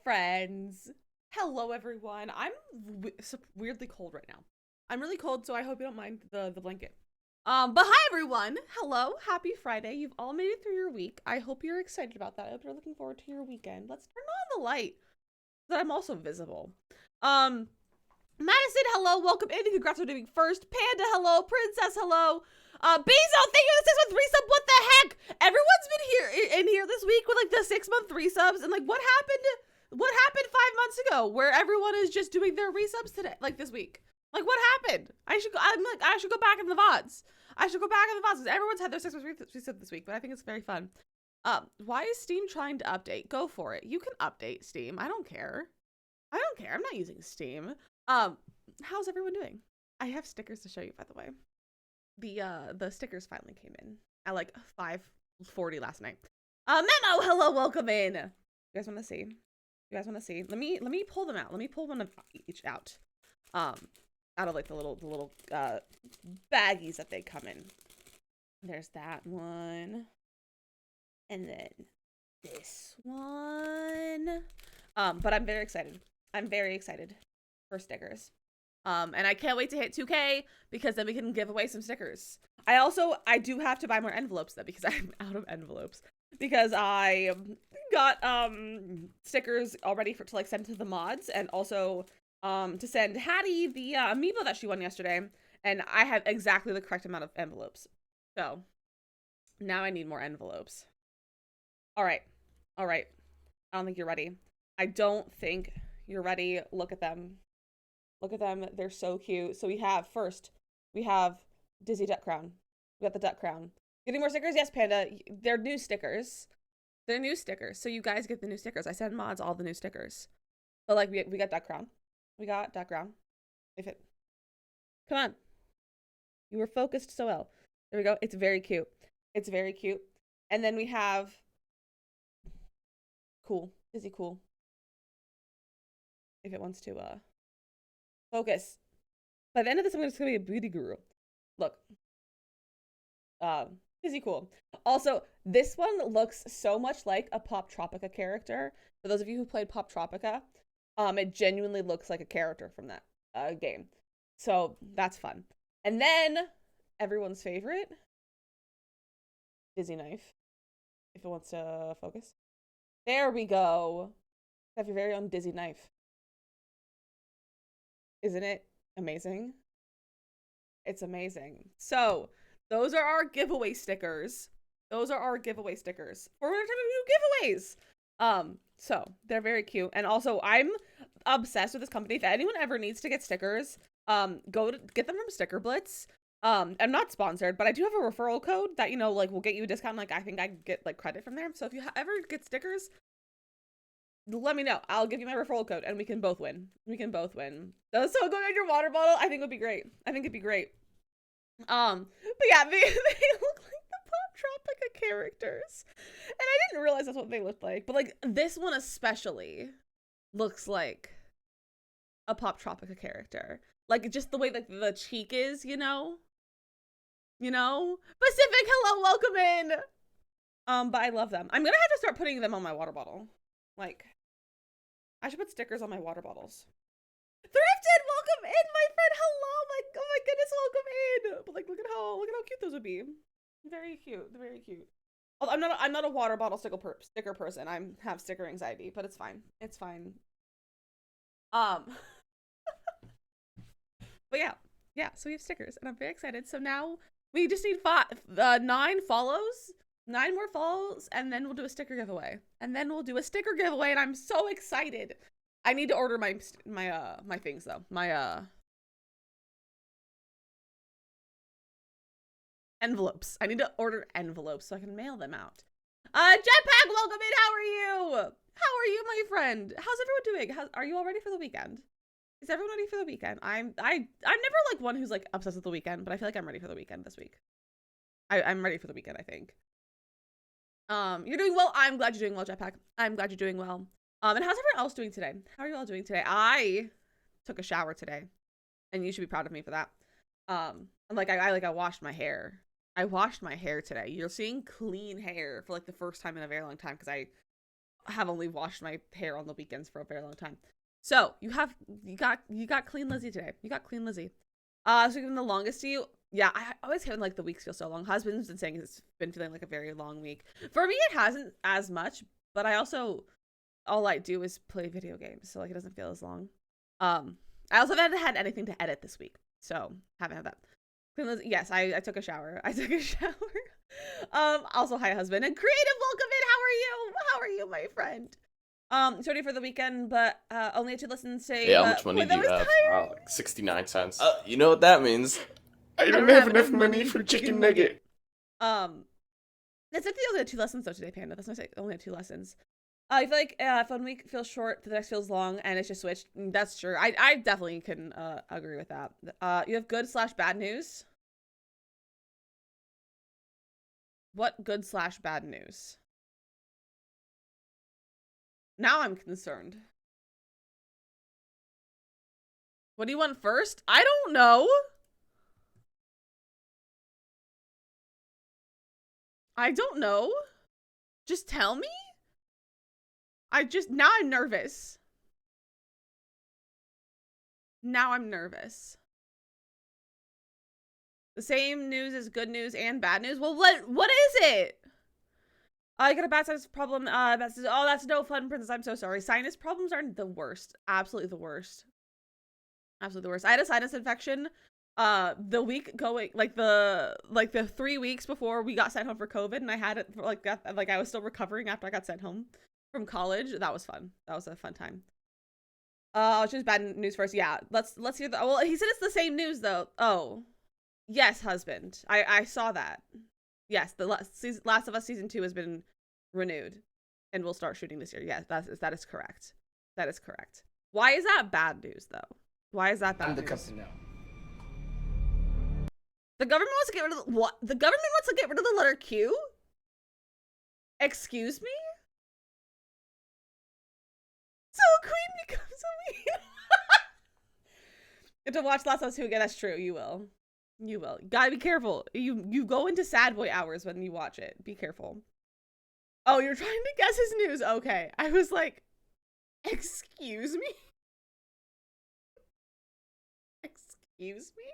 friends. Hello, everyone. I'm weirdly cold right now. I'm really cold, so I hope you don't mind the blanket. But hi, everyone. Hello. Happy Friday. You've all made it through your week. I hope you're excited about that. I hope you're looking forward to your weekend. Let's turn on the light so that I'm also visible. Madison, hello. Welcome in. Congrats on doing first. Panda, hello. Princess, hello. Bezo, thank you for the 6-month 3-sub. What the heck? Everyone's been here in here this week with like the 6-month 3-subs, and like what happened 5 months ago where everyone is just doing their resubs today, like this week? Like what happened? I should go back in the VODs. Because everyone's had their 6-month resub this week, but I think it's very fun. Why is Steam trying to update? Go for it. You can update Steam. I don't care. I'm not using Steam. How's everyone doing? I have stickers to show you, by the way. The stickers finally came in at like 5:40 last night. Memo, hello, welcome in. You guys want to see? Let me pull them out. Let me pull one of each out. Out of like the little baggies that they come in. There's that one. And then this one. But I'm very excited. For stickers. And I can't wait to hit 2K because then we can give away some stickers. I do have to buy more envelopes though because I'm out of envelopes. Because I got stickers already to like send to the mods, and also to send Hattie the amiibo that she won yesterday, and I have exactly the correct amount of envelopes. So now I need more envelopes. All right. All right. I don't think you're ready. I don't think you're ready. Look at them. Look at them. They're so cute. So we have Dizzy Duck Crown. We got the Duck Crown. Getting more stickers? Yes, Panda. They're new stickers. They're new stickers. So you guys get the new stickers. I send mods all the new stickers. But like we got Duck Crown. We got Duck Crown. If it Come on. You were focused so well. There we go. It's very cute. It's very cute. And then we have Cool. Dizzy Cool. If it wants to focus. By the end of this, I'm just gonna be a beauty guru. Look. Dizzy Cool. Also, this one looks so much like a Pop Tropica character. For those of you who played Pop Tropica, it genuinely looks like a character from that game. So that's fun. And then everyone's favorite, Dizzy Knife. If it wants to focus. There we go. Have your very own Dizzy Knife. Isn't it amazing? It's amazing. So those are our giveaway stickers. Those are our giveaway stickers. For another time of new giveaways. So they're very cute. And also I'm obsessed with this company. If anyone ever needs to get stickers, go to get them from Sticker Blitz. I'm not sponsored, but I do have a referral code that, you know, like will get you a discount. Like I think I get like credit from there. So if you ever get stickers, let me know. I'll give you my referral code and we can both win. We can both win. So going on your water bottle, I think would be great. I think it'd be great. But yeah, they look like the Pop Tropica characters. And I didn't realize that's what they looked like. But like this one especially looks like a Pop Tropica character. Like just the way that the cheek is, you know? You know? Pacific, hello, welcome in. But I love them. I'm gonna have to start putting them on my water bottle. Like, I should put stickers on my water bottles. Thrifted, welcome in, my friend. Hello, oh my goodness, welcome in. But like, look at how cute those would be. Very cute, very cute. Although I'm not a water bottle sticker person. I have sticker anxiety, but it's fine. It's fine. But yeah. So we have stickers, and I'm very excited. So now we just need 9 follows. 9 more follows, and then we'll do a sticker giveaway. And I'm so excited. I need to order my things though. My envelopes. I need to order envelopes so I can mail them out. Jetpack, welcome in. How are you? How are you, my friend? How's everyone doing? Are you all ready for the weekend? Is everyone ready for the weekend? I'm never like one who's like obsessed with the weekend, but I feel like I'm ready for the weekend this week. I'm ready for the weekend, I think. You're doing well. I'm glad you're doing well, Jetpack. I'm glad you're doing well. And how's everyone else doing today? How are you all doing today? I took a shower today, and you should be proud of me for that. I washed my hair. I washed my hair today. You're seeing clean hair for like the first time in a very long time because I have only washed my hair on the weekends for a very long time. So you got clean Lizzie today. You got clean Lizzie. So given the longest to you. Yeah, I always feel like the weeks feel so long. Husband's been saying it's been feeling like a very long week. For me, it hasn't as much, but all I do is play video games, so like it doesn't feel as long. I also haven't had anything to edit this week, so haven't had that. Yes, I took a shower. Also, hi, husband. And Creative, welcome in. How are you? How are you, my friend? Ready for the weekend, but only had 2 lessons today. Yeah, how much money do you have? Like 69 cents. You know what that means. I don't have enough money for chicken nugget. It's like they only had 2 lessons though today, Panda. That's not say only had 2 lessons. I feel like if 1 week feels short, the next feels long, and it's just switched. That's true. I definitely can agree with that. You have good/bad news. What good/bad news? Now I'm concerned. What do you want first? I don't know. I don't know. Just tell me. Now I'm nervous. Now I'm nervous. The same news is good news and bad news. Well, what is it? I got a bad sinus problem. Oh, that's no fun, princess. I'm so sorry. Sinus problems are the worst. Absolutely the worst. Absolutely the worst. I had a sinus infection the week going, like the 3 weeks before we got sent home for COVID, and I had it for like that, like I was still recovering after I got sent home from college. That was fun. That was a fun time. Just bad news first. Yeah, let's hear the. Well, he said it's the same news though. Oh, yes, husband. I saw that. Yes, the Last of Us season 2 has been renewed, and we'll start shooting this year. Yes, that is correct. That is correct. Why is that bad news though? Why is that bad news? Now. The government wants to get rid of what? The government wants to get rid of the letter Q? Excuse me? So a queen becomes a queen. You have to watch Last of Us 2 again. That's true. You will. You will. Gotta be careful. You go into sad boy hours when you watch it. Be careful. Oh, you're trying to guess his news. Okay. I was like, excuse me? Excuse me?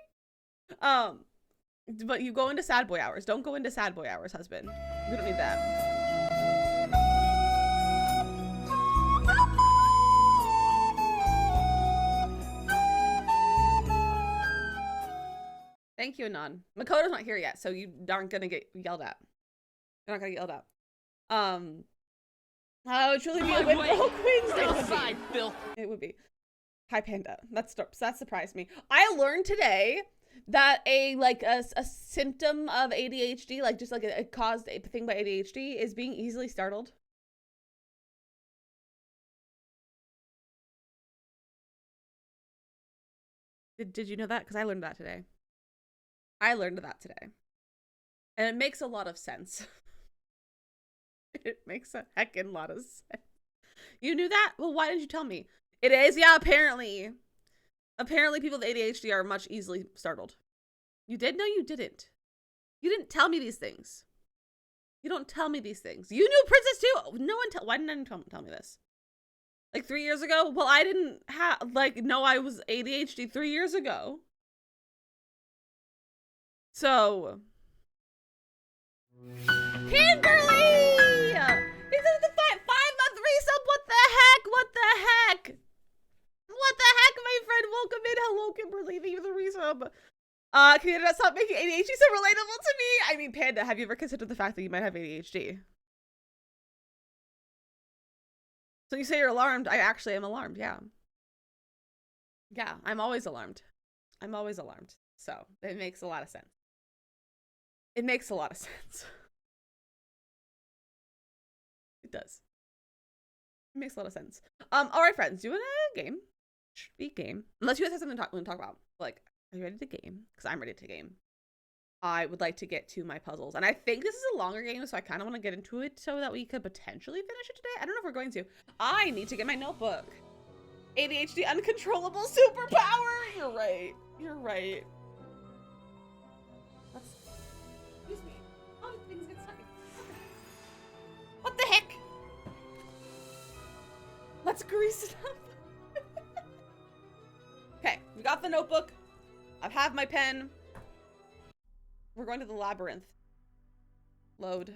But you go into sad boy hours. Don't go into sad boy hours, husband. We don't need that. Thank you, Anon. Makoto's not here yet, so you aren't gonna get yelled at. You're not gonna get yelled at. It would truly be a win for Hulk Wednesday. It would be. Hi, Panda. That surprised me. I learned today that a symptom of ADHD, like just like a caused a thing by ADHD, is being easily startled. Did you know that? Because I learned that today. And it makes a lot of sense. It makes a heckin' lot of sense. You knew that? Well, why didn't you tell me? It is? Yeah, apparently. Apparently people with ADHD are much easily startled. You did? No, you didn't. You didn't tell me these things. You don't tell me these things. You knew Princess too. No one why didn't anyone tell me this? Like 3 years ago? Well, I didn't have, no, I was ADHD 3 years ago. So. Kimberly! These are the 5-month resub. What the heck? What the heck? What the heck, my friend? Welcome in. Hello, Kimberly. Thank you for the resub. Can you not stop making ADHD so relatable to me? I mean, Panda, have you ever considered the fact that you might have ADHD? So you say you're alarmed. I actually am alarmed, yeah. Yeah, I'm always alarmed. I'm always alarmed. So it makes a lot of sense. It makes a lot of sense. It does. It makes a lot of sense. All right, friends, do you want a game? Should be game. Unless you guys have something to talk about. Like, are you ready to game? Because I'm ready to game. I would like to get to my puzzles. And I think this is a longer game, so I kind of want to get into it so that we could potentially finish it today. I don't know if we're going to. I need to get my notebook. ADHD uncontrollable superpower. You're right. You're right. Excuse me. Oh, things get stuck. What the heck? Let's grease it up. Okay, we got the notebook. I have my pen. We're going to the labyrinth. Load.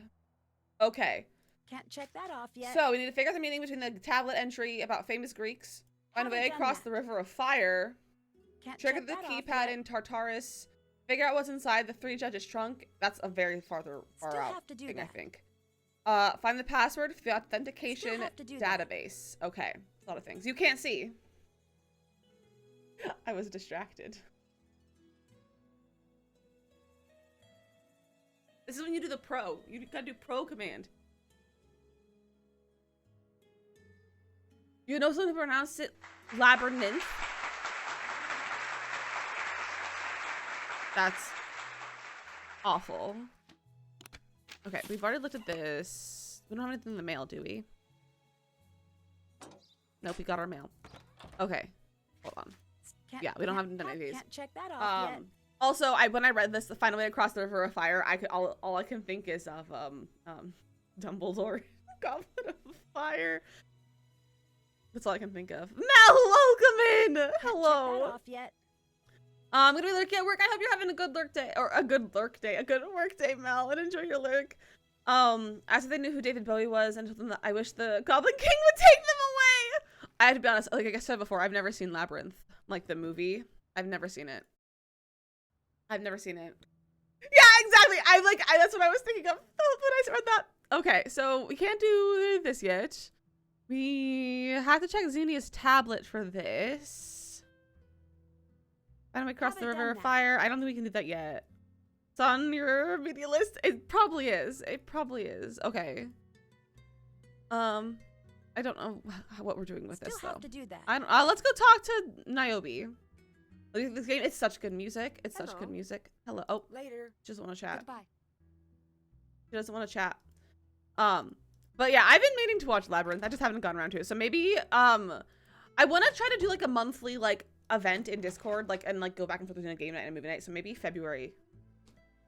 Okay. Can't check that off yet. So we need to figure out the meaning between the tablet entry about famous Greeks. Find a way across the river of fire. Trigger the keypad in Tartarus. Figure out what's inside the 3 judges' trunk. That's a very far out thing, I think. Find the password for the authentication database. Okay, a lot of things. You can't see. I was distracted. This is when you do the pro. You gotta do pro command. You know someone who pronounced it labyrinth? That's awful. Okay, we've already looked at this. We don't have anything in the mail, do we? Nope, we got our mail. Okay, hold on. Yeah, we don't have any of these. Can't check that off yet. Also, when I read this, the final way across the river of fire, all I can think is of Dumbledore, Goblet of Fire. That's all I can think of. Mel, welcome in. Hello. Check that off yet. I'm gonna be lurking at work. I hope you're having a good lurk day, or a good work day, Mel, and enjoy your lurk. After they knew who David Bowie was, and told them that I wish the Goblin King would take them away. I have to be honest, like I said before, I've never seen Labyrinth, like the movie. I've never seen it. I've never seen it. Yeah, exactly. That's what I was thinking of when I read that. Okay, so we can't do this yet. We have to check Xenia's tablet for this. And we cross the river of fire. I don't think we can do that yet. It's on your media list. It probably is. It probably is. Okay. I don't know what we're doing with this though. Have to do that. I don't. Let's go talk to Niobe. This game, it's such good music. It's such good music. Hello. Oh, Later. she doesn't want to chat. Goodbye. She doesn't want to chat. But yeah, I've been meaning to watch Labyrinth. I just haven't gotten around to it. So maybe, I want to try to do like a monthly like event in Discord, like and like go back and forth between a game night and a movie night. So maybe February.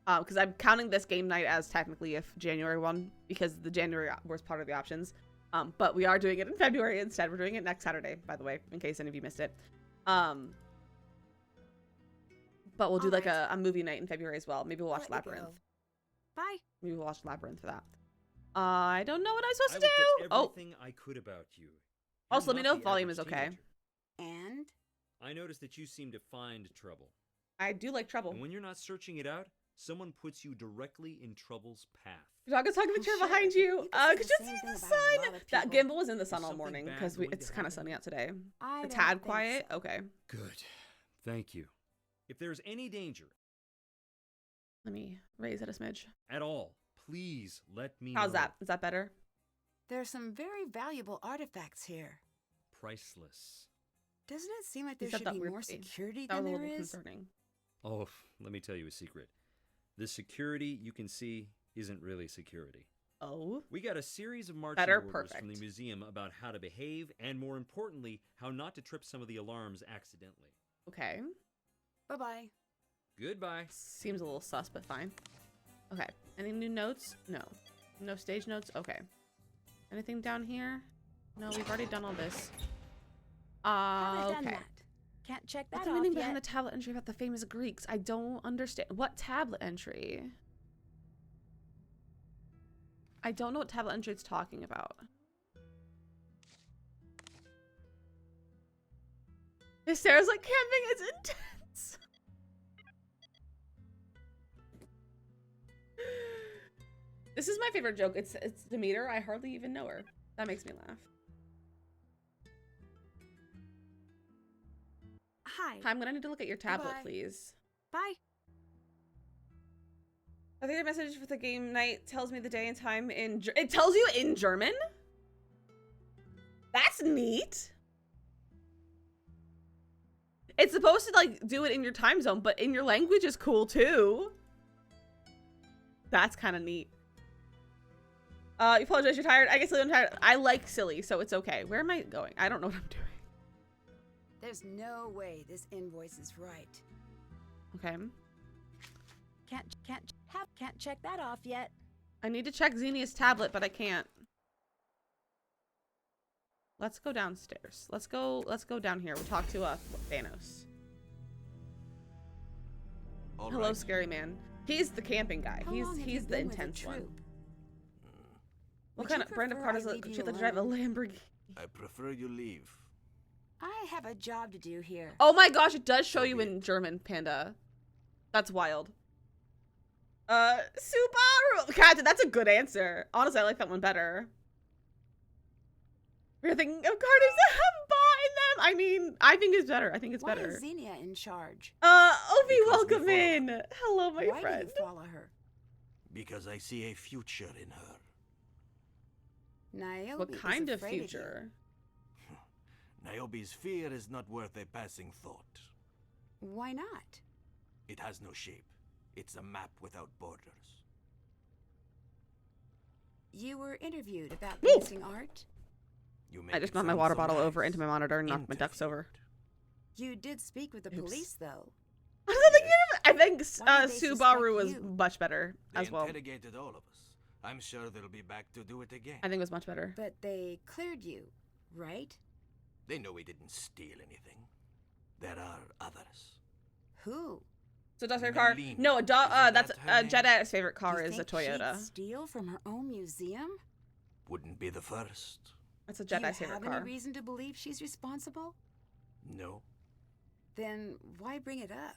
Because I'm counting this game night as technically if January one, because the January was part of the options. But we are doing it in February instead. We're doing it next Saturday, by the way, in case any of you missed it. But we'll do like a movie night in February as well. Maybe we'll watch Labyrinth. Bye. Maybe we'll watch Labyrinth for that. I don't know what I'm supposed to I do. looked at everything I could about you. Also, let me You're know not if the volume average is okay. teenager. And I noticed that you seem to find trouble. I do like trouble. And when you're not searching it out, someone puts you directly in trouble's path. Your dog is talking to the chair sure. behind you. You can say Could the you same see thing the about a sun? lot of That people. Gimbal was in the sun Is all something morning bad because going it's to kind of happen? sunny out today. I A don't tad think quiet. so. Okay. Good. Thank you. If there's any danger Let me raise it a smidge. at all, please let me How's know. that? Is that better? There's some very valuable artifacts here. Priceless. Doesn't it seem like You there said should that be more weirdly. security That was than a there little is? concerning. Oh, let me tell you a secret. The security you can see isn't really security. Oh. We got a series of marching Better, orders from the perfect. museum about how to behave and, more importantly, how not to trip some of the alarms accidentally. Okay. Bye-bye. Goodbye. Seems a little sus, but fine. Okay. Any new notes? No. No stage notes? Okay. Anything down here? No, we've already done all this. Haven't done Okay. that. Can't check that What's the off meaning yet. behind the tablet entry about the famous Greeks? I don't understand. What tablet entry? I don't know what tablet entry it's talking about. Sarah's like, camping is intense. This is my favorite joke. It's Demeter. I hardly even know her. That makes me laugh. Hi. I'm gonna need to look at your tablet, Goodbye. please. Bye. I think your message for the game night tells me the day and time in it tells you in German? That's neat. It's supposed to like do it in your time zone, but in your language is cool too. That's kind of neat. You apologize, you're tired. I guess I'm tired. I like silly, so it's okay. Where am I going? I don't know what I'm doing. There's no way this invoice is right. Okay. Can't check that off yet. I need to check Xenia's tablet, but I can't. Let's go downstairs. Let's go down here. We'll talk to Thanos. All Hello, right. scary man. He's the camping guy. How long have you He's the been with intense one. troop? What Would kind you of brand of prefer car does I it leave should you let drive a alone? Lamborghini? I prefer you leave. I have a job to do here. Oh my gosh, it does show So you be in it. German, Panda. That's wild. Subaru. Captain, that's a good answer. Honestly, I like that one better. We're thinking of cars that have bought in them. I mean, I think it's better. I think it's Why better. is Xenia in charge? Ovi, Because we welcome follow in. Hello, my Why friend. do you follow her? Because I see a future in her. Niobe What is kind of afraid you. future? Niobe's fear is not worth a passing thought. Why not? It has no shape. It's a map without borders. You were interviewed about Woo! missing art. You make I just it knocked my sound water so bottle over nice. into my monitor and knocked my ducks over. You did speak with the Oops. police, though. I think Why did they Subaru was suspect you? much better They as well. interrogated all of us. I'm sure they'll be back to do it again. I think it was much better. But they cleared you, right? They know we didn't steal anything. There are others. Who? So that's her car. Melina. No, Isn't that's that her name? Jedi's favorite car You is a think Toyota. She'd steal from her own museum? Wouldn't be the first. That's a Do you Jedi's favorite have car. any reason to believe she's responsible? No. Then why bring it up?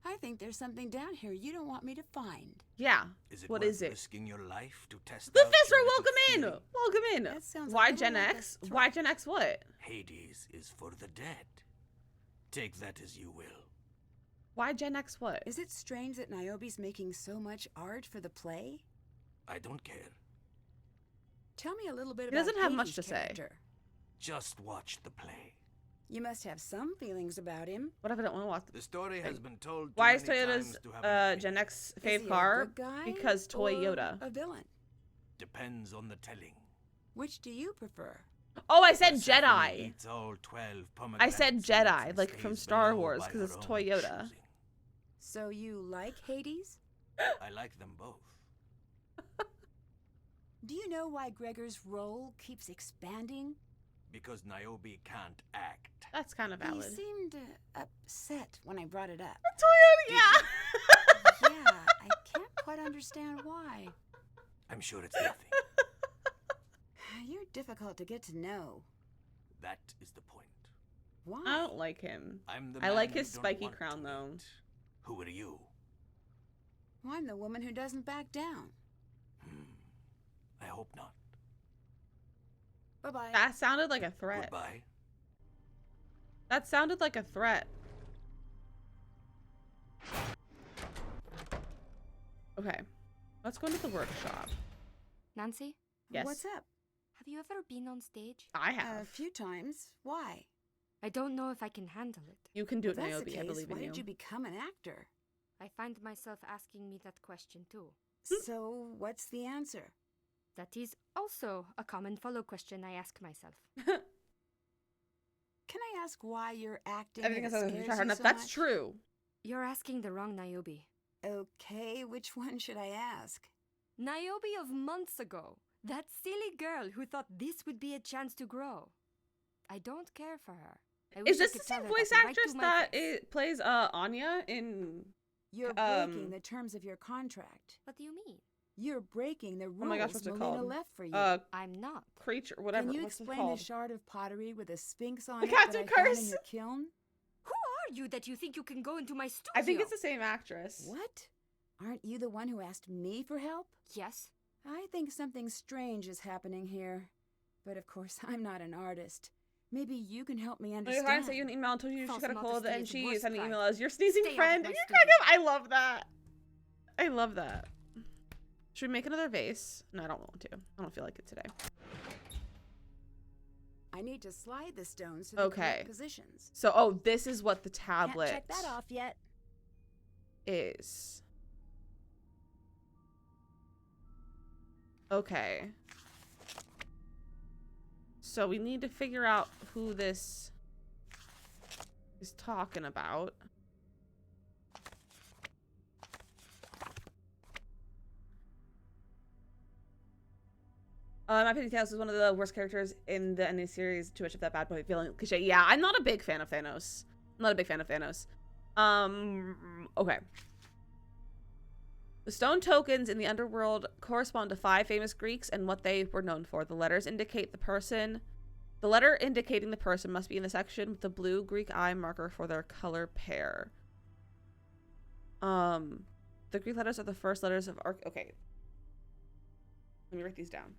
I think there's something down here you don't want me to find. Yeah. Is it What worth is it? risking your life to test The out Fistler, your little welcome in. theory? Welcome in. That sounds a Why little Gen like a X? threat. Why Gen X what? Hades is for the dead. Take that as you will. Why Gen X what? Is it strange that Niobe's making so much art for the play? I don't care. Tell me a little bit He about doesn't have much Hades' to say. character. Just watch the play. You must have some feelings about him. What if I don't want to watch? The story has been told too Why is many Toyota's times to have an opinion. Gen X Is fave he a car? good guy Because or Toyota. a villain? Depends on the telling. Which do you prefer? Oh, I said Persephone Jedi. eats all 12 I said pomegranates Jedi, and like from stays Star below Wars, by because her it's own Toyota. choosing. So you like Hades? I like them both. Do you know why Gregor's role keeps expanding? Because Niobe can't act. That's kind of He valid. seemed upset when I brought it up. Toyota, yeah. Yeah, I can't quite understand why. I'm sure it's nothing. You're difficult to get to know. That is the point. Why? I don't like him. I'm the I man like you his don't spiky want crown, to though. meet. Who are you? Well, I'm the woman who doesn't back down. I hope not. Bye-bye. That sounded like a threat. Goodbye. That sounded like a threat. Okay. Let's go into the workshop. Nancy, Yes. What's up? have you ever been on stage? I A have. few times. Why? I don't know if I can handle it. You can do If it, that's the Niobe. case, I believe why in did you. you become an actor? I find myself asking me that question too. So, what's the answer? That is also a common follow question I ask myself. Can I ask why you're acting? Everything and else it I scares try hard you enough. so That's much? true. You're asking the wrong Niobe. Okay, which one should I ask? Niobe of months ago. That silly girl who thought this would be a chance to grow. I don't care for her. I wish Is I this could the tell same her voice that right actress to my that face. it plays Anya in? You're Um, breaking the terms of your contract. What do you mean? You're breaking the rules Oh my gosh, what's it Melina called? left for you. I'm not. Creature, whatever. Can you What's it explain the called? shard of pottery with a sphinx on The it that I Captain found in Curse. your kiln? Who are you that you think you can go into my studio? I think it's the same actress. What? Aren't you the one who asked me for help? Yes. I think something strange is happening here. But of course, I'm not an artist. Maybe you can help me I understand. was trying to say you an email and told you she False got a cold, modesty and is she worst sent the crime. email as your sneezing Stay out of friend. my And you're studio. kind of. I love that. I love that. Should we make another vase? No, I don't want to. I don't feel like it today. I need to slide the stones to the Okay. correct positions. So, oh, this is what the tablet Can't check that off yet. is. Okay. So we need to figure out who this is talking about. My opinion, Thanos is one of the worst characters in the ending series. Too much of that bad boy feeling cliche. Yeah, I'm not a big fan of Thanos. I'm not a big fan of Thanos. Okay. The stone tokens in the underworld correspond to 5 famous Greeks and what they were known for. The letters indicate the person. The letter indicating the person must be in the section with the blue Greek eye marker for their color pair. The Greek letters are the first letters of okay. Let me write these down.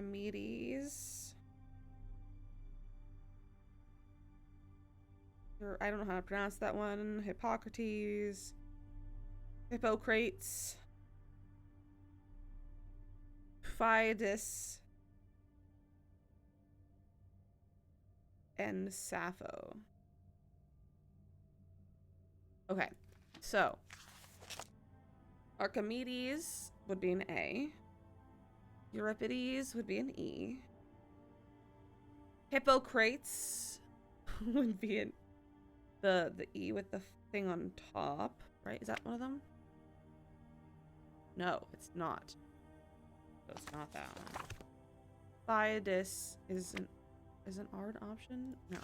Archimedes. I don't know how to pronounce that one. Hippocrates. Hippocrates. Phaedus. And Sappho. Okay, so Archimedes would be an A. Euripides would be an E. Hippocrates would be an the E with the thing on top, right? Is that one of them? No, it's not. So it's not that one. Phaedus is an R an option? No.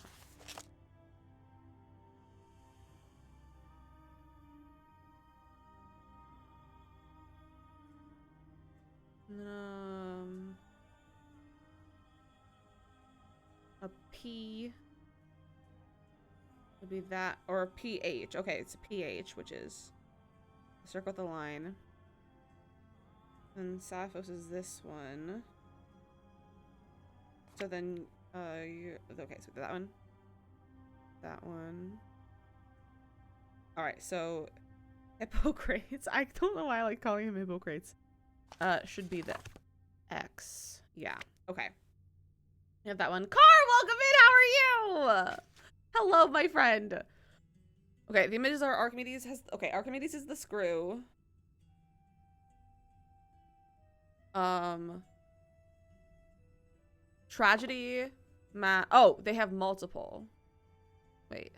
A P P would be that, or PH. Okay, it's a PH, which is a circle with a line. And Sappho's is this one. So then, okay, so that one. That one. Alright, so Hippocrates. I don't know why I like calling him Hippocrates. Should be the X. Yeah, okay. You have that one. Car, welcome in! How are you? Hello, my friend. Okay, the images are Archimedes has... Okay, Archimedes is the screw. Tragedy. Oh, they have multiple. Wait.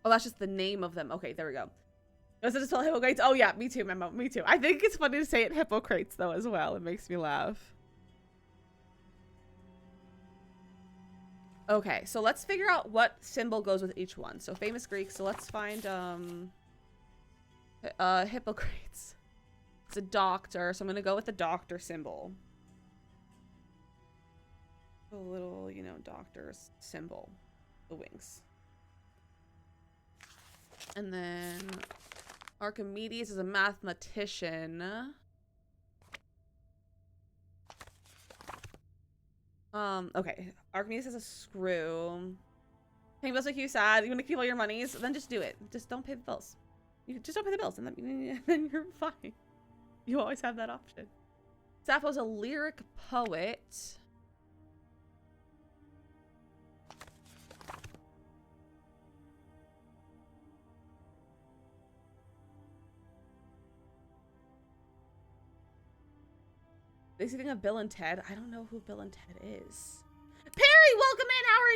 Oh, that's just the name of them. Okay, there we go. Does it spell Hippocrates? Oh yeah, me too, Memo. Me too. I think it's funny to say it Hippocrates though as well. It makes me laugh. Okay, so let's figure out what symbol goes with each one. So famous Greek. So let's find Hippocrates. It's a doctor, so I'm gonna go with the doctor symbol. The little, you know, doctor's symbol. The wings. And then Archimedes is a mathematician. Okay. Archimedes is a screw. Paying bills make you sad. You want to keep all your monies? Then just do it. Just don't pay the bills. You just don't pay the bills, and then you're fine. You always have that option. Sappho's a lyric poet. They see thing of Bill and Ted. I don't know who Bill and Ted is. Perry, welcome in. How are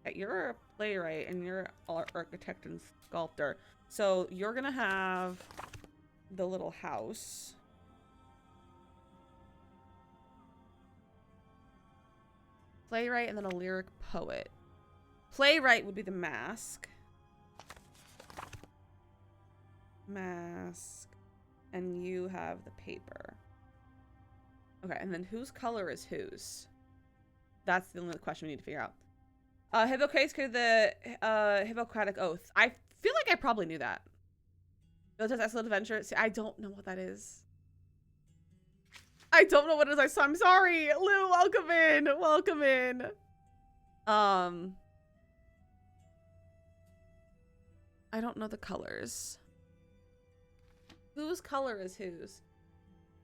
you? You're a playwright and you're an architect and sculptor. So you're gonna have the little house. Playwright and then a lyric poet. Playwright would be the mask. Mask. And you have the paper. Okay, and then whose color is whose? That's the only question we need to figure out. Hippocrates created the Hippocratic Oath. I feel like I probably knew that. Milita's Excellent Adventure. See, I don't know what that is. I don't know what it is. I'm sorry. Lou, welcome in. Welcome in. I don't know the colors. Whose color is whose?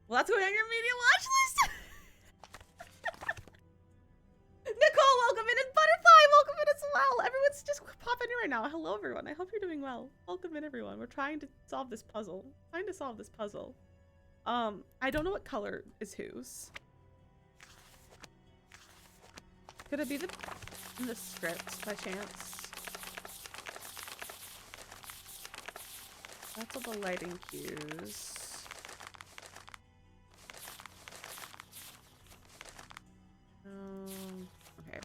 Well, that's going on your media watch list. Nicole, welcome in, and Butterfly, welcome in as well. Everyone's just popping in right now. Hello, everyone. I hope you're doing well. Welcome in, everyone. We're trying to solve this puzzle. I don't know what color is whose. Could it be in the script by chance? That's all the lighting cues. Okay.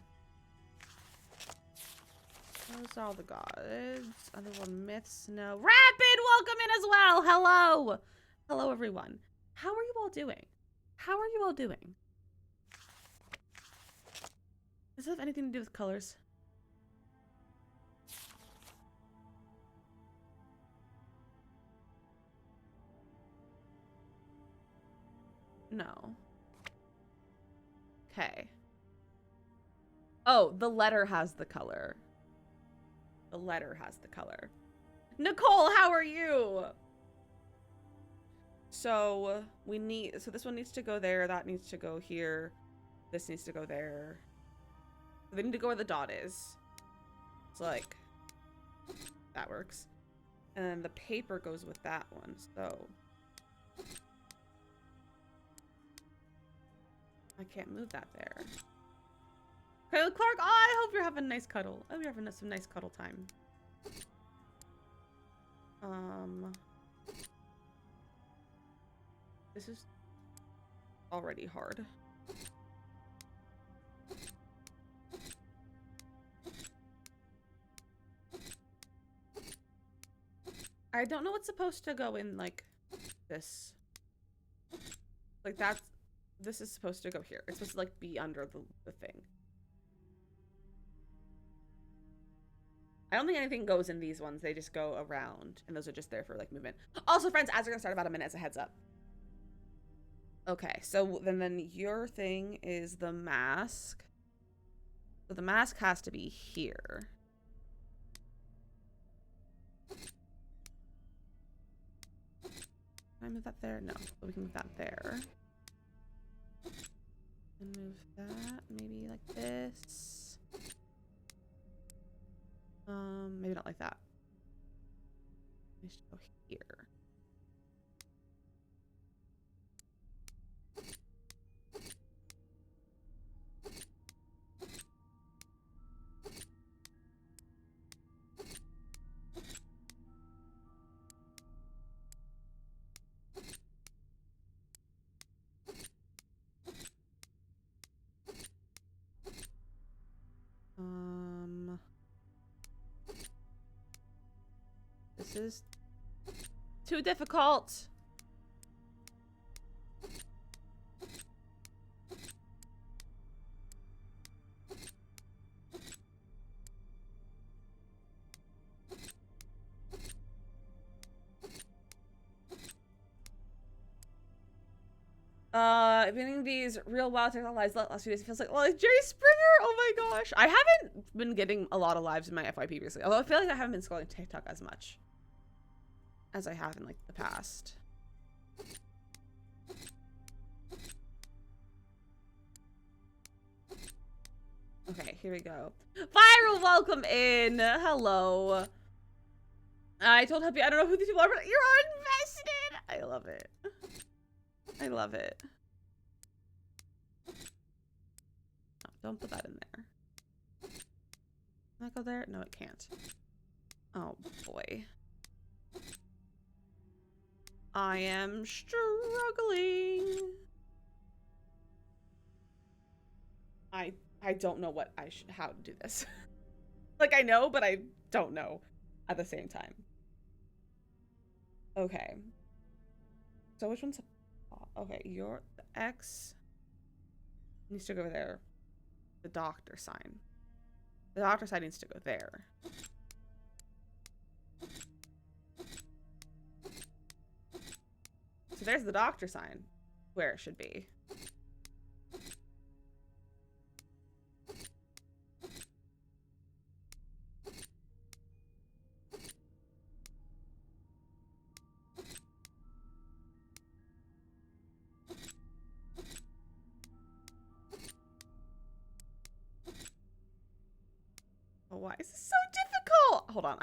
Those are all the gods. Other one, myths, no. Rapid, welcome in as well. Hello. Hello, everyone. How are you all doing? How are you all doing? Does it have anything to do with colors? No. Okay. Oh, the letter has the color. The letter has the color. Nicole, how are you? So so this one needs to go there. That needs to go here. This needs to go there. They need to go where the dot is. It's like, that works. And then the paper goes with that one, so. I can't move that there. Okay, Clark, oh, I hope you're having a nice cuddle. I hope you're having some nice cuddle time. This is already hard. I don't know what's supposed to go in, like, this. Like, that's... This is supposed to go here. It's supposed to, like, be under the thing. I don't think anything goes in these ones. They just go around. And those are just there for, like, movement. Also, friends, ads are gonna start about a minute as a heads up. Okay, so then your thing is the mask. So the mask has to be here. Can I move that there? No. But we can move that there. And move that maybe like this. Maybe not like that. I should go here. This is too difficult. Being these real wild technical lives last few days, it feels like Jerry Springer. Oh my gosh, I haven't been getting a lot of lives in my FYP recently. Although I feel like I haven't been scrolling TikTok as much as I have in like the past. Okay, here we go. Viral, welcome in. Hello. I told Happy I don't know who these people are, but you're invested. I love it. I love it. Oh, don't put that in there. Can that go there? No, it can't. Oh boy. I am struggling. I don't know what how to do this. Like I know, but I don't know at the same time. Okay. So which one's okay, your X needs to go over there. The doctor sign. The doctor sign needs to go there. So there's the doctor sign where it should be. Oh, why is this so difficult? Hold on,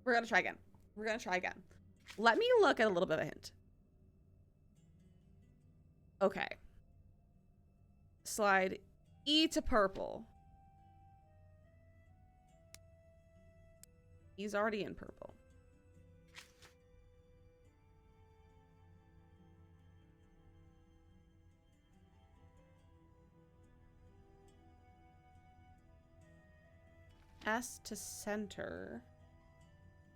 we're gonna try again. We're gonna try again. Let me look at a little bit of a hint. Okay. Slide E to purple. He's already in purple. S to center,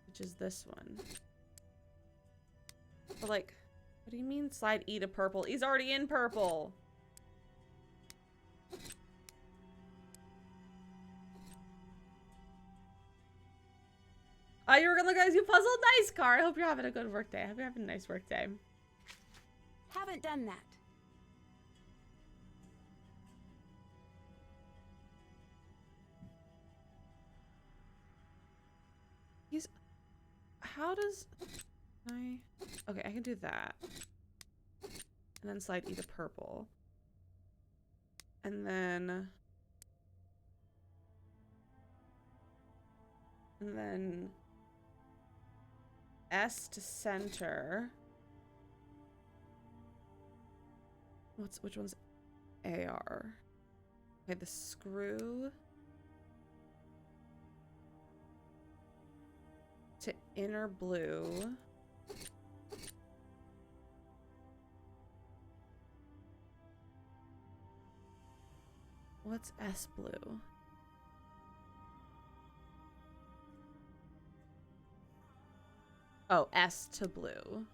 which is this one. But like, what do you mean slide E to purple? He's already in purple. You were gonna look at you puzzled. Nice, Car. I hope you're having a good work day. I hope you're having a nice work day. Haven't done that. How does okay, I can do that. And then slide E to purple. And then S to center. Which one's AR? Okay, the screw to inner blue. What's S blue? Oh, S to blue.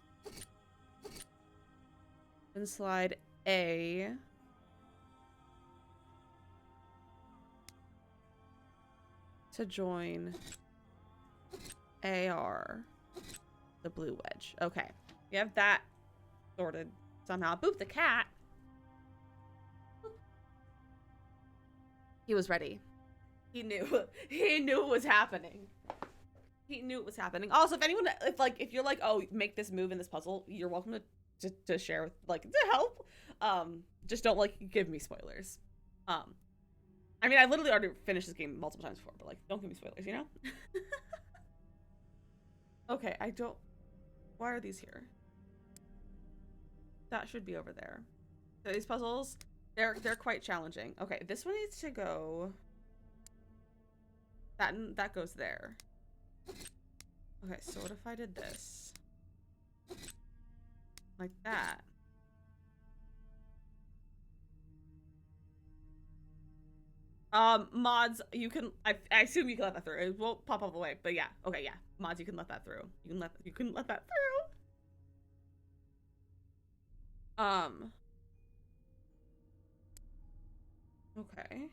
Then slide A. To join AR. The blue wedge. Okay. We have that sorted somehow. Boop, the cat. He was ready. He knew. He knew it was happening. He knew it was happening. Also, if anyone, if you're like, oh, make this move in this puzzle, you're welcome to share with, like, to help. Just don't, like, give me spoilers. I mean, I literally already finished this game multiple times before, but, like, don't give me spoilers, you know? Okay, I don't... Why are these here? That should be over there. So these puzzles, they're quite challenging. Okay, this one needs to go... That goes there. Okay, so what if I did this? Like that. Mods, you can, I assume you can let that through. It won't pop all the way, but yeah. Okay, yeah. Mods, you can let that through. You can let that through. Okay.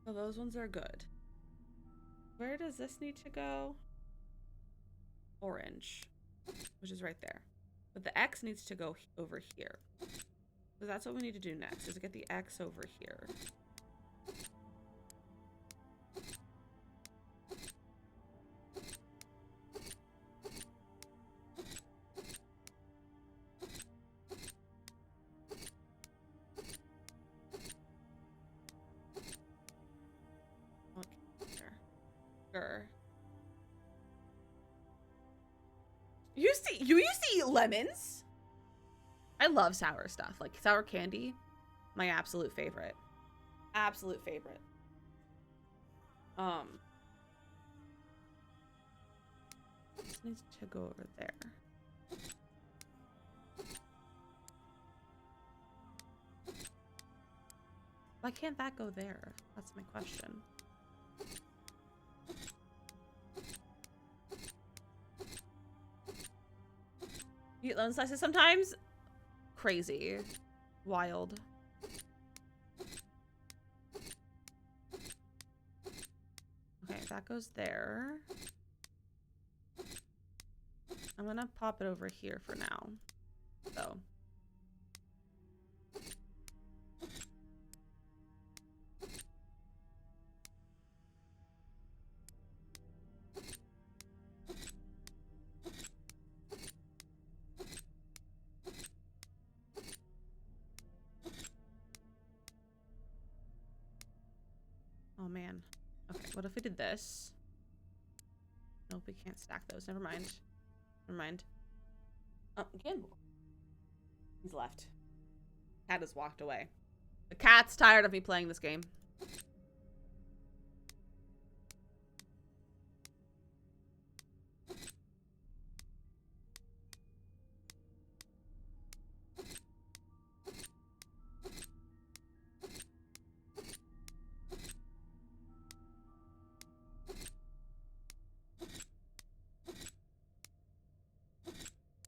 So those ones are good. Where does this need to go? Orange, which is right there. But the X needs to go over here. So that's what we need to do next, is get the X over here. You used to eat lemons? I love sour stuff. Like sour candy, my absolute favorite. Absolute favorite. This needs to go over there. Why can't that go there? That's my question. You eat lemon slices sometimes? Crazy. Wild. Okay, that goes there. I'm gonna pop it over here for now. So. Oh man. Okay, what if we did this? Nope, we can't stack those. Never mind. Never mind. Oh, Gamble. He's left. Cat has walked away. The cat's tired of me playing this game.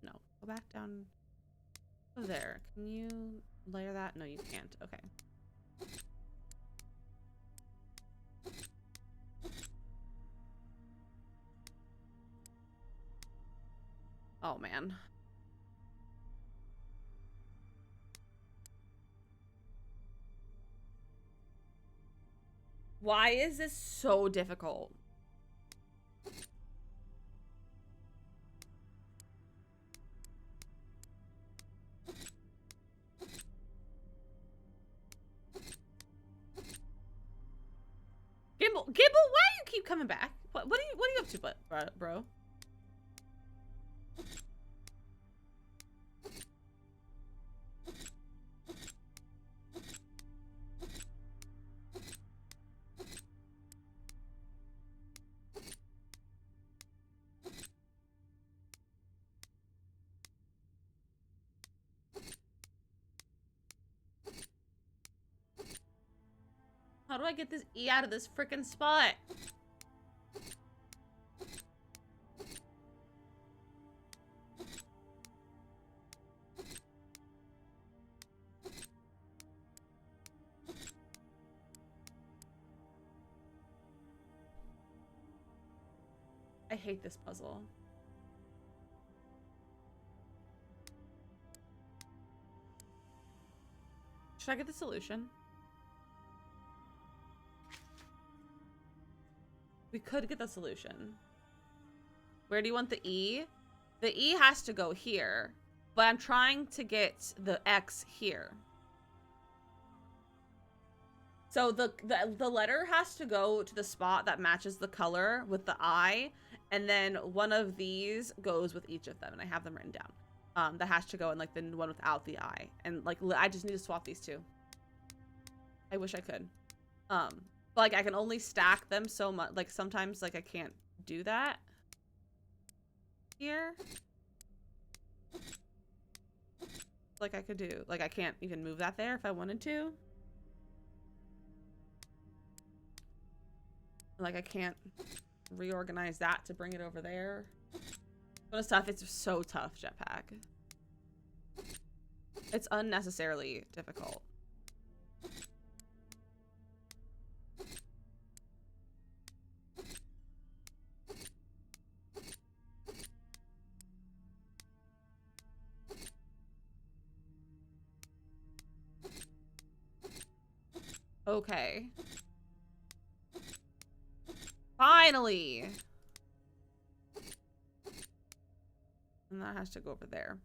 No, go back down. Oh, there. Can you layer that? No, you can't. Okay. Oh, man. Why is this so difficult? Gimble, why do you keep coming back? What are you up to, bro? How do I get this E out of this freaking spot? I hate this puzzle. Should I get the solution? We could get the solution. Where do you want the E? The E has to go here, but I'm trying to get the X here. So the letter has to go to the spot that matches the color with the I, and then one of these goes with each of them, and I have them written down. That has to go in like the one without the I, and like I just need to swap these two. I wish I could. But like I can only stack them so much. Like sometimes like I can't do that here. Like I could do. Like I can't even move that there if I wanted to. Like I can't reorganize that to bring it over there. But it's tough. It's so tough, Jetpack. It's unnecessarily difficult. Okay. Finally! And that has to go over there.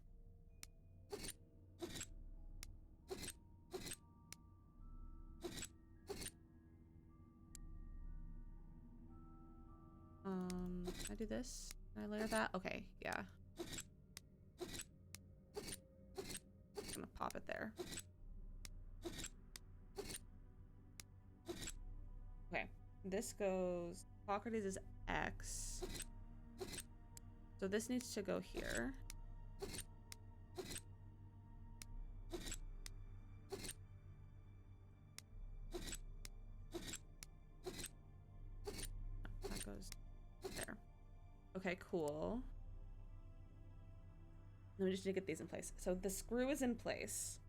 Can I do this? Can I layer that? Okay, yeah. I'm gonna pop it there. Okay, this goes... Socrates is X. So this needs to go here. That goes there. Okay, cool. Then we just need to get these in place. So the screw is in place.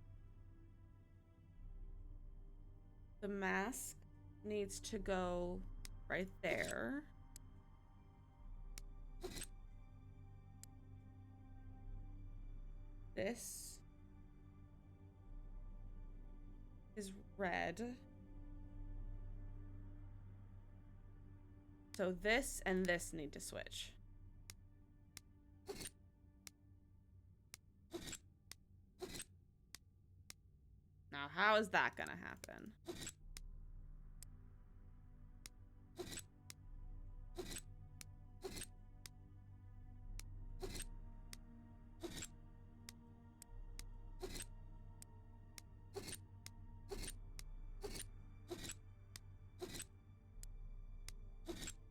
The mask needs to go right there. This is red. So this and this need to switch. Now, how is that gonna happen?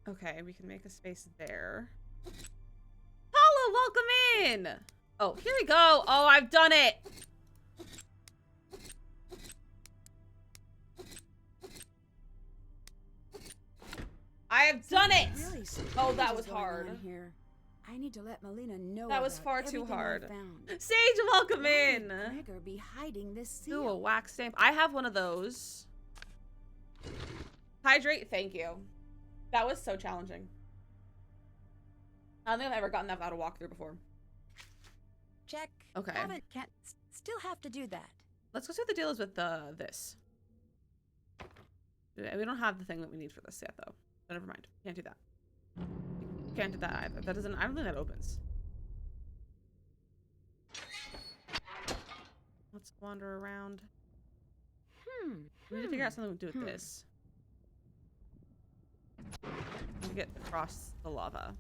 Okay, we can make a space there. Paula, welcome in! Oh, here we go. Oh, I've done it! I have done it! Really Oh, that strange was going on hard. Here. I need to let Melina know. That was about far too everything I hard. found. Sage, welcome Why in! would Gregor be hiding this seal? Ooh, a wax stamp. I have one of those. Hydrate, thank you. That was so challenging. I don't think I've ever gotten that without a walkthrough before. Check. Okay. Still have to do that. Let's go see what the deal is with this. We don't have the thing that we need for this yet, though. So never mind. Can't do that. Can't do that either. That doesn't. I don't think that opens. Let's wander around. We need to figure out something to do with this. To get across the lava.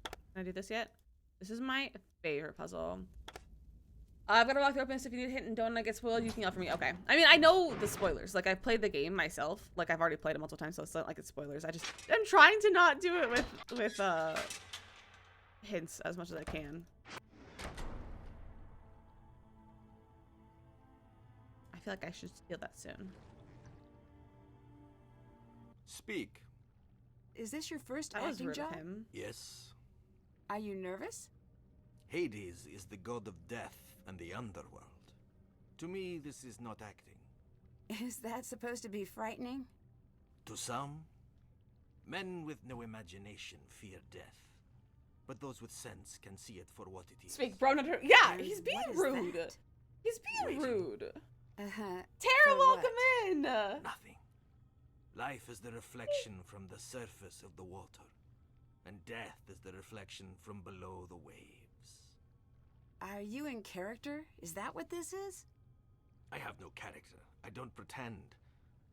Can I do this yet? This is my favorite puzzle. I've got to walk through openness. If you need a hint and don't get spoiled, you can yell for me. Okay. I mean, I know the spoilers. Like, I've played the game myself. Like, I've already played it multiple times, so it's not like it's spoilers. I'm trying to not do it with hints as much as I can. I feel like I should steal that soon. Speak. Is this your first That was acting rude job? of him. Yes. Are you nervous? Hades is the god of death and the underworld. To me, this is not acting. Is that supposed to be frightening? To some, Men with no imagination fear death, but those with sense can see it for what it is. Speak, bro. Not her. Yeah, And he's being what is rude. that? He's being Waiting. rude. Uh-huh. Tara, For welcome what? in. Nothing. Life is the reflection from the surface of the water, and death is the reflection from below the waves. Are you in character? Is that what this is? I have no character. I don't pretend.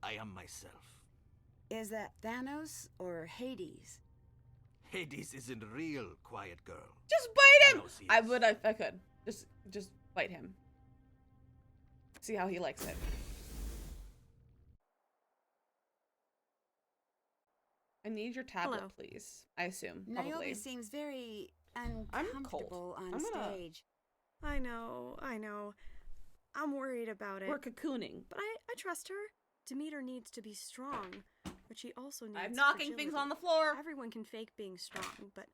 I am myself. Is that Thanos or Hades? Hades isn't real, quiet girl. Just bite him. Thanos I is. would if I could. Just bite him. See how he likes it. I need your tablet, Hello. please. I assume. Probably. Niobe seems very cold. uncomfortable on I'm gonna- stage. I know. I'm worried about it. We're cocooning. But I trust her. Demeter needs to be strong, but she also needs I'm knocking things fragility. on the floor. Everyone can fake being strong, but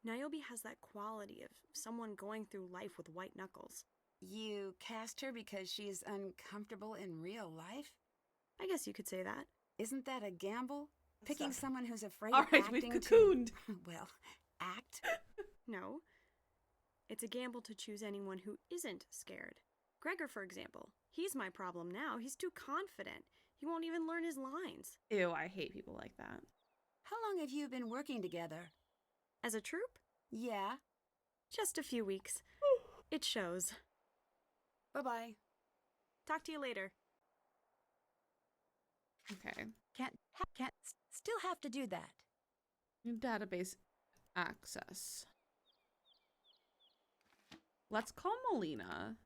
Niobe has that quality of someone going through life with white knuckles. You cast her because she's uncomfortable in real life? I guess you could say that. Isn't that a gamble? Picking Stop. someone who's afraid All of right, we've acting cocooned. to, well, act? No. It's a gamble to choose anyone who isn't scared. Gregor, for example. He's my problem now. He's too confident. He won't even learn his lines. Ew, I hate people like that. How long have you been working together? As a troupe? Yeah. Just a few weeks. It shows. Bye-bye. Talk to you later. Okay. Still have to do that. New database access. Let's call Melina.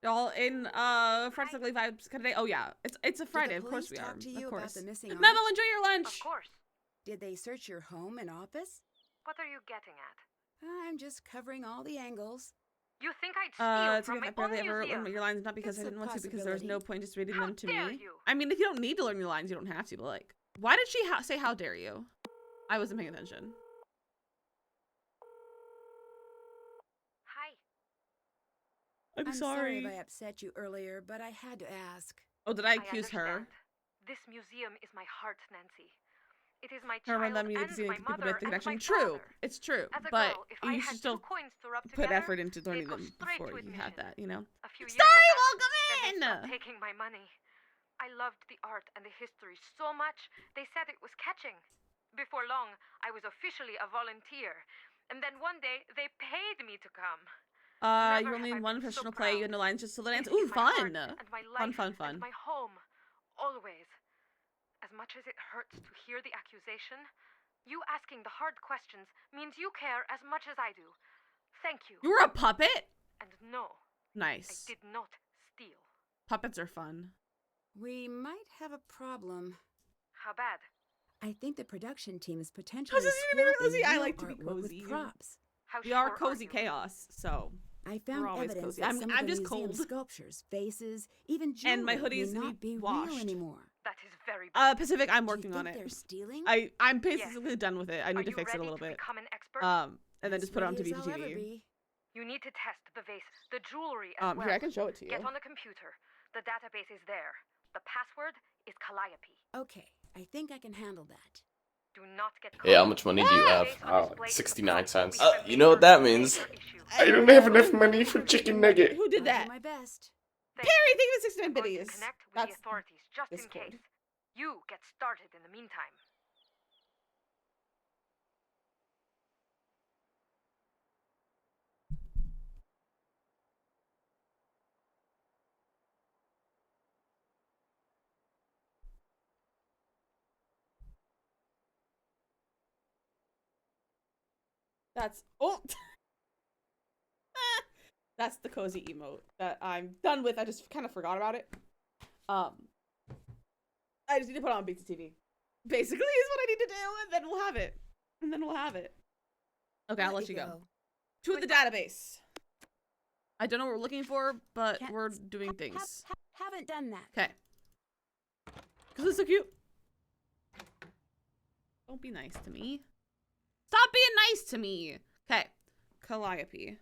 Y'all in Friday Ugly Vibes today? Oh yeah, it's a Friday. Did the Of course police we are. talk to you Of about course. the missing Memo, arms? enjoy your lunch. Of course. Did they search your home and office? What are you getting at? I'm just covering all the angles. You think I'd steal To from give my I barely own ever museum? learned your lines, not because It's I a didn't want to, because there was no possibility. point just reading How them to dare me. you? I mean, if you don't need to learn your lines, you don't have to. But like, why did she say "How dare you"? I wasn't paying attention. Hi. I'm sorry sorry. if I upset you earlier, but I had to ask. Oh, did I accuse her? understand. This museum is my heart, Nancy. It is my Remember child them, you and need to see my people mother with the and my connection. True, father. it's true. As a But girl, if I you had should still 2 coins to rub put together, effort into they'd learning go them straight before to you had admission. that, you know? A few years Starry, ago, welcome then they in! stopped taking my money. I loved the art and the history so much, they said it was catching. Before long, I was officially a volunteer. And then one day, they paid me to come. You Never only have need I one been so professional play, you proud. know lines just to the dance. This Ooh, is my fun! heart and my life Fun. and my home. Always. As much as it hurts to hear the accusation, you asking the hard questions means you care as much as I do. Thank you. You were a puppet? And no, I Nice. did not steal. Puppets are fun. We might have a problem. How bad? I think the production team is potentially Cozy, very swapping cozy. I real like to be artwork cozy. with props. How We are sure cozy you? chaos, so. I found We're always evidence cozy. that I'm some of the just museum cold. sculptures, faces, even jewelry And my hoodies may need not be washed. real anymore. That is very bad. Pacific, I'm Do you working on think it. they're stealing? I'm basically done with it. I Are need to you fix it a ready little to bit. become an expert? And then just put it onto Ready as I'll ever BTTV. be. You need to test the vase, the jewelry as well. Here, I can show it to you. Get on the computer. The database is there. The password is Calliope. Okay, I think I can handle that. Do not get caught. Hey, how much money do you have? Based on Oh, display like is 69 the cents. proof we You know what that means? major issue. I don't have enough money for chicken nugget. Who did I'll that? do my best. Thank Perry, you. thank you for 69 I'm going to biddies. connect with That's the authorities just Discord. in case. You get started in the meantime. That's that's the cozy emote that I'm done with. I just kind of forgot about it. I just need to put it on BTTV. Basically, is what I need to do, and then we'll have it. Okay, I'll let you go. To the database. I don't know what we're looking for, but Can't- we're doing things. Haven't done that. Okay. Cause it's so cute. Don't be nice to me. Stop being nice to me. Okay. Calliope.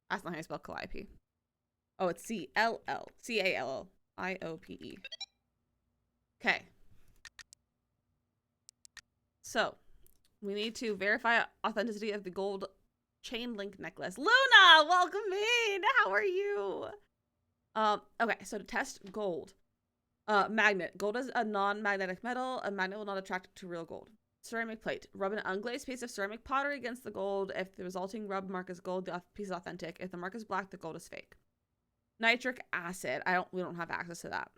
That's not how you spell Calliope. Oh, it's C-L-L. C-A-L-L. IOPE. Okay. So, we need to verify authenticity of the gold chain link necklace. Luna, welcome in. How are you? Okay, so to test gold. Magnet. Gold is a non-magnetic metal. A magnet will not attract to real gold. Ceramic plate. Rub an unglazed piece of ceramic pottery against the gold. If the resulting rub mark is gold, the piece is authentic. If the mark is black, the gold is fake. Nitric acid. We don't have access to that.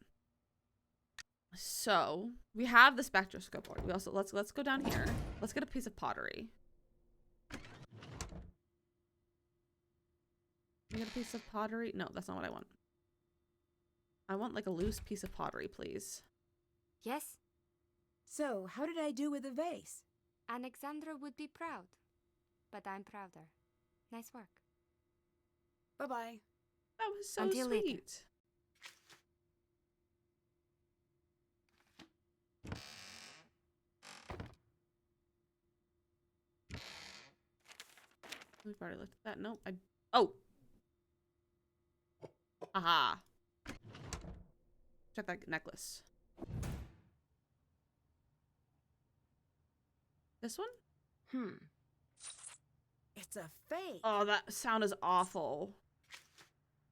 So we have the spectroscope board. We also let's go down here. Let's get a piece of pottery. We get a piece of pottery. No, that's not what I want. I want like a loose piece of pottery, please. Yes, So, how did I do with the vase? Alexandra would be proud. But I'm prouder. Nice work. Bye-bye. That was so Until later. sweet. We've already looked at that. Nope. Oh. Aha. Check that necklace. This one? It's a fake. Oh, that sound is awful.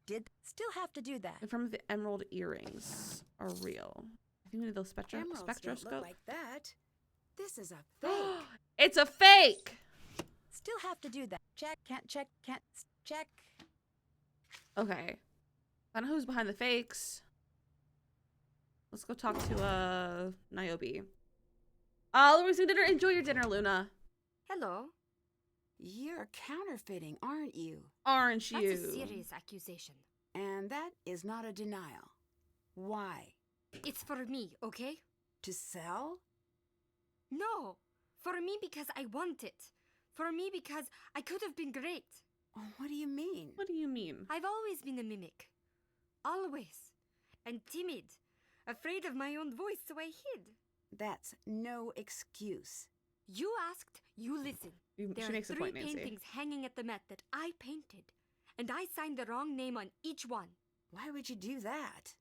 Did still have to do that. And from the emerald earrings are real. I think we need those Emeralds don't spectroscope. look like that. This is a fake. It's a fake. Still have to do that. Check, can't check, can't check. Okay. I don't know who's behind the fakes. Let's go talk to Niobe. We're seeing dinner. Enjoy your dinner, Luna. Hello. You're counterfeiting, aren't you? Aren't you? That's a serious accusation. And that is not a denial. Why? It's for me, okay? To sell? No. For me because I want it. For me because I could have been great. Oh, what do you mean? What do you mean? I've always been a mimic. Always. And timid. Afraid of my own voice, so I hid. That's no excuse. You asked, you listened. There She are makes a 3 point, Nancy. paintings hanging at the Met that I painted. And I signed the wrong name on each one. Why would you do that?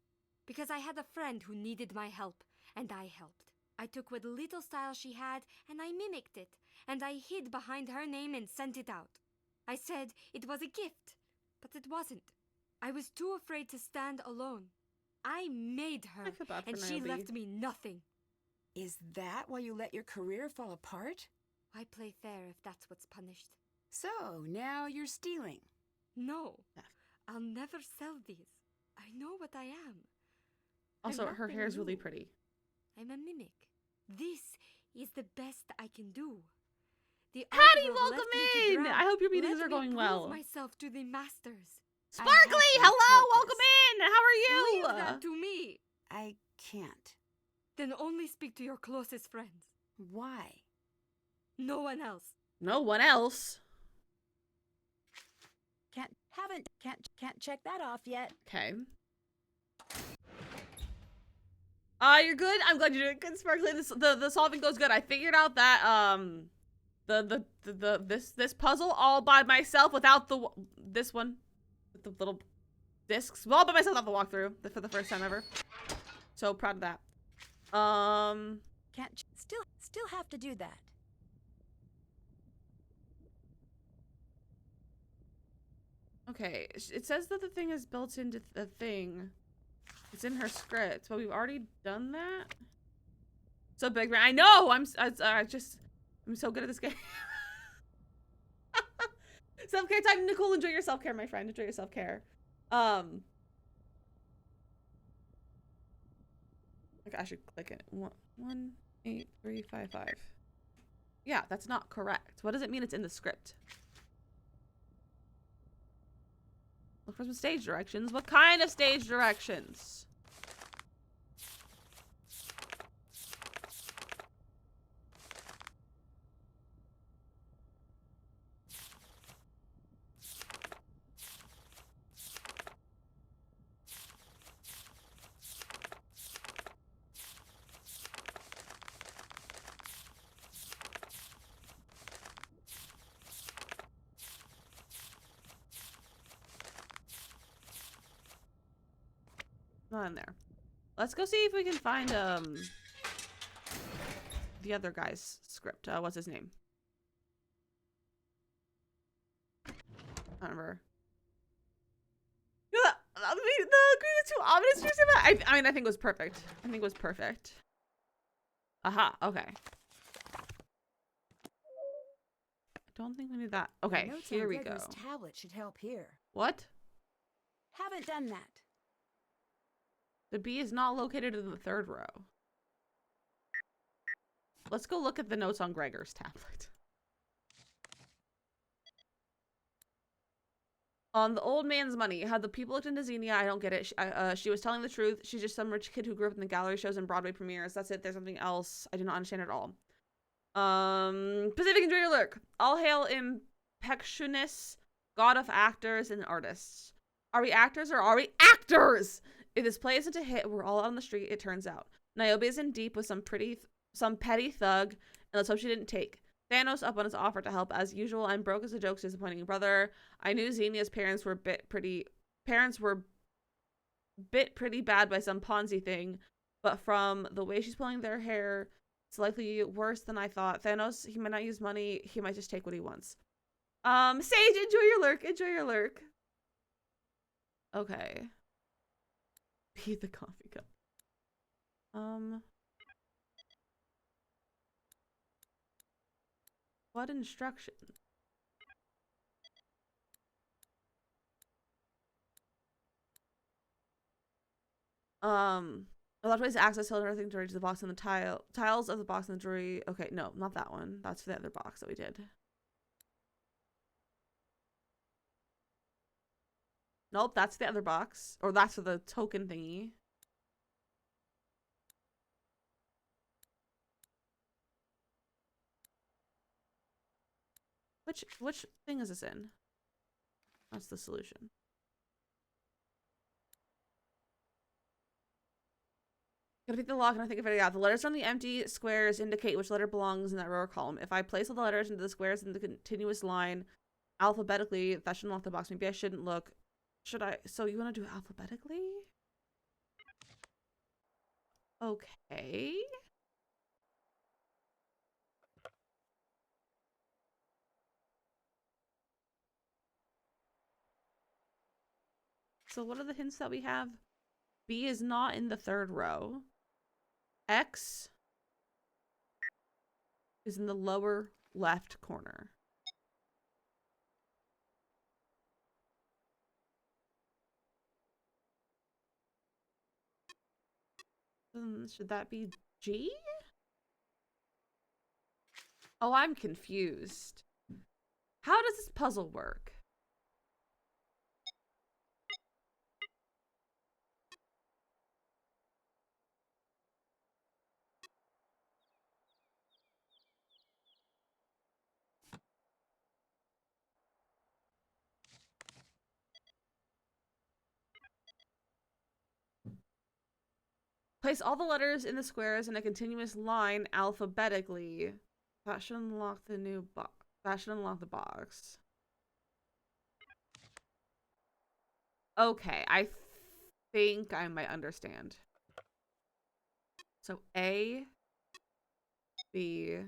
Because I had a friend who needed my help, and I helped. I took what little style she had, and I mimicked it. And I hid behind her name and sent it out. I said it was a gift, but it wasn't. I was too afraid to stand alone. I made her, I feel bad for and she Niobe. left me nothing. Is that why you let your career fall apart? I play fair if that's what's punished. So, now you're stealing. No, Yeah. I'll never sell these. I know what I am. Also, I'm her nothing hair is really new. pretty. I'm a mimic. This is the best I can do. The Patty, art world welcome left me to in! drown. I hope your meetings Let are me going prove well. myself to the masters. I Sparkly, have to hello, report welcome this. in. How are you? Leave that to me. I can't. Then only speak to your closest friends. Why? No one else. No one else. Can't check that off yet. Okay. You're good. I'm glad you're doing good, Sparkly. The solving goes good. I figured out that this puzzle all by myself without this one with the little discs, all by myself without the walkthrough for the first time ever. So proud of that. Can't still have to do that. Okay, it says that the thing is built into the thing. It's in her script, but we've already done that. So big, I know. I'm so good at this game. Self-care time, Nicole. Enjoy your self-care, my friend. Enjoy your self-care. Like I should click it. 18355. Yeah, that's not correct. What does it mean? It's in the script. Look for some stage directions. What kind of stage directions? Not in there. Let's go see if we can find the other guy's script. What's his name? I don't remember. The agreement too ominous. I mean, I think it was perfect. I think it was perfect. Aha. Okay. I don't think we need that. Okay, Notes here on we go. Gregor's tablet should help here. What? Haven't done that. The B is not located in the third row. Let's go look at the notes on Gregor's tablet. On the old man's money, how the people looked into Xenia, I don't get it. She was telling the truth. She's just some rich kid who grew up in the gallery shows and Broadway premieres. That's it. There's something else. I do not understand at all. Pacific Enjoy Your Lurk. All hail Impetuous, god of actors and artists. Are we actors or are we actors? If this play isn't a hit, we're all out on the street, it turns out. Niobe is in deep with some petty thug, and let's hope she didn't take. Thanos up on his offer to help as usual. I'm broke as a joke's disappointing brother. I knew Xenia's parents were pretty bad by some Ponzi thing, but from the way she's pulling their hair, it's likely worse than I thought. Thanos, he might not use money, he might just take what he wants. Sage, enjoy your lurk, enjoy your lurk. Okay. Be the coffee cup. What instruction? A lot of ways to access held everything to the box and the tiles of the box and the jewelry. Okay, no, not that one. That's for the other box that we did. Nope, that's the other box. Or that's for the token thingy. Which thing is this in? That's the solution. Gotta pick the lock and I think of it out. The letters on the empty squares indicate which letter belongs in that row or column. If I place all the letters into the squares in the continuous line alphabetically, that shouldn't lock the box. Maybe I shouldn't look. Should I? So you want to do it alphabetically? Okay. So what are the hints that we have? B is not in the third row. X is in the lower left corner. Should that be G? Oh, I'm confused. How does this puzzle work? Place all the letters in the squares in a continuous line alphabetically. That should unlock the new box. That should unlock the box. Okay, I think I might understand. So A, B,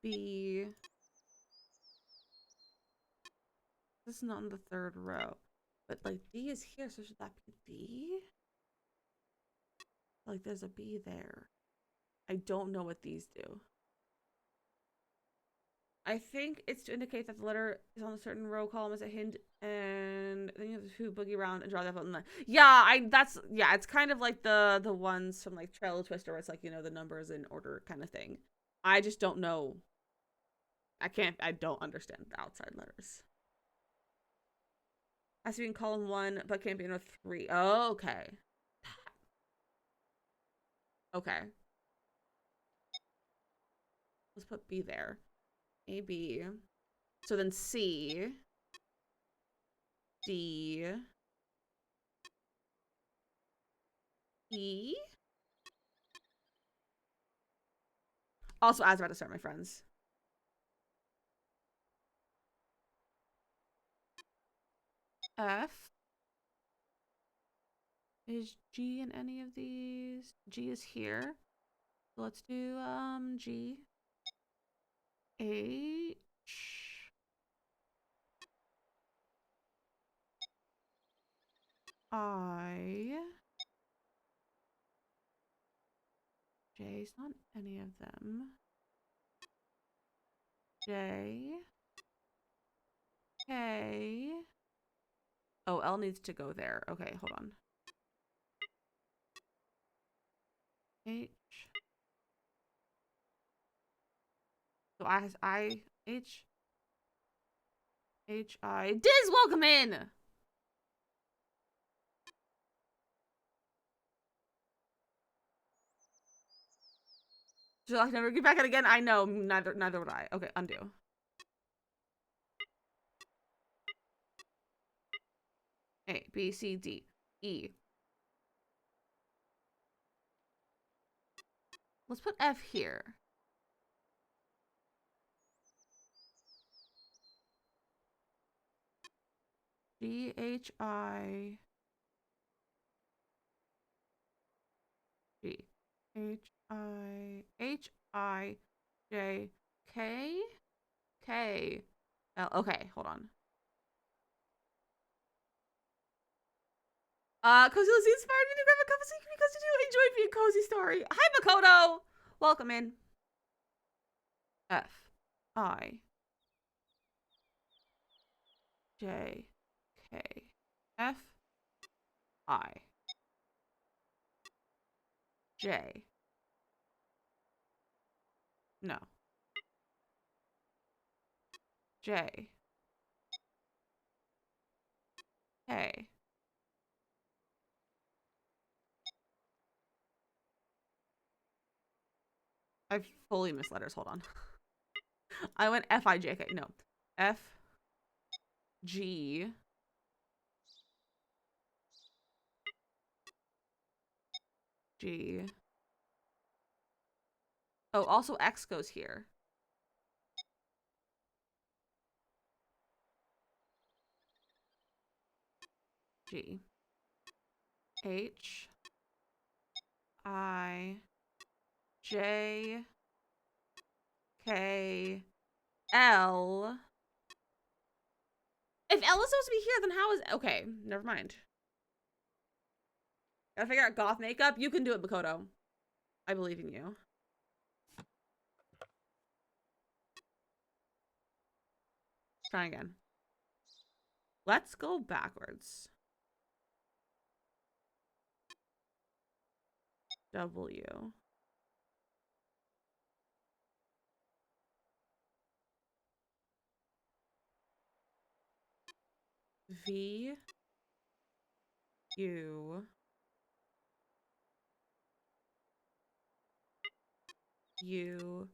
B. This is not in the third row. But like B is here, so should that be B? Like there's a B there. I don't know what these do. I think it's to indicate that the letter is on a certain row column as a hint, and then you have to boogie around and draw that button. Yeah, it's kind of like the ones from like Trail of Twister where it's like, you know, the numbers in order kind of thing. I just don't know. I don't understand the outside letters. Has to be in column 1, but can't be in row 3. Oh, okay. Okay. Let's put B there. A, B. So then C. D. E. Also, I was about to start, my friends. F. Is G in any of these? G is here. So let's do G. H. I. J's not any of them. J. K. Oh, L needs to go there. Okay, hold on. H. So I H I. Diz, welcome in. Should I never get back at again? I know, neither would I. Okay, undo. A, B, C, D, E. Let's put F here. G, H, I, G, H, I, J, K, K, L. Okay, hold on. Cozy Lizzie inspired me to grab a cup of tea because you enjoyed being cozy story. Hi, Makoto. Welcome in. F, I, J, K, F, I, J. No. J. K. I fully missed letters. Hold on. I went F, I, J, K. No. F, G, G. Oh, also X goes here. G. H. I. J. K. L. If L is supposed to be here, then how is... Okay, never mind. Gotta figure out goth makeup. You can do it, Makoto. I believe in you. Try again. Let's go backwards. W. V. U. U.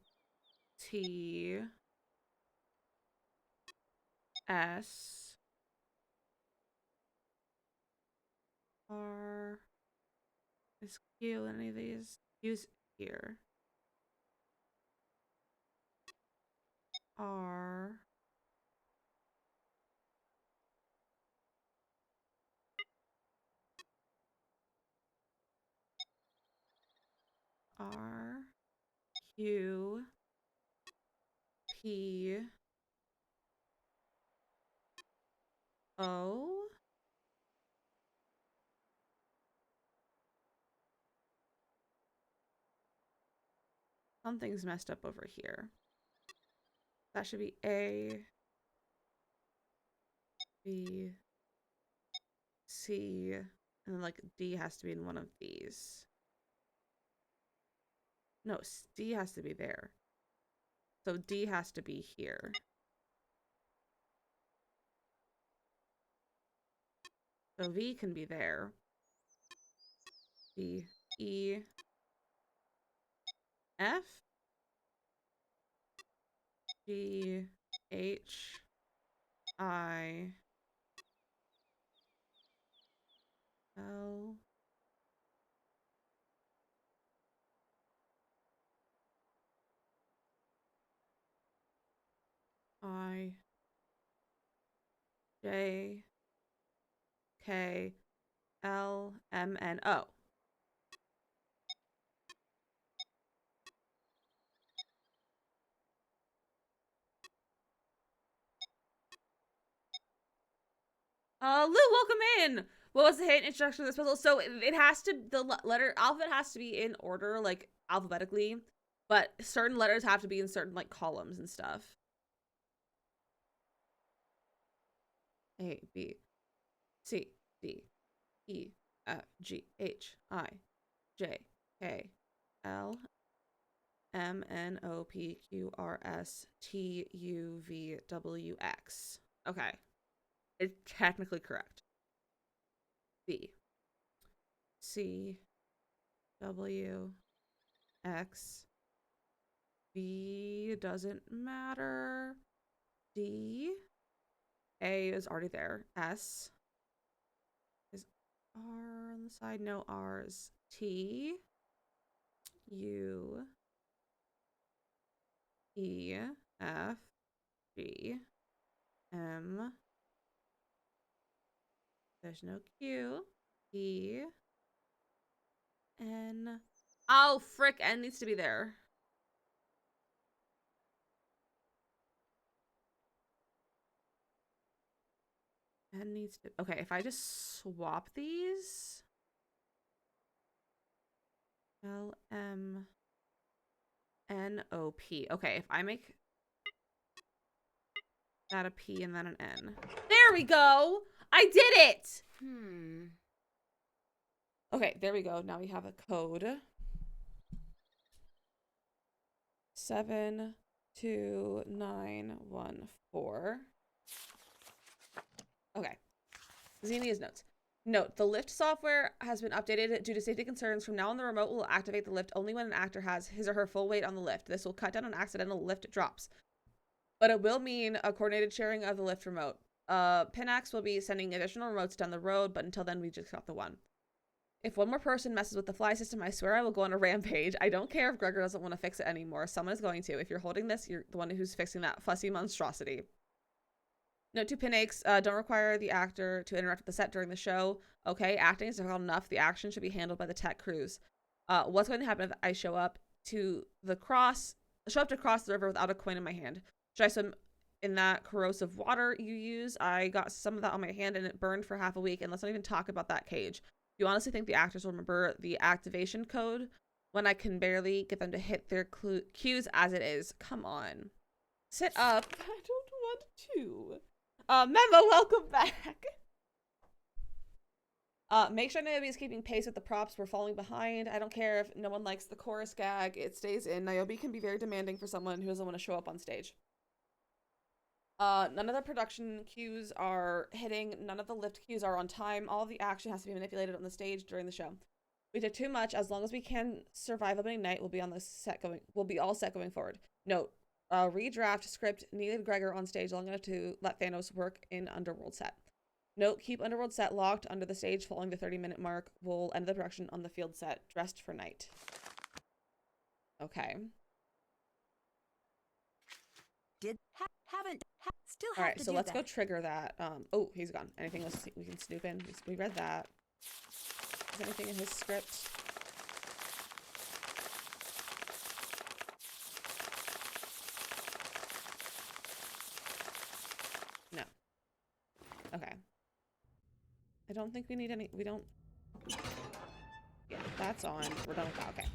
T. S. R. Is Q in any of these? Q's here. R. R. Q. P. O. Something's messed up over here. That should be A. B. C. And then like D has to be in one of these. No, D has to be there. So D has to be here. So V can be there. B. E. F. G. H. I. L. J K L M N O. Lou, welcome in. What was the hint introduction to this puzzle? So it has to, the letter alphabet has to be in order, like alphabetically, but certain letters have to be in certain like columns and stuff. A, B, C, D, E, F, G, H, I, J, K, L, M, N, O, P, Q, R, S, T, U, V, W, X. Okay. It's technically correct. B, C, W, X, B doesn't matter. D, A is already there. S is R on the side. No R's. T, U, E, F, G, M. There's no Q. E, N. Oh, frick. N needs to be there. N needs to. Okay, if I just swap these. L, M, N, O, P. Okay, if I make that a P and then an N. There we go! I did it! Okay, there we go. Now we have a code. 72914. Okay. Xenia's notes. Note, the lift software has been updated due to safety concerns. From now on, the remote will activate the lift only when an actor has his or her full weight on the lift. This will cut down on accidental lift drops. But it will mean a coordinated sharing of the lift remote. Pinax will be sending additional remotes down the road, but until then, we just got the one. If one more person messes with the fly system, I swear I will go on a rampage. I don't care if Gregor doesn't want to fix it anymore. Someone is going to. If you're holding this, you're the one who's fixing that fussy monstrosity. Note to Pinax, don't require the actor to interact with the set during the show. Okay, acting is difficult enough. The action should be handled by the tech crews. What's going to happen if I show up to cross the river without a coin in my hand? Should I swim in that corrosive water you use? I got some of that on my hand and it burned for half a week. And let's not even talk about that cage. Do you honestly think the actors will remember the activation code when I can barely get them to hit their cues as it is? Come on. Sit up. I don't want to. Memo, welcome back. Make sure Niobe is keeping pace with the props. We're falling behind. I don't care if no one likes the chorus gag. It stays in. Niobe can be very demanding for someone who doesn't want to show up on stage. None of the production cues are hitting. None of the lift cues are on time. All of the action has to be manipulated on the stage during the show. We did too much. As long as we can survive opening night, we'll be on the set going. We'll be all set going forward. Note: redraft script needed Gregor on stage long enough to let Thanos work in Underworld set. Note: keep Underworld set locked under the stage following the 30-minute mark. We'll end the production on the field set, dressed for night. Okay. Still All have right, to so do let's that. go trigger that. Oh, he's gone. Anything else we can snoop in? We read that. Is there anything in his script? No. Okay. I don't think we need any. We don't. Yeah, that's on. We're done with that. Okay.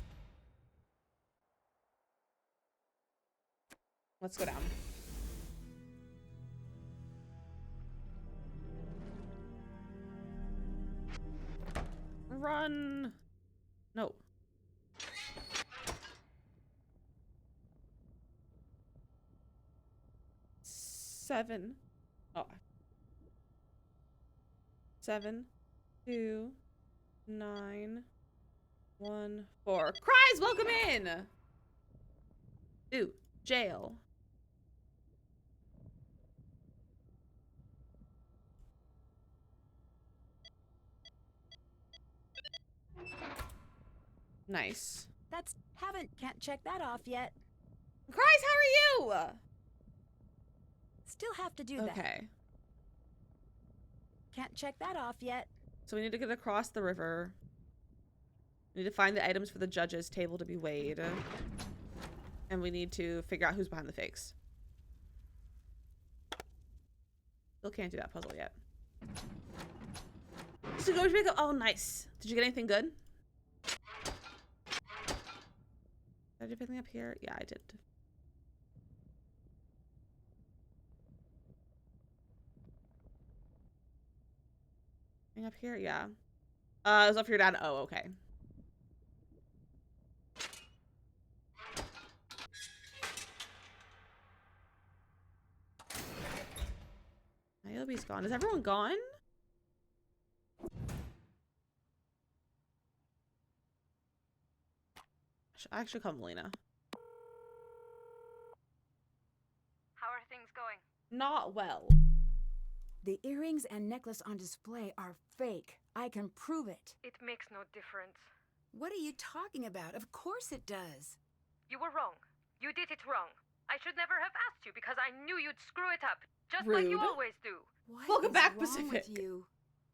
Let's go down. Run! No. Seven. Oh. 7, 2, 9, 1, 4. Cries, welcome in! Ooh, jail. Nice. Can't check that off yet. Cries, how are you? Still have to do that. Okay. Can't check that off yet. So we need to get across the river. We need to find the items for the judge's table to be weighed. And we need to figure out who's behind the fakes. Still can't do that puzzle yet. So go to make oh nice. Did you get anything good? Did I do anything up here? Yeah, I did. Anything up here? Yeah. It was up here down. Oh, okay. Niobe's gone. Is everyone gone? I actually call Melina. How are things going? Not well. The earrings and necklace on display are fake. I can prove it. It makes no difference. What are you talking about? Of course it does. You were wrong. You did it wrong. I should never have asked you because I knew you'd screw it up, just like you Rude. always do. What Welcome is back, wrong Pacific. with you?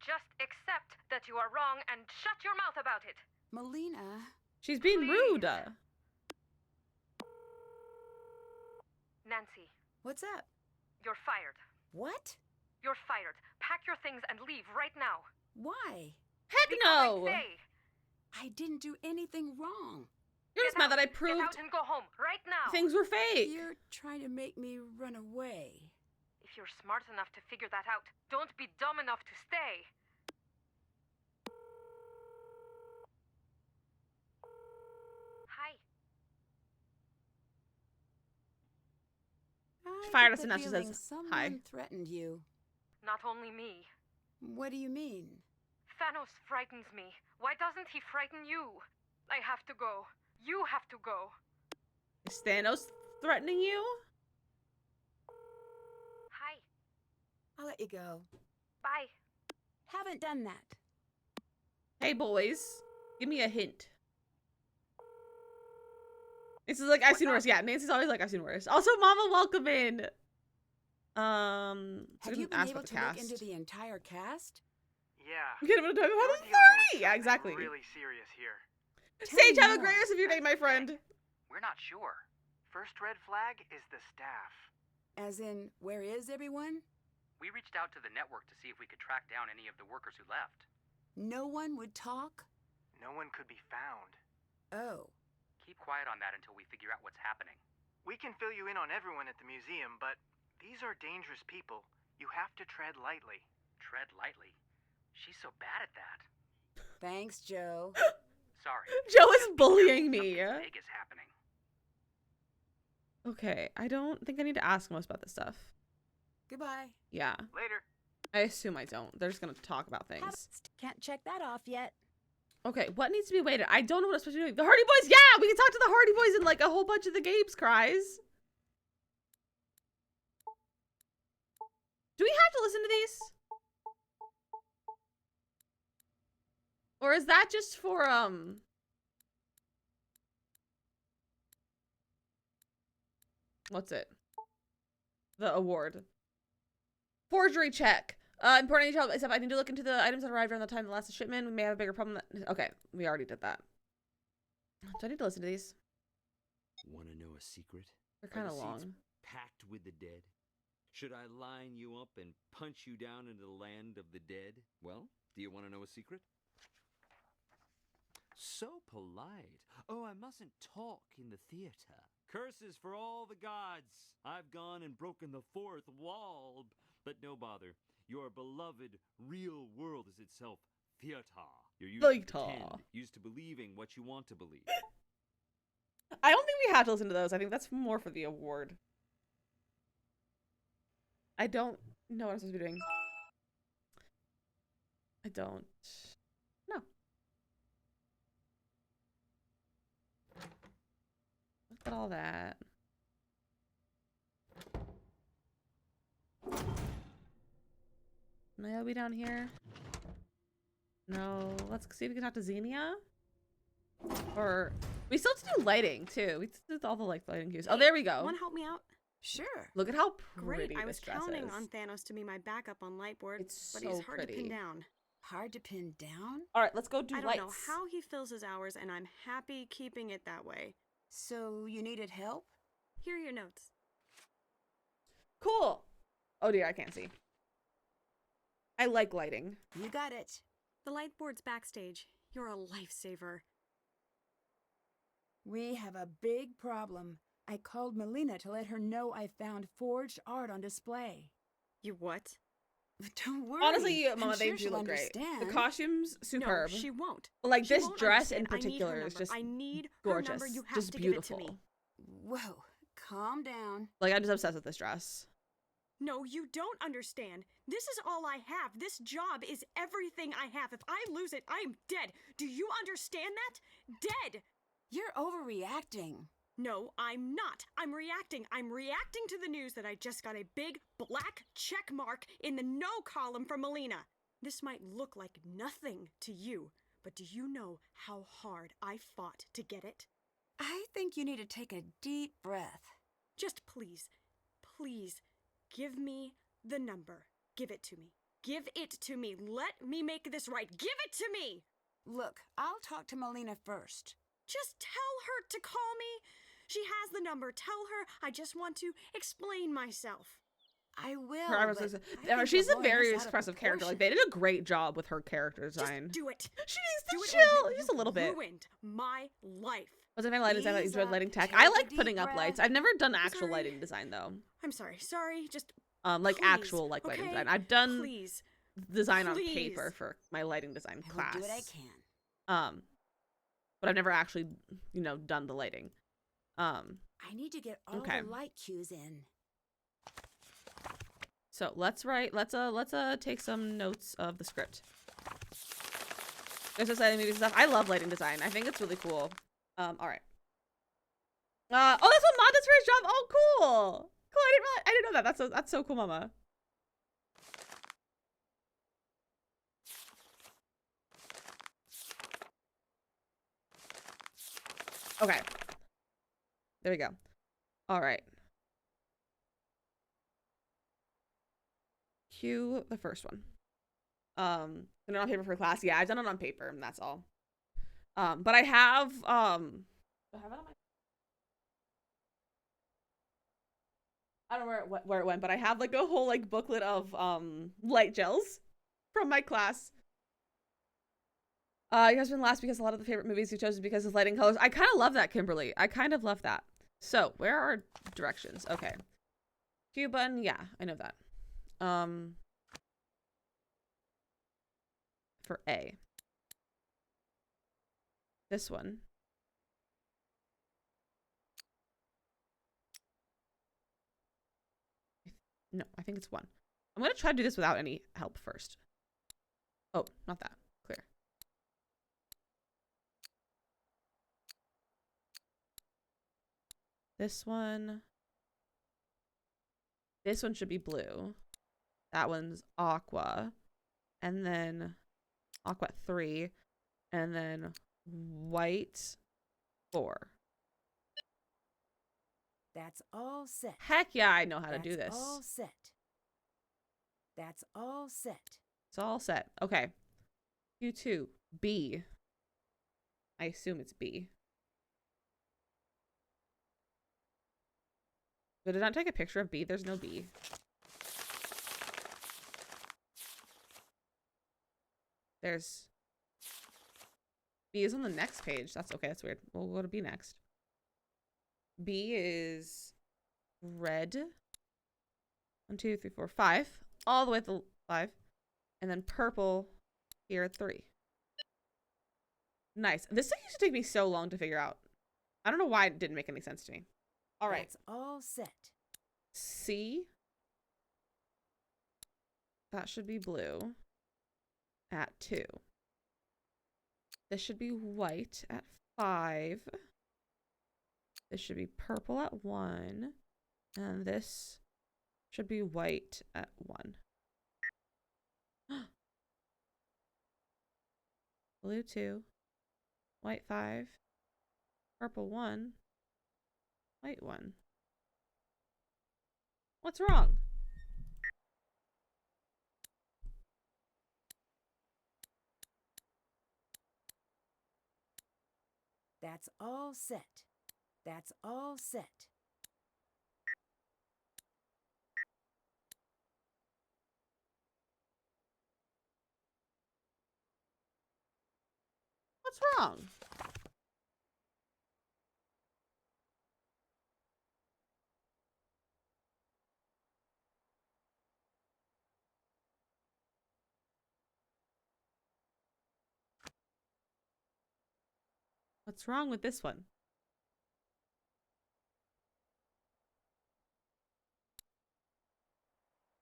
Just accept that you are wrong and shut your mouth about it. Melina, She's being rude. Nancy, what's up? you're fired. What? You're fired. Pack your things and leave right now. Why? Heck Because no! I say, I didn't do anything wrong. You're just get mad that I out, proved Get out and go home right now. things were fake. You're trying to make me run away. If you're smart enough to figure that out, don't be dumb enough to stay. Hi. I Fired get us the and now she says, feeling someone "Hi." threatened you. Not only me. What do you mean? Thanos frightens me. Why doesn't he frighten you? I have to go. You have to go. Is Thanos threatening you? Hi. I'll let you go. Bye. Haven't done that. Hey boys, give me a hint. This is like I've seen worse. Yeah, Nancy's always like I've seen worse. Also, Mama, welcome in. Have you been able to look into the entire cast? Yeah. Get him to talk about We're the dealing with 30. Yeah, something exactly. Really serious here. Sage, Tell have a me great more. rest of your day, my friend. We're not sure. First red flag is the staff. As in, where is everyone? We reached out to the network to see if we could track down any of the workers who left. No one would talk? No one could be found. Oh. Keep quiet on that until we figure out what's happening. We can fill you in on everyone at the museum, but these are dangerous people. You have to tread lightly. Tread lightly. She's so bad at that. Thanks, Joe. Sorry. Joe is bullying me. Something big is happening. Okay, I don't think I need to ask most about this stuff. Goodbye. Yeah, Later. I assume I don't. They're just gonna talk about things. Can't check that off yet. Okay, what needs to be weighted? I don't know what I'm supposed to be doing. The Hardy Boys, yeah! We can talk to the Hardy Boys in like a whole bunch of the games cries. Do we have to listen to these? Or is that just for, what's it? The award. Forgery check. Important detail, except I need to look into the items that arrived around the time of the last shipment. We may have a bigger problem that, okay, we already did that. Do I need to listen to these? Want to know a secret? They're kind of Are the seats long. packed with the dead? Should I line you up and punch you down into the land of the dead? Well, do you want to know a secret? So polite. Oh, I mustn't talk in the theater. Curses for all the gods. I've gone and broken the fourth wall. But no bother. Your beloved real world is itself theater. You're used to pretend, used to believing what you want to believe. I don't think we have to listen to those. I think that's more for the award. I don't know what I'm supposed to be doing. I don't know. Look at all that. Niobe down here? No. Let's see if we can talk to Xenia. Or we still have to do lighting too. We still do all the like lighting cues. Oh, there we go. Want to help me out? Sure. Look at how Great. pretty I was this dress counting is. on Thanos to be my backup on Lightboard, It's but so he's hard to pretty. pin down. Hard to pin down? All right, let's go do I don't lights. know how he fills his hours, and I'm happy keeping it that way. So you needed help? Here are your notes. Cool. Oh dear, I can't see. I like lighting. You got it. The Lightboard's backstage. You're a lifesaver. We have a big problem. I called Melina to let her know I found forged art on display. You what? Don't worry. Honestly, I'm Mama, they sure do she'll look great. understand. The costume's superb. No, she won't. Like She this won't dress in understand. I need her particular is number. just I need her gorgeous. number. You have just to beautiful. give it to me. Whoa, calm down. Like I'm just obsessed with this dress. No, you don't understand. This is all I have. This job is everything I have. If I lose it, I am dead. Do you understand that? Dead! You're overreacting. No, I'm not. I'm reacting. I'm reacting to the news that I just got a big black check mark in the no column from Melina. This might look like nothing to you, but do you know how hard I fought to get it? I think you need to take a deep breath. Just please, please, give me the number. Give it to me. Give it to me. Let me make this right. Give it to me! Look, I'll talk to Melina first. Just tell her to call me. She has the number. Tell her I just want to explain myself. I will. She's a very expressive character. Like they did a great job with her character design. Just do it. She needs Do to it chill with me. just a little bit. Ruined my life. Was it my lighting design? I Ease enjoyed up, lighting tech. take I a like deep putting up breath. lights. I've never done actual Sorry. lighting design though. I'm sorry. Sorry. Just Like please, actual like lighting okay? design. I've done Please. design on Please. paper for my lighting design I will class. do what I can. But I've never actually, done the lighting. I need to get all Okay. the light cues in. So let's take some notes of the script. There's this lighting movie stuff. I love lighting design. I think it's really cool. All right. Oh, that's what Mom does for his job. Oh, cool. Cool. I didn't know that. That's so cool, Mama. Okay. There we go. All right. Cue the first one. Done it on paper for class. Yeah, I've done it on paper, and that's all. But I have do I have it on my I don't know where it went, but I have like a whole like booklet of light gels from my class. Your husband laughs because a lot of the favorite movies you chose is because of lighting colors. I kind of love that, Kimberly. I kind of love that. So, where are directions? Okay. Q button, yeah, I know that. For A. This one. No, I think it's 1. I'm going to try to do this without any help first. Oh, not that. Clear. This one should be blue. That one's aqua. And then aqua 3. And then white 4. That's all set. Heck yeah, I know how to do this. That's all set. That's all set. It's all set. Okay. Q2. B. I assume it's B. But did I take a picture of B? There's no B. There's... B is on the next page. That's okay. That's weird. We'll go to B next. B is red. 1, 2, 3, 4, 5. All the way to 5. And then purple here at 3. Nice. This thing used to take me so long to figure out. I don't know why it didn't make any sense to me. All right. That's all set. C. That should be blue at 2. This should be white at 5. This should be purple at 1. And this should be white at 1. Blue 2. White 5. Purple 1. White 1. What's wrong? That's all set. That's all set. What's wrong? What's wrong with this one?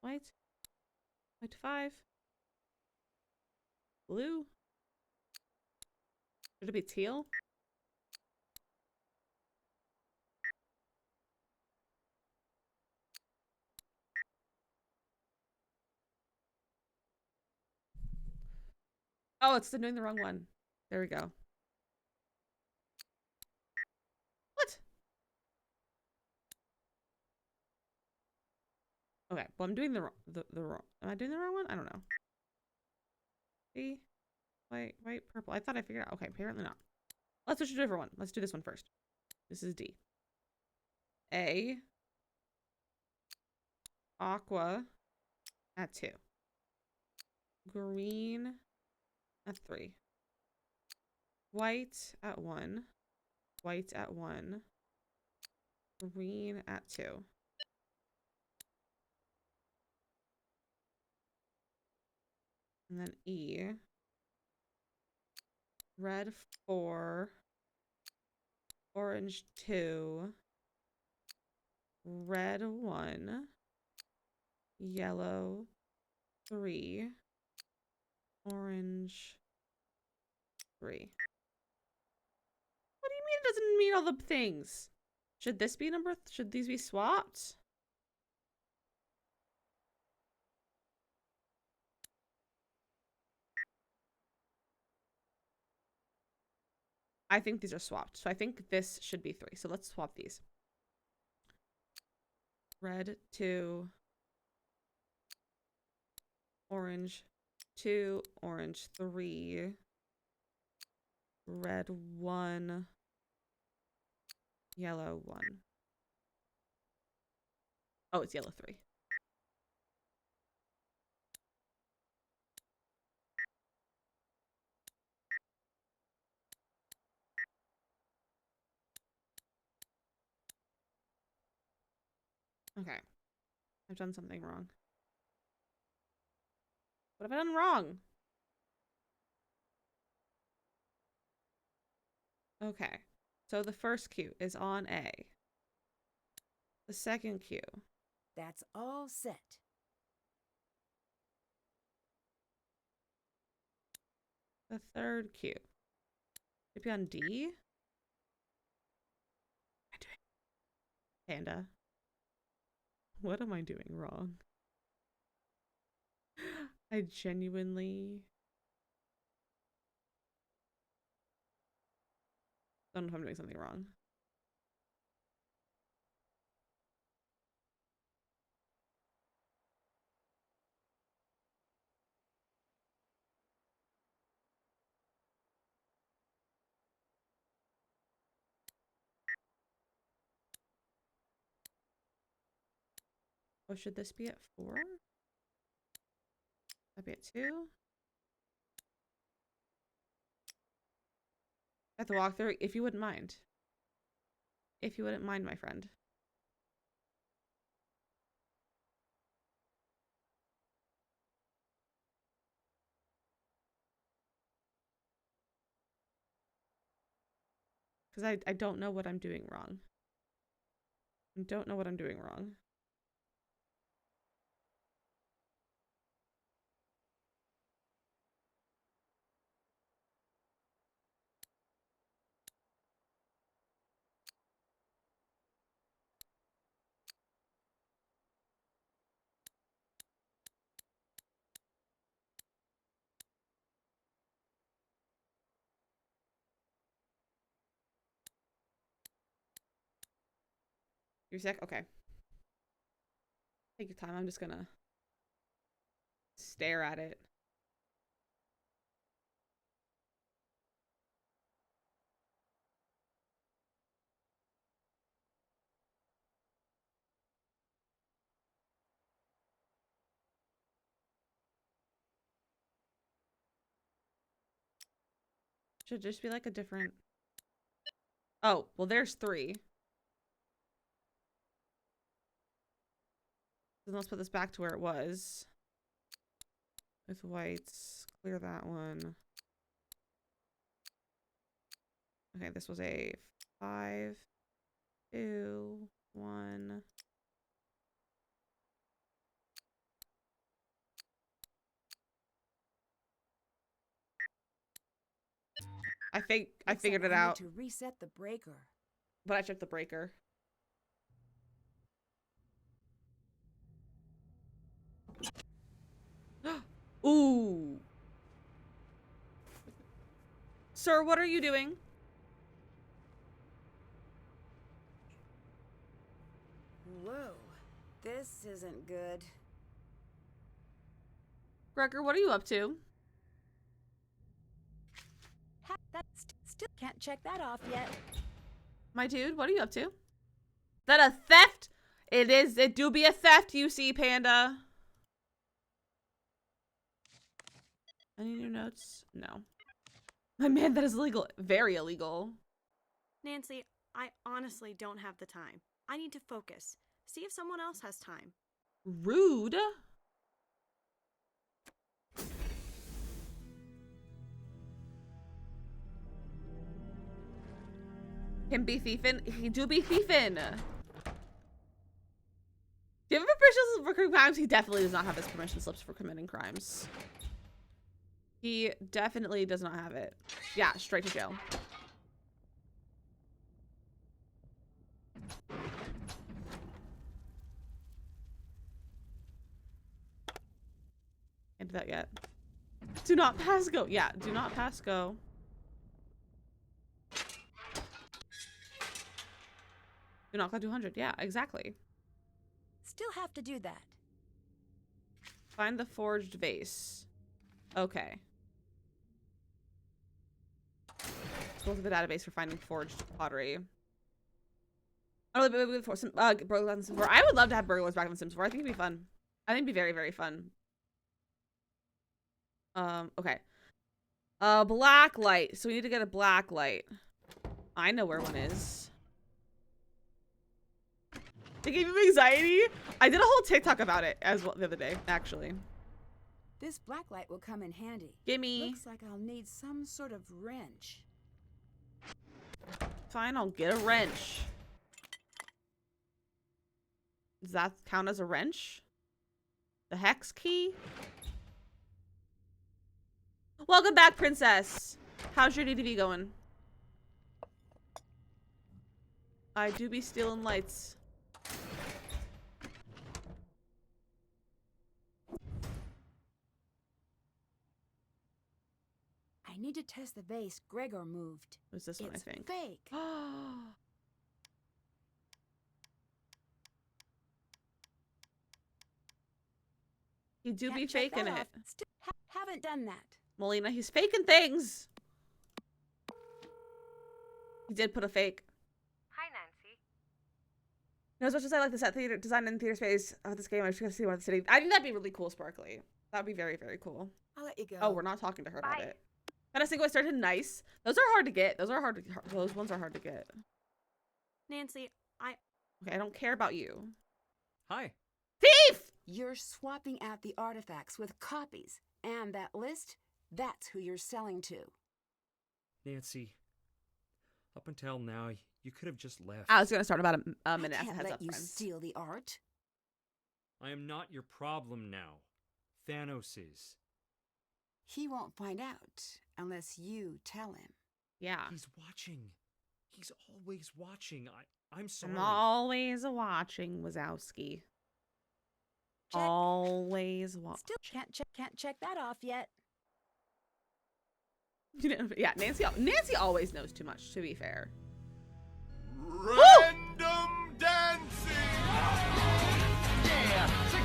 White. White 5. Blue. Should it be teal? Oh, it's doing the wrong one. There we go. What? Okay, well I'm doing the wrong. Am I doing the wrong one? I don't know. See? White, purple. I thought I figured out. Okay, apparently not. Let's switch to a different one. Let's do this one first. This is D. A. Aqua at 2. Green at 3. White at 1. White at 1. Green at 2. And then E. Red 4. Orange 2. Red 1. Yellow 3. Orange 3. What do you mean it doesn't mean all the things? Should this be number? Should these be swapped? I think these are swapped. So I think this should be 3. So let's swap these. Red 2. Orange 2. Orange 3. Red 1. Yellow 1. Oh, it's yellow 3. Okay. I've done something wrong. What have I done wrong? Okay. So the first cue is on A. The second cue. That's all set. The third cue. Should it be on D? What am I doing? Panda. What am I doing wrong? I genuinely don't know if I'm doing something wrong. Oh, should this be at 4? That'd be at 2? At the walkthrough, if you wouldn't mind. If you wouldn't mind, my friend. Because I don't know what I'm doing wrong. I don't know what I'm doing wrong. You're sick? Okay. Take your time. I'm just gonna stare at it. Should just be like a different... Oh, well, there's 3. Then let's put this back to where it was. With whites. Clear that one. Okay, this was a 5, 2, 1. I figured it out. To reset the breaker. But I checked the breaker. Ooh. Sir, what are you doing? Whoa. This isn't good. Gregor, what are you up to? Still can't check that off yet. My dude, what are you up to? Is that a theft? It is. It do be a theft, you see, Panda. Any new notes? No. My man, that is illegal. Very illegal. Nancy, I honestly don't have the time. I need to focus. See if someone else has time. Rude. Him be thiefing? He do be thiefing. Do you have permission slips for committing crimes? He definitely does not have his permission slips for committing crimes. He definitely does not have it. Yeah, straight to jail. Can't do that yet. Do not pass go. Yeah, do not pass go. Do not collect 200. Yeah, exactly. Still have to do that. Find the forged vase. Okay. Go to the database for finding forged pottery. Oh, before some burglars in Sims 4. I would love to have burglars back in the Sims 4. I think it'd be fun. I think it'd be very, very fun. Okay. Black light. So we need to get a black light. I know where one is. It gave me anxiety. I did a whole TikTok about it as well the other day, actually. This black light will come in handy. Gimme. Looks like I'll need some sort of wrench. Fine, I'll get a wrench. Does that count as a wrench? The hex key? Welcome back, princess. How's your DDV going? I do be stealing lights. I need to test the vase Gregor moved. Who's this one, I think? Fake. He do be faking it. Haven't done that. Melina, he's faking things. He did put a fake. Hi, Nancy. You know, as much as I like the set theater design and theater space of this game, I just gotta see one of the city. I think that'd be really cool, Sparkly. That'd be very, very cool. I'll let you go. Oh, we're not talking to her about it. Kind of single started nice. Those are hard to get. Those ones are hard to get. Nancy, Okay, I don't care about you. Hi. Thief! You're swapping out the artifacts with copies. And that list, that's who you're selling to. Nancy, up until now, you could have just left. I was gonna start about a minute I after can't heads let up, you friends. steal the art. I am not your problem now. Thanos is. He won't find out unless you tell him. Yeah. He's watching. He's always watching. I'm sorry. I'm always watching, Wazowski. Check. Always Still can't check that off yet. Yeah, Nancy always knows too much, to be fair. Random dancing! Yeah!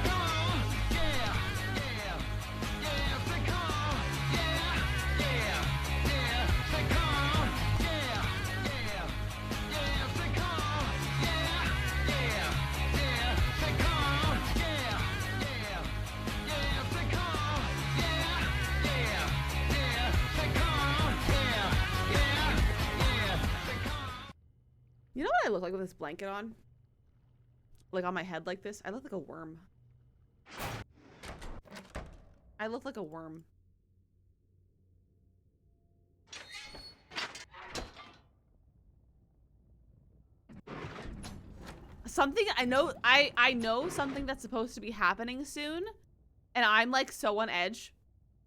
look like with this blanket on? Like on my head like this? I look like a worm. I look like a worm. Something I know something that's supposed to be happening soon, and I'm like so on edge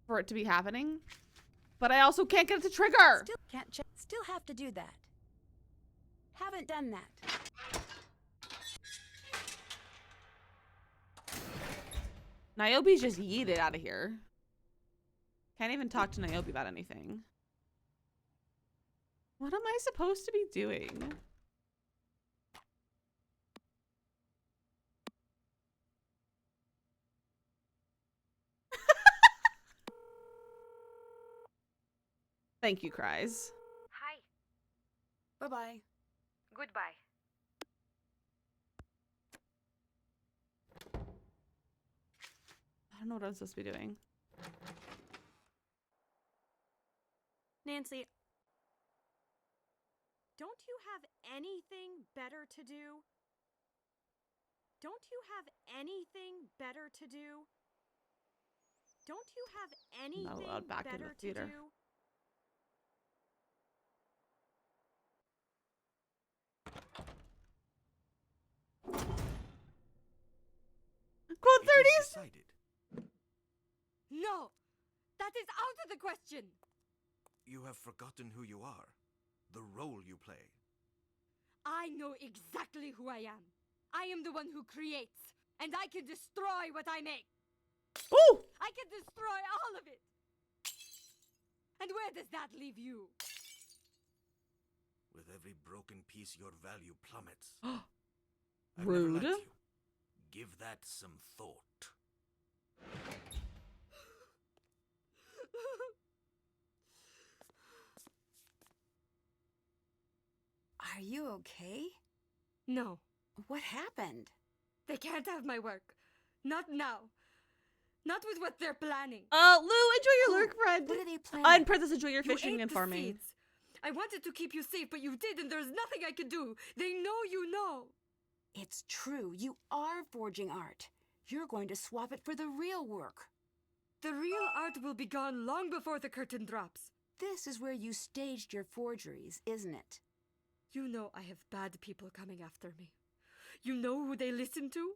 for it to be happening, but I also can't get it to trigger. Still can't check. Still have to do that. Haven't done that. Niobe's just yeeted out of here. Can't even talk to Niobe about anything. What am I supposed to be doing? Thank you, Cries. Hi. Bye-bye. Goodbye. I don't know what I'm supposed to be doing. Nancy, don't you have anything better to do? Don't you have anything better to do? Don't you have anything Not allowed back in the better to theater. do? Quote It is 30s? decided. No! That is out of the question! You have forgotten who you are, the role you play. I know exactly who I am. I am the one who creates, and I can destroy what I make. Ooh! I can destroy all of it. And where does that leave you? With every broken piece, your value plummets. I've never Rude. liked you. Give that some thought. Are you okay? No, What happened? they can't have my work. Not now. Not with what they're planning. Lou, enjoy your lurk, friend. What are they planning? And Princess, enjoy your You fishing ate and the farming. seeds. I wanted to keep you safe, but you did, and there's nothing I can do. They know you know. It's true. You are forging art. You're going to swap it for the real work. The real art will be gone long before the curtain drops. This is where you staged your forgeries, isn't it? You know I have bad people coming after me. You know who they listen to?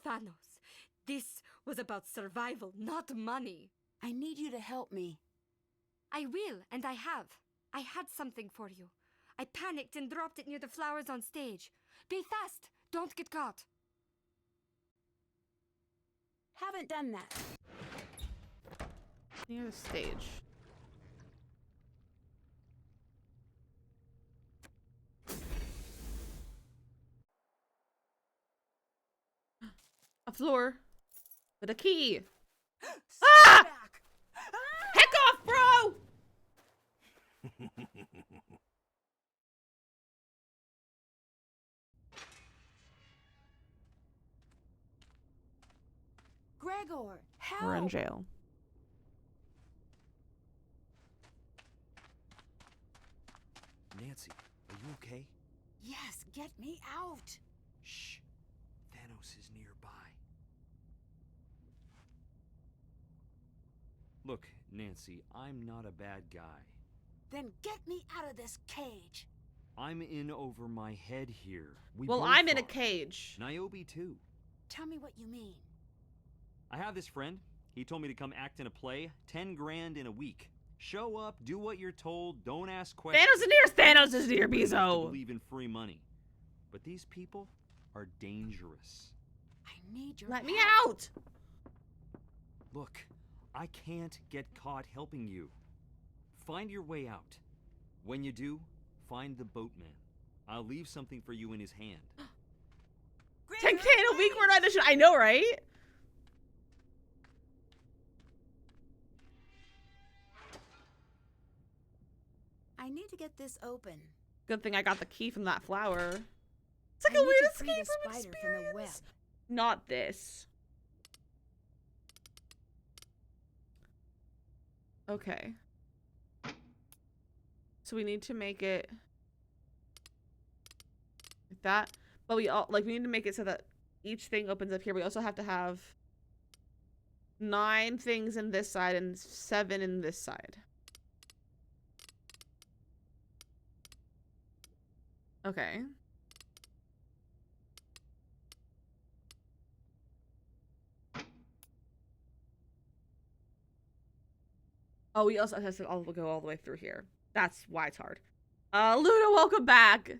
Thanos. This was about survival, not money. I need you to help me. I will, and I have. I had something for you. I panicked and dropped it near the flowers on stage. Be fast! Don't get caught. Haven't done that. Near the stage. A floor with a key. Ah! Back. Heck off, bro! Gregor, help! We're in jail. Nancy, are you okay? Yes, get me out. Shh. Thanos is nearby. Look, Nancy, I'm not a bad guy. Then get me out of this cage. I'm in over my head here. Well, both I'm in a are. cage. Niobe, too. Tell me what you mean. I have this friend. He told me to come act in a play, 10 grand in a week. Show up, do what you're told, don't ask questions. Thanos is near. Thanos is near, I Bezo. believe in free money. But these people are dangerous. I need your Let me help. out. Look, I can't get caught helping you. Find your way out. When you do, find the boatman. I'll leave something for you in his hand. 10K in a week. We're not. I know, right? I need to get this open. Good thing I got the key from that flower. It's like I a need weird to free escape the from spider from the web. experience. Not this. Okay. So we need to make it like that. But we all like we need to make it so that each thing opens up here. We also have to have 9 things in this side and 7 in this side. Okay. Oh, we also have to go all the way through here. That's why it's hard. Luna, welcome back.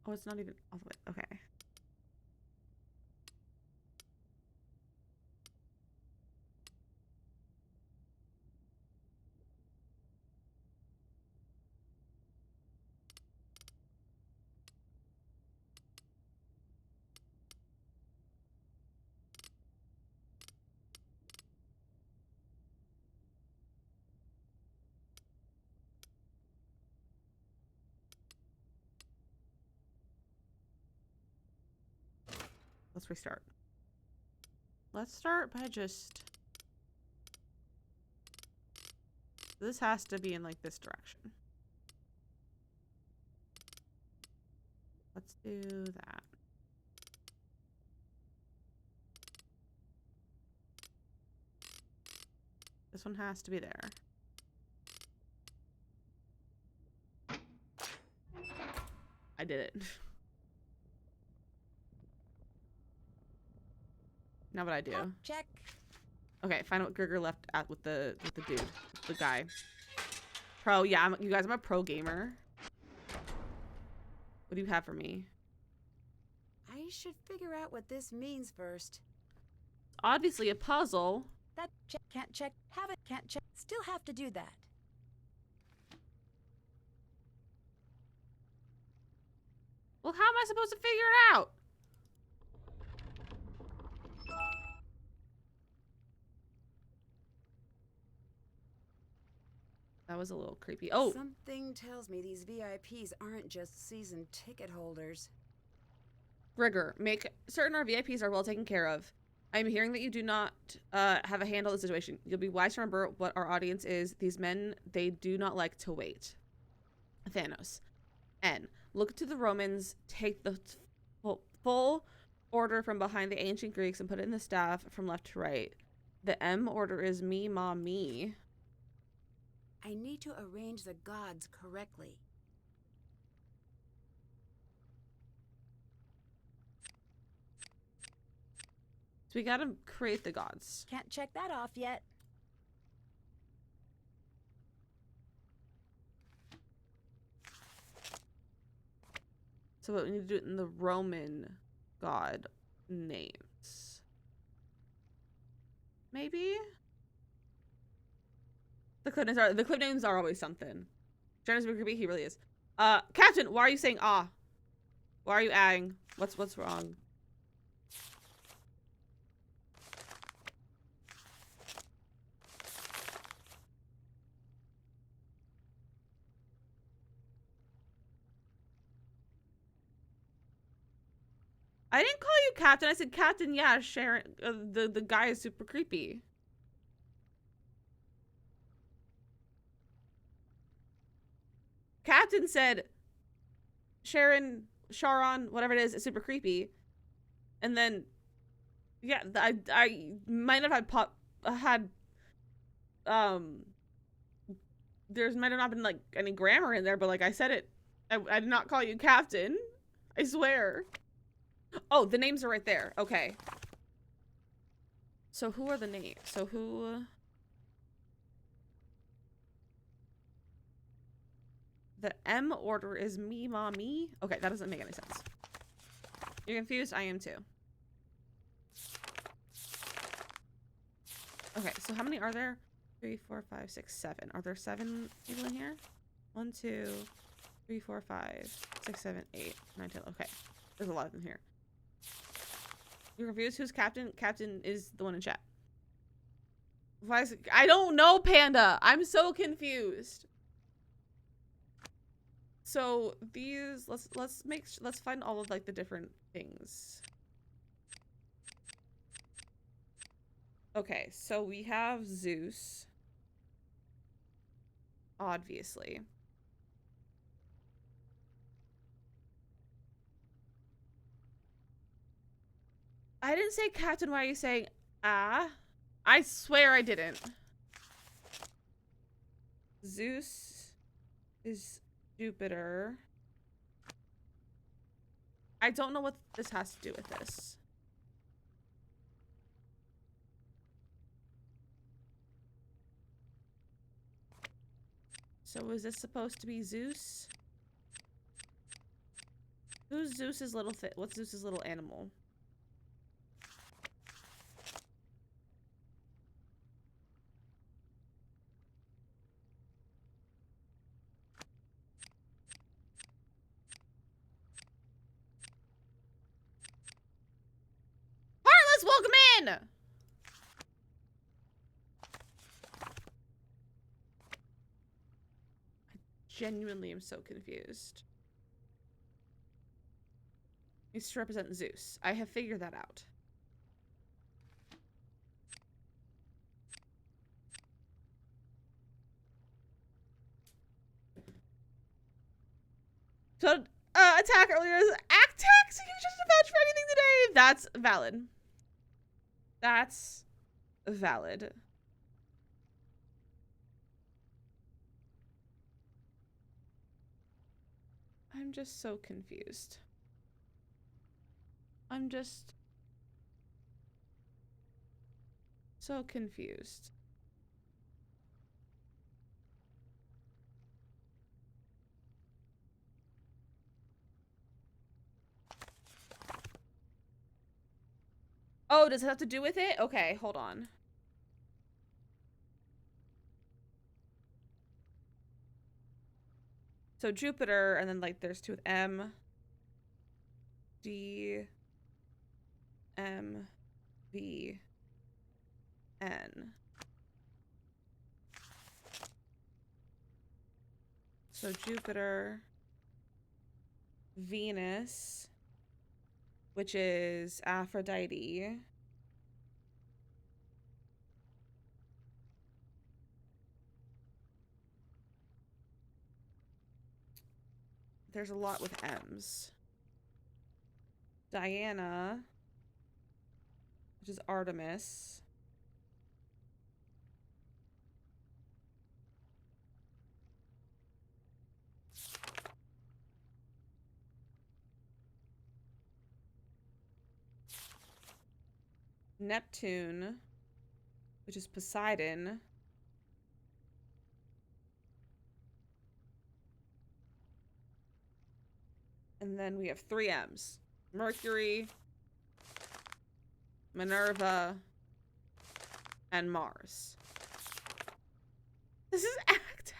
Oh, it's not even all the way. Okay. Let's restart. Let's start by just... This has to be in, like, this direction. Let's do that. This one has to be there. I did it. Now what I do? Oh, check. Okay, find out what Gerger left at with the dude, the guy. Pro, yeah, you guys, I'm a pro gamer. What do you have for me? I should figure out what this means first. Obviously a puzzle. That check, can't check, have it, can't check, still have to do that. Well, how am I supposed to figure it out? That was a little creepy. Oh! Something tells me these VIPs aren't just season ticket holders. Rigor. Make certain our VIPs are well taken care of. I'm hearing that you do not have a handle on the situation. You'll be wise to remember what our audience is. These men, they do not like to wait. Thanos. N. Look to the Romans. Take the full order from behind the ancient Greeks and put it in the staff from left to right. The M order is me, ma, me. I need to arrange the gods correctly. So we gotta create the gods. Can't check that off yet. So we need to do it in the Roman god names. Maybe? The clip names are always something. Jenna's creepy, he really is. Captain, why are you saying ah? Why are you adding? What's wrong? I didn't call you Captain. I said Captain. Yeah, Sharon. The guy is super creepy. Captain said Sharon, whatever it is super creepy. And then, yeah, I might have had there's might have not been like any grammar in there, but like I said it, I did not call you Captain. I swear. Oh, the names are right there. Okay. So who are the names? So who... The M order is me, ma, me? Okay, that doesn't make any sense. You're confused? I am too. Okay, so how many are there? 3, 4, 5, 6, 7. Are there 7 people in here? 1, 2, 3, 4, 5, 6, 7, 8, 9, 10. Okay. There's a lot of them here. You're confused? Who's captain? Captain is the one in chat. Why is it, I don't know, Panda. I'm so confused. So these, let's find all of like the different things. Okay, so we have Zeus. Obviously. I didn't say captain. Why are you saying ah? I swear I didn't. Zeus is Jupiter. I don't know what this has to do with this. So is this supposed to be Zeus? Who's Zeus's little what's Zeus's little animal? Heartless, welcome in! I genuinely am so confused. Needs to represent Zeus. I have figured that out. So, attack earlier is act tax. You just vouch for anything today. That's valid. That's valid. I'm just so confused. I'm just so confused. Oh, does it have to do with it? Okay, hold on. So Jupiter, and then like there's two with M, D, M, V, N. So Jupiter, Venus, which is Aphrodite. There's a lot with M's. Diana, which is Artemis. Neptune, which is Poseidon. And then we have 3 M's. Mercury, Minerva, and Mars. This is act.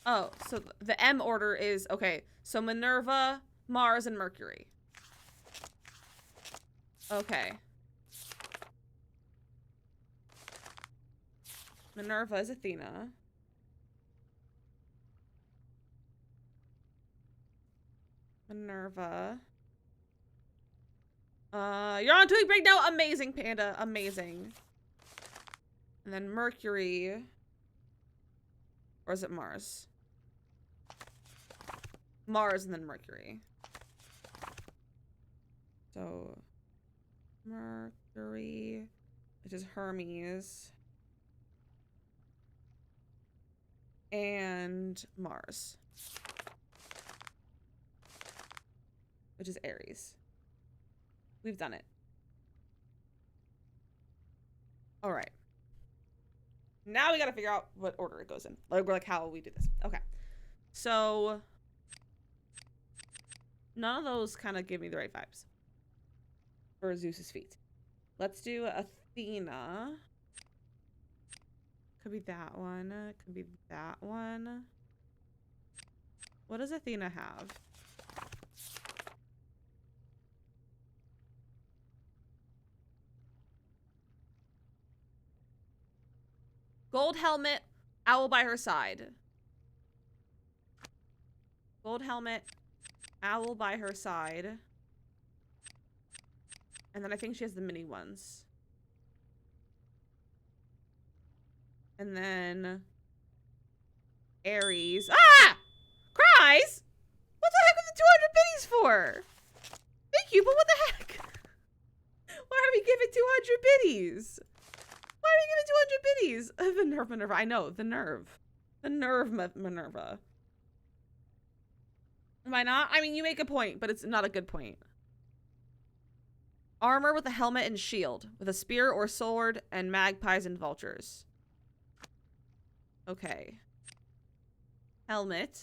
Oh, so the M order is, okay, so Minerva, Mars, and Mercury. Okay. Minerva is Athena. Minerva. You're on twig break now. Amazing, Panda. Amazing. And then Mercury. Or is it Mars? Mars and then Mercury. So, Mercury, which is Hermes. And Mars, which is Aries. We've done it. All right. Now we got to figure out what order it goes in. Like, how we do this. Okay. So None of those kind of give me the right vibes. For Zeus's feet. Let's do Athena. Could be that one. Could be that one. What does Athena have? Gold helmet, owl by her side. Gold helmet, owl by her side. And then I think she has the mini ones. And then Aries. Ah! Cries? What the heck are the 200 biddies for? Thank you, but what the heck? Why are we giving 200 biddies? Why are we giving 200 biddies? The nerve Minerva. I know, the nerve. The nerve Minerva. Am I not? I mean, you make a point, but it's not a good point. Armor with a helmet and shield, with a spear or sword, and magpies and vultures. Okay. Helmet.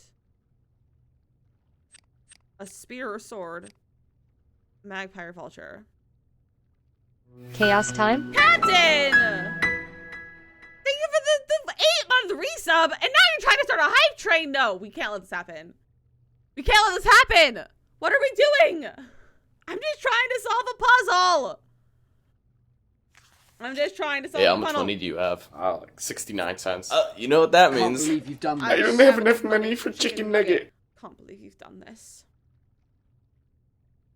A spear or sword. Magpie or vulture. Chaos time? Captain! Thank you for the 8-month resub, and now you're trying to start a hype train? No, we can't let this happen. We can't let this happen! What are we doing? I'm just trying to solve a puzzle! I'm just trying to solve a puzzle. Yeah, how much money do you have? Like 69 cents. You know what that means? Can't believe you've done I this. don't have enough money for chicken nugget. Can't believe you've done this.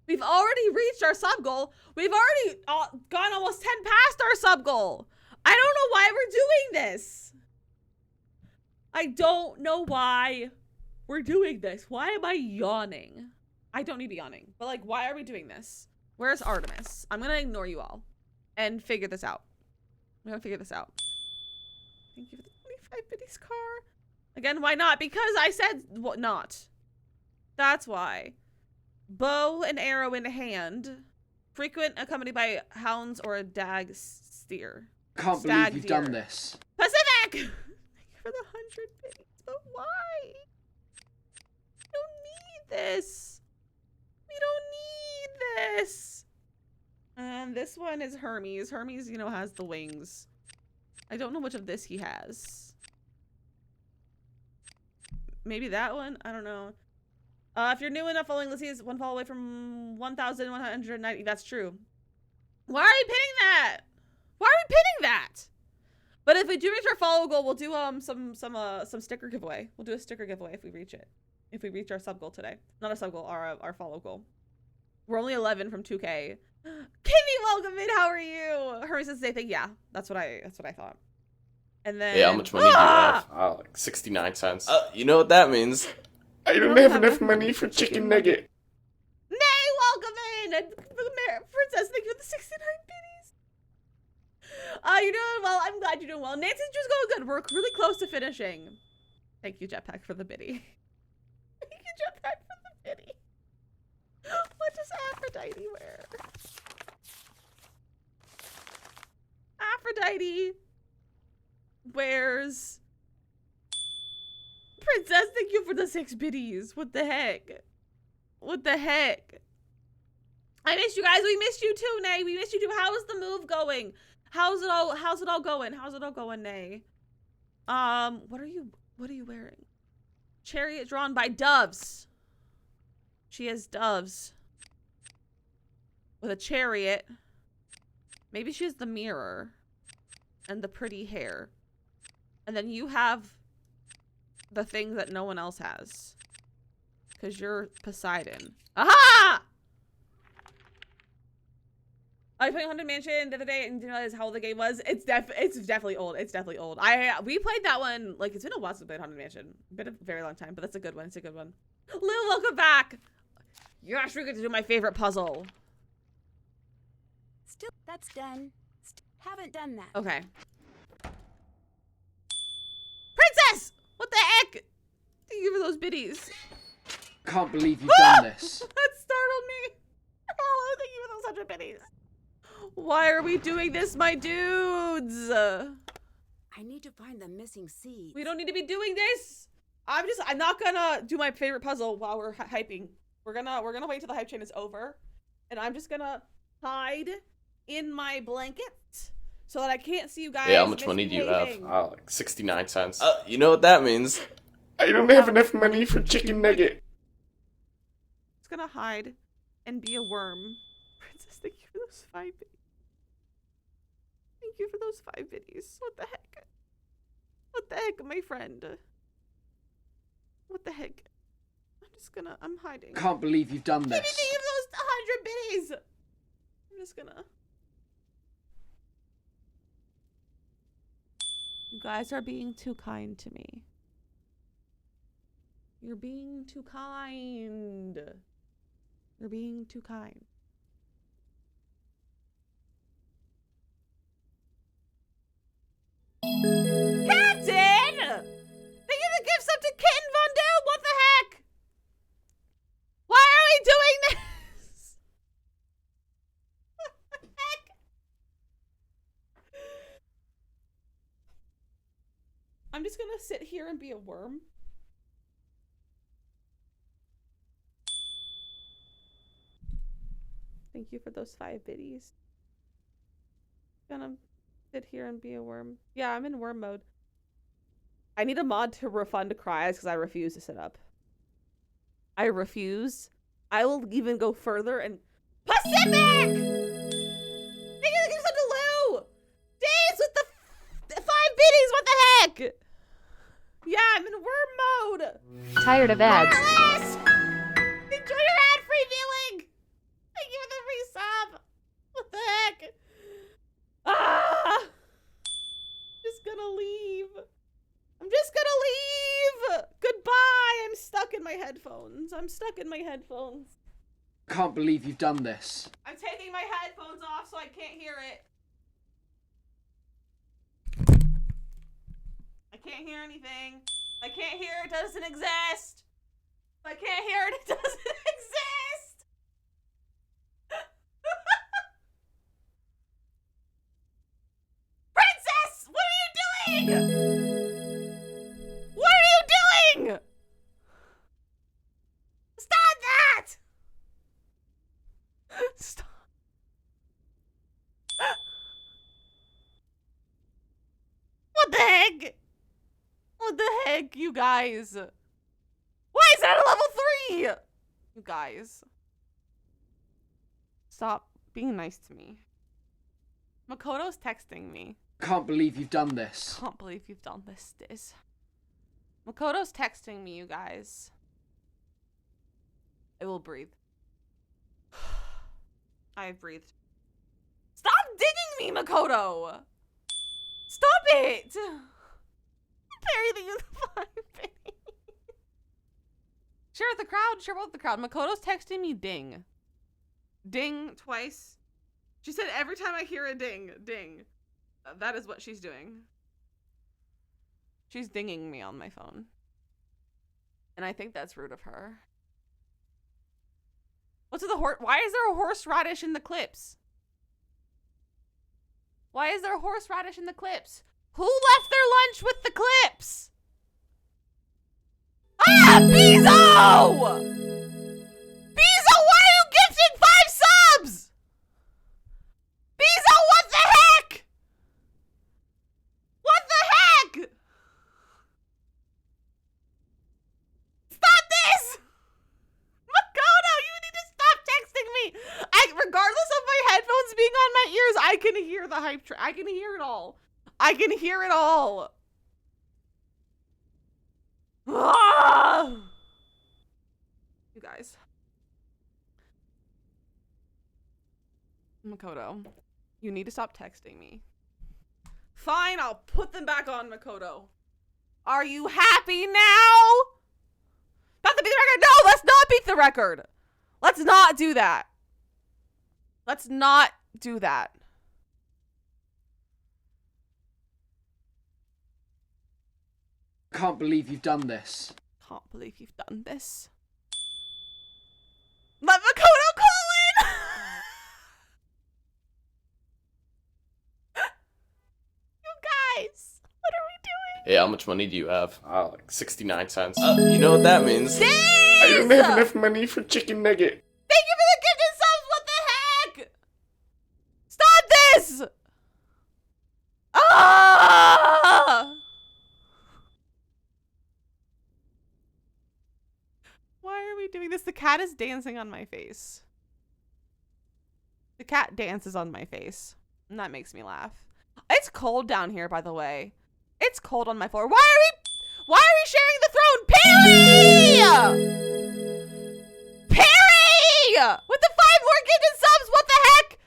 We've already reached our sub goal. We've already gone almost 10 past our sub goal. I don't know why we're doing this. I don't know why we're doing this. Why am I yawning? I don't need to be yawning. But like, why are we doing this? Where's Artemis? I'm gonna ignore you all and figure this out. I'm gonna figure this out. Thank you for the 25 biddies car. Again, why not? Because I said what not. That's why. Bow and arrow in hand. Frequent accompanied by hounds or a dag steer. Can't Stag believe you've deer. done this. Pacific! Thank you for the 100 biddies. But why? We don't need this. We don't need this. And this one is Hermes. Hermes, you know, has the wings. I don't know which of this he has. Maybe that one? I don't know. If you're new enough, following Ulysses, one fall away from 1,190. That's true. Why are we pinning that? Why are we pinning that? But if we do reach our follow goal, we'll do some sticker giveaway. We'll do a sticker giveaway if we reach it. If we reach our sub goal today. Not our sub goal, our follow goal. We're only 11 from 2K. Kimmy, welcome in. How are you? Hermes says anything. Yeah, that's what I thought. And then Yeah, how much money do you have? Like 69 cents. You know what that means? I don't have enough money for chicken nugget. Nay, welcome in! Princess, thank you for the 69 biddies. You're doing well. I'm glad you're doing well. Nancy's just going good. We're really close to finishing. Thank you, Jetpack, for the biddy. Thank you, Jetpack, for the biddy. What does Aphrodite wear? Aphrodite wears... Princess, thank you for the 6 biddies. What the heck? What the heck? I missed you guys. We missed you too, Nay. We missed you too. How is the move going? How's it all going? How's it all going, Nay? What are you wearing? Chariot drawn by doves. She has doves. With a chariot. Maybe she has the mirror. And the pretty hair. And then you have the thing that no one else has. Because you're Poseidon. Aha! I played Haunted Mansion the other day and didn't realize how old the game was. It's definitely old. It's definitely old. We played that one, like, it's been a while since we played Haunted Mansion. Been a very long time, but that's a good one. It's a good one. Lil, welcome back. You're actually going to do my favorite puzzle. Still, that's done. Haven't done that. Okay. Princess! What the heck? Thank you for those biddies. Can't believe you've done this. That startled me. Oh, thank you for those 100 biddies. Why are we doing this, my dudes? I need to find the missing seeds. We don't need to be doing this. I'm not gonna do my favorite puzzle while we're hyping. We're gonna wait till the hype chain is over, and I'm just gonna hide in my blanket so that I can't see you guys. Hey, how much money do you have? misbehaving. Like 69 cents. You know what that means? I don't have enough money for chicken nugget. Just gonna hide and be a worm. Princess, thank you for those 5 biddies. Thank you for those 5 biddies. What the heck? What the heck, my friend? What the heck? I'm hiding. Can't believe you've done Give me this. those 100 biddies. I'm just gonna. You guys are being too kind to me. You're being too kind. You're being too kind. Captain! Thank you the gifts up to Kitten Von Dell. What the heck? Why are we doing this? What the heck? I'm just gonna sit here and be a worm. Thank you for those 5 biddies. Gonna sit here and be a worm. Yeah, I'm in worm mode. I need a mod to refund cries because I refuse to sit up. I refuse. I will even go further and Pacific! Thank you for giving to Lou! Days with the 5 biddies, what the heck? Yeah, I'm in worm mode. Tired of ads. Carlos! Enjoy your ad-free viewing! Thank you for the resub! What the heck? Ah! Just gonna leave. I'm just gonna leave! Goodbye! I'm stuck in my headphones. I'm stuck in my headphones. Can't believe you've done this. I'm taking my headphones off so I can't hear it. I can't hear anything. I can't hear it doesn't exist. I can't hear it doesn't exist. Princess, what are you doing? What are you doing? Stop that! Stop. What the heck? What the heck, you guys? Why is that a level 3? You guys. Stop being nice to me. Makoto's texting me. Can't believe you've done this. Can't believe you've done this. Makoto's texting me, you guys. I will breathe. I have breathed. Stop digging me, Makoto! Stop it! Everything is fine. Share with the crowd. Share with the crowd. Makoto's texting me ding. Ding twice. She said every time I hear a ding, ding. That is what she's doing. She's dinging me on my phone. And I think that's rude of her. What's with the horse? Why is there a horseradish in the clips? Why is there a horseradish in the clips? Who left their lunch with the clips? Ah, Bezo! Bezo, why are you gifting 5 subs? Bezo, what the heck? What the heck? Stop this! Makoto, you need to stop texting me. Regardless of my headphones being on my ears, I can hear the hype train. I can hear it all. I can hear it all. Ah! You guys. Makoto, you need to stop texting me. Fine, I'll put them back on, Makoto. Are you happy now? Not to beat the record. No, let's not beat the record. Let's not do that. Let's not do that. Can't believe you've done this. Can't believe you've done this. Let Makoto call in! You guys, what are we doing? Hey, how much money do you have? Like 69 cents. You know what that means? Dang! I don't have enough money for chicken nugget. Thank you for the gifted subs. What the heck? Stop this! Ah! Why are we doing this? The cat is dancing on my face. The cat dances on my face. And that makes me laugh. It's cold down here, by the way. It's cold on my floor. Why are we sharing the throne? Perry! Perry! With the 5 more gifted subs, what the heck?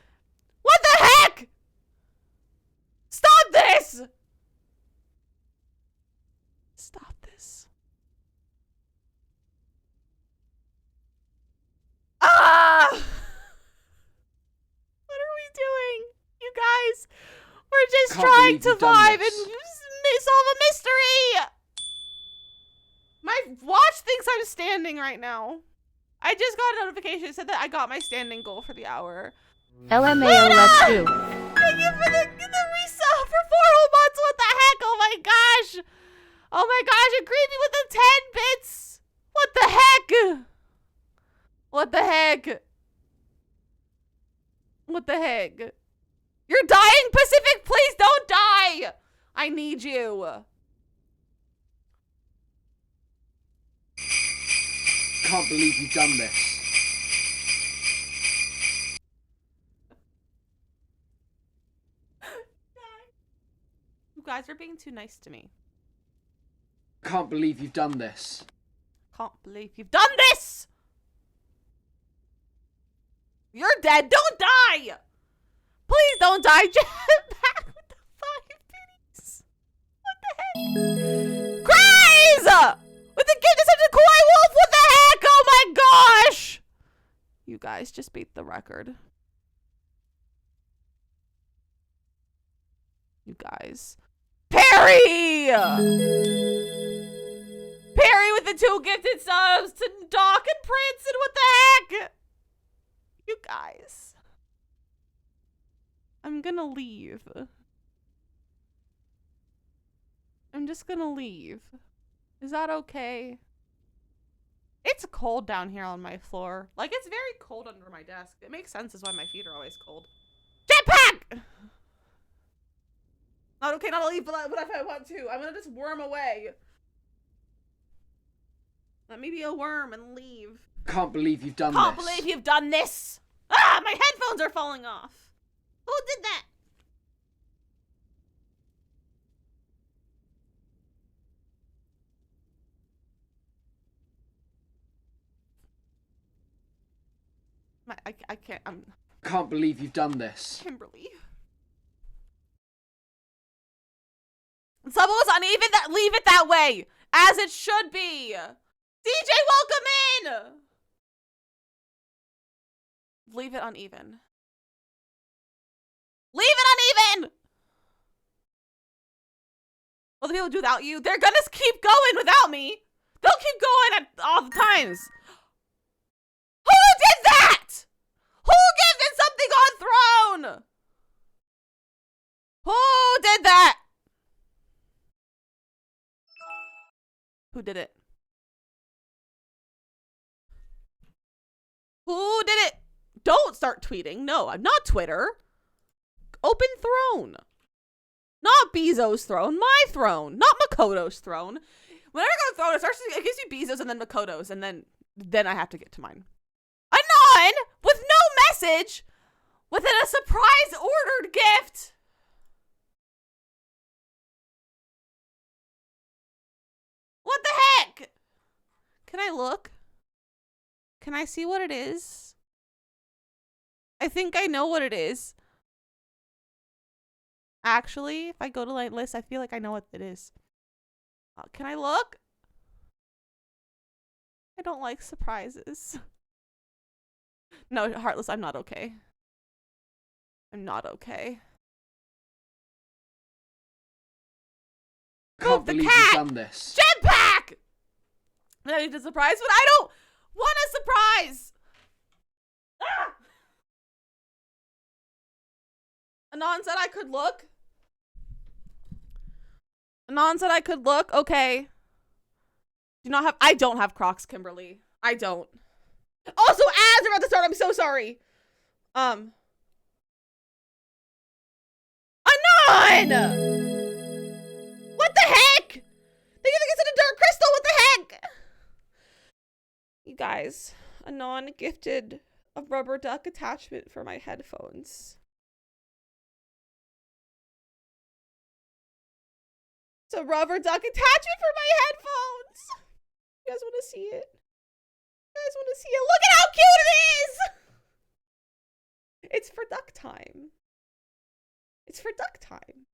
What the heck? Stop this! Stop this. Ah! What are we doing? You guys, we're just trying to vibe and solve a mystery. My watch thinks I'm standing right now. I just got a notification. It said that I got my standing goal for the hour. LMAO, let's do. Thank you for the resub for 4 whole months. What the heck? Oh my gosh. Oh my gosh, it greeted me with the 10 bits. What the heck? What the heck? What the heck? You're dying, Pacific. Please don't die. I need you. Can't believe you've done this. You guys are being too nice to me. Can't believe you've done this. Can't believe you've done this. You're dead. Don't die. Please don't die. Back with the 5 pennies. What the heck? Cries! With the gift of such a koi wolf. What the heck? Oh my gosh. You guys just beat the record. You guys. Perry! Perry with the 2 gifted subs to Doc and Prince, and what the heck? You guys. I'm gonna leave. I'm just gonna leave. Is that okay? It's cold down here on my floor. Like, it's very cold under my desk. It makes sense as why my feet are always cold. Jetpack! Not okay, not to leave, but what if I want to? I'm gonna just worm away. Let me be a worm and leave. Can't believe you've done this. Can't believe you've done this. Ah, my headphones are falling off. Who did that? I can't, Can't believe you've done this. Kimberly. Someone was uneven. Leave it that way, as it should be. DJ, welcome in. Leave it uneven. Leave it uneven. What do people do without you? They're gonna keep going without me. They'll keep going at all the times. Who did that? Who gifted something on throne? Who did that? Who did it? Who did it? Don't start tweeting. No, I'm not Twitter. Open throne. Not Bezos' throne. My throne. Not Makoto's throne. Whenever I go to throne, it gives me Bezos and then Makoto's, and then I have to get to mine. Anon with no message within a surprise ordered gift. What the heck? Can I look? Can I see what it is? I think I know what it is. Actually, if I go to my list, I feel like I know what it is. Can I look? I don't like surprises. No, Heartless, I'm not okay. I'm not okay. Can't believe you've done this. Jetpack! I need a surprise, but I don't want a surprise! Ah! Anon said I could look. Anon said I could look. Okay. I don't have Crocs, Kimberly. I don't. Also, ads are about to start. I'm so sorry. Anon! What the heck? They even get a dark crystal. What the heck? You guys, Anon gifted a rubber duck attachment for my headphones. It's a rubber duck attachment for my headphones. You guys want to see it? You guys want to see it? Look at how cute it is! It's for duck time. It's for duck time.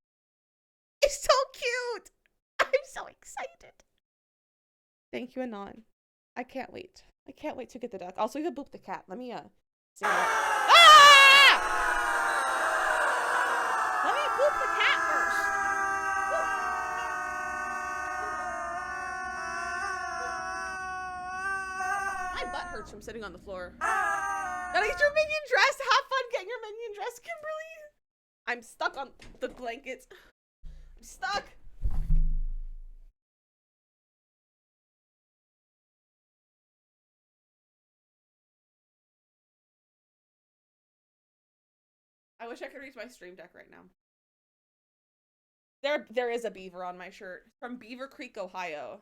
It's so cute. I'm so excited. Thank you, Anon. I can't wait. I can't wait to get the duck. Also, you can boop the cat. Let me, see that. Ah! Let me boop the cat first. My butt hurts from sitting on the floor. Gotta get your minion dress. Have fun getting your minion dress, Kimberly. I'm stuck on the blankets. I'm stuck. I wish I could reach my stream deck right now. There is a beaver on my shirt from Beaver Creek, Ohio.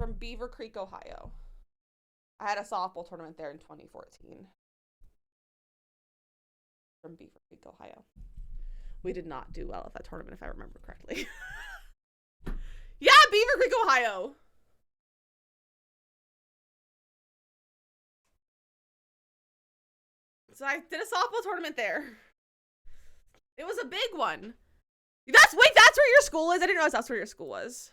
From Beaver Creek, Ohio. I had a softball tournament there in 2014. From Beaver Creek, Ohio. We did not do well at that tournament, if I remember correctly. Yeah, Beaver Creek, Ohio. So I did a softball tournament there. It was a big one. That's where your school is? I didn't realize that's where your school was.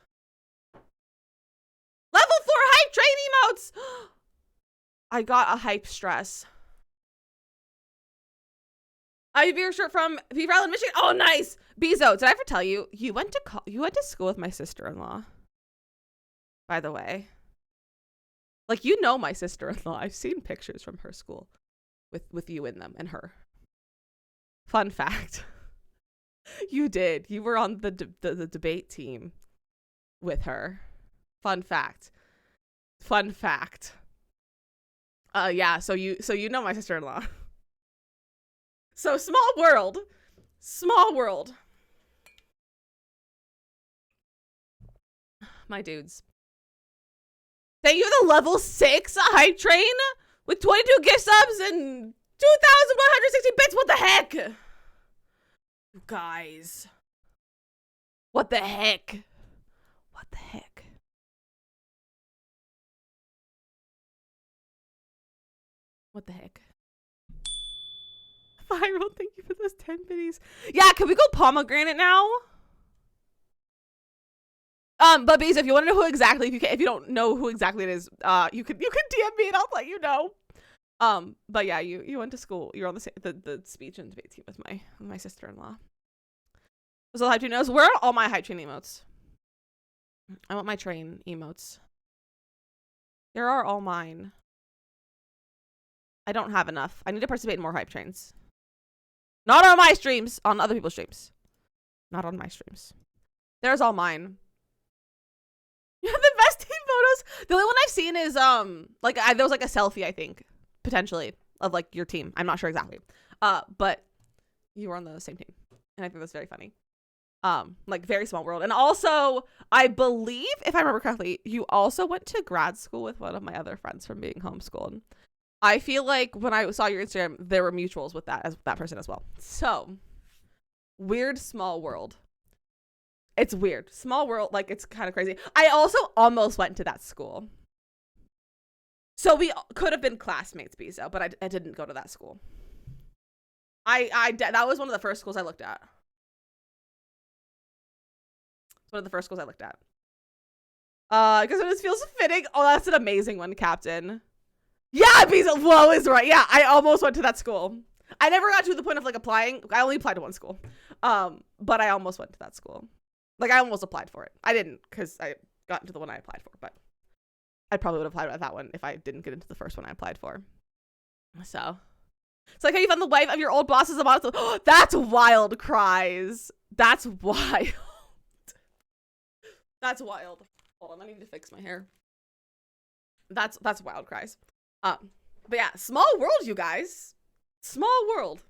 Level 4 hype train emotes! I got a hype stress. I have your shirt from Beaver Island, Michigan. Oh, nice. Bezo, did I ever tell you you went to school with my sister-in-law? By the way. Like, you know my sister-in-law. I've seen pictures from her school with you in them and her. Fun fact. You did. You were on the debate team with her. Fun fact. Fun fact. Yeah, so you know my sister-in-law. So small world. Small world. My dudes. Thank you for the level 6 hype train with 22 gift subs and 2,160 bits. What the heck? You guys. What the heck? What the heck? What the heck? Viral, thank you for those 10 biddies. Yeah, can we go pomegranate now? But Bees, if you want to know who exactly, if you don't know who exactly it is, you could DM me and I'll let you know. But yeah, you went to school. You're on the speech and debate team with my sister-in-law. So hype train knows where are all my hype train emotes? I want my train emotes. There are all mine. I don't have enough. I need to participate in more hype trains. Not on my streams, on other people's streams. Not on my streams. There's all mine. You have the best team photos. The only one I've seen is like there was like a selfie, I think, potentially, of like your team. I'm not sure exactly. But you were on the same team. And I think that's very funny. Like very small world. And also, I believe, if I remember correctly, you also went to grad school with one of my other friends from being homeschooled. I feel like when I saw your Instagram, there were mutuals with that person as well. So, weird small world. It's weird. Small world, like it's kind of crazy. I also almost went to that school. So we could have been classmates, Bizo, but I didn't go to that school. That was one of the first schools I looked at. It's one of the first schools I looked at. Because it feels fitting. Oh, that's an amazing one, Captain. Yeah, Bizo, whoa, is right. Yeah, I almost went to that school. I never got to the point of like applying. I only applied to one school. But I almost went to that school. Like I almost applied for it. I didn't because I got into the one I applied for, but I probably would have applied at that one if I didn't get into the first one I applied for. So it's like how you found the wife of your old boss as a model. Oh, that's wild, cries. That's wild. That's wild. Hold on, I need to fix my hair. That's wild cries. But yeah, small world, you guys. Small world.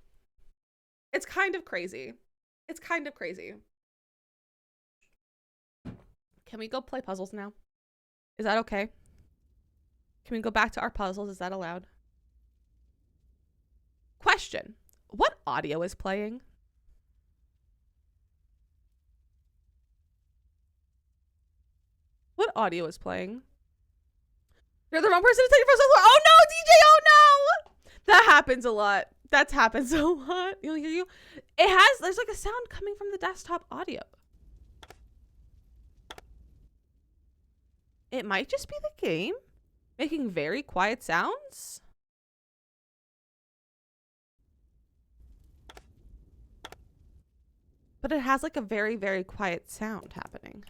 It's kind of crazy. It's kind of crazy. Can we go play puzzles now? Is that okay? Can we go back to our puzzles? Is that allowed? Question. What audio is playing? What audio is playing? You're the wrong person to take your first floor. Oh no, DJ, oh no! That happens a lot. That happens a lot. You. There's like a sound coming from the desktop audio. It might just be the game making very quiet sounds. But it has like a very, very quiet sound happening.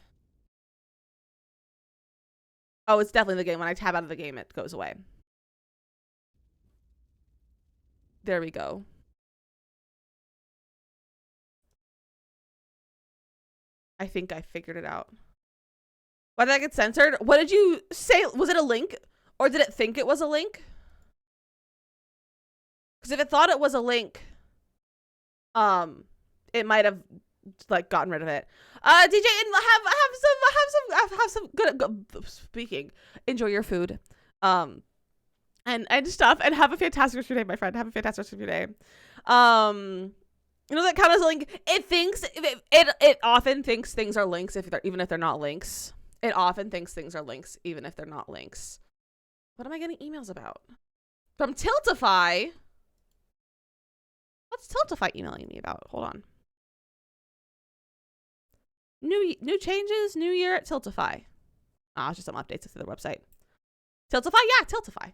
Oh, it's definitely the game. When I tab out of the game, it goes away. There we go. I think I figured it out. Why did that get censored? What did you say? Was it a link? Or did it think it was a link? Because if it thought it was a link, it might have like gotten rid of it. DJ, have some good speaking. Enjoy your food, and stuff, and have a fantastic rest of your day, my friend. Have a fantastic rest of your day. You know that count as a link. It thinks it often thinks things are links even if they're not links. It often thinks things are links even if they're not links. What am I getting emails about? From Tiltify. What's Tiltify emailing me about? Hold on. New changes, new year at Tiltify. It's just some updates to the website. Tiltify, yeah, Tiltify.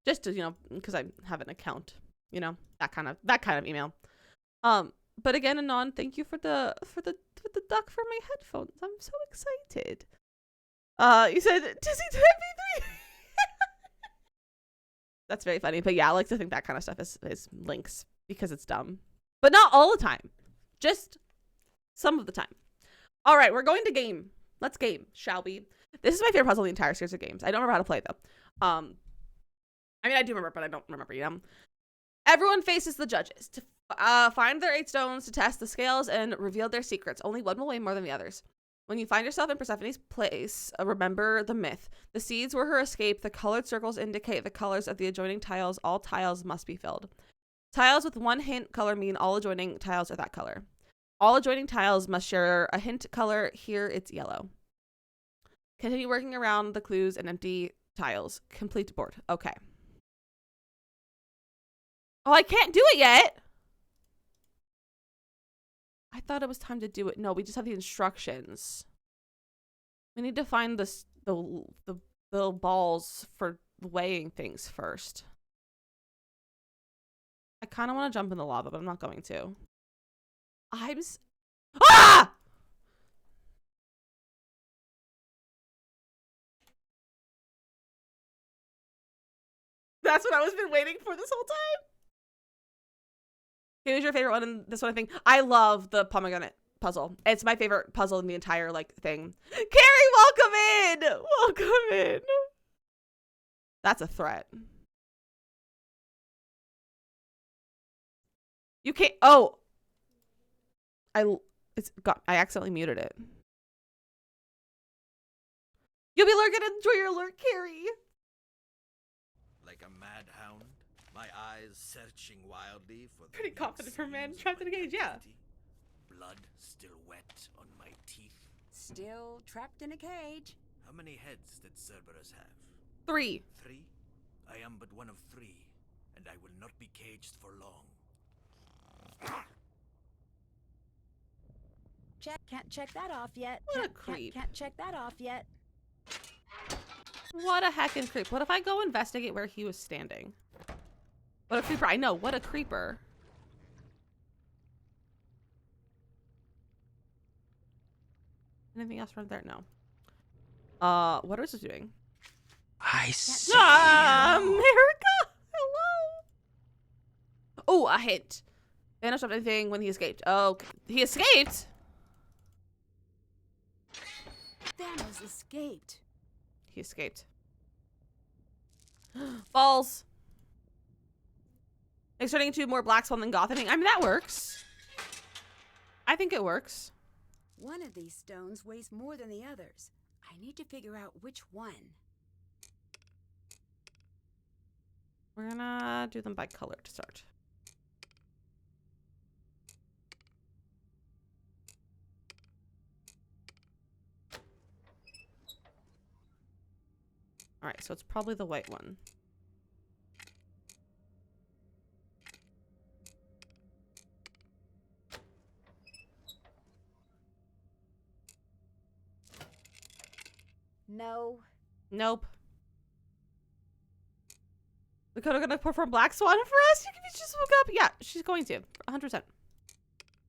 Just to, because I have an account, that kind of email. But again, Anon, thank you for the duck for my headphones. I'm so excited. You said Dizzy to MP3. That's very funny. But yeah, I like to think that kind of stuff is links because it's dumb. But not all the time. Just some of the time. All right, we're going to game. Let's game, shall we? This is my favorite puzzle in the entire series of games. I don't remember how to play, though. I mean, I do remember, but I don't remember, Everyone faces the judges to find their 8 stones, to test the scales, and reveal their secrets. Only one will weigh more than the others. When you find yourself in Persephone's place, remember the myth. The seeds were her escape. The colored circles indicate the colors of the adjoining tiles. All tiles must be filled. Tiles with one hint color mean all adjoining tiles are that color. All adjoining tiles must share a hint color. Here it's yellow. Continue working around the clues and empty tiles. Complete board. Okay. Oh, I can't do it yet. I thought it was time to do it. No, we just have the instructions. We need to find the little balls for weighing things first. I kind of want to jump in the lava, but I'm not going to. Ah! That's what I was been waiting for this whole time. Who's your favorite one in this one thing? I love the pomegranate puzzle. It's my favorite puzzle in the entire thing. Carrie, welcome in. Welcome in. That's a threat. You can't. Oh. I accidentally muted it. You'll be lurking. Enjoy your lurk, Carrie. Like a mad hound, my eyes searching wildly for the pretty confident for a man trapped in a cage, yeah. Blood still wet on my teeth. Still trapped in a cage. How many heads did Cerberus have? 3. 3? I am but one of 3, and I will not be caged for long. Can't check that off yet. What a creep. Can't check that off yet. What a heckin' creep. What if I go investigate where he was standing? What a creeper. I know. What a creeper. Anything else from there? No. What is it doing? I see. America! Hello! Oh, a hint. Vanished up anything when he escaped. Oh, he escaped? Thanos escaped. He escaped. Balls. It's turning into more black swan than gothing. I mean, that works. I think it works. One of these stones weighs more than the others. I need to figure out which one. We're gonna do them by color to start. All right, so it's probably the white one. No. Nope. Dakota gonna perform Black Swan for us? You just woke up. Yeah, she's going to. 100%.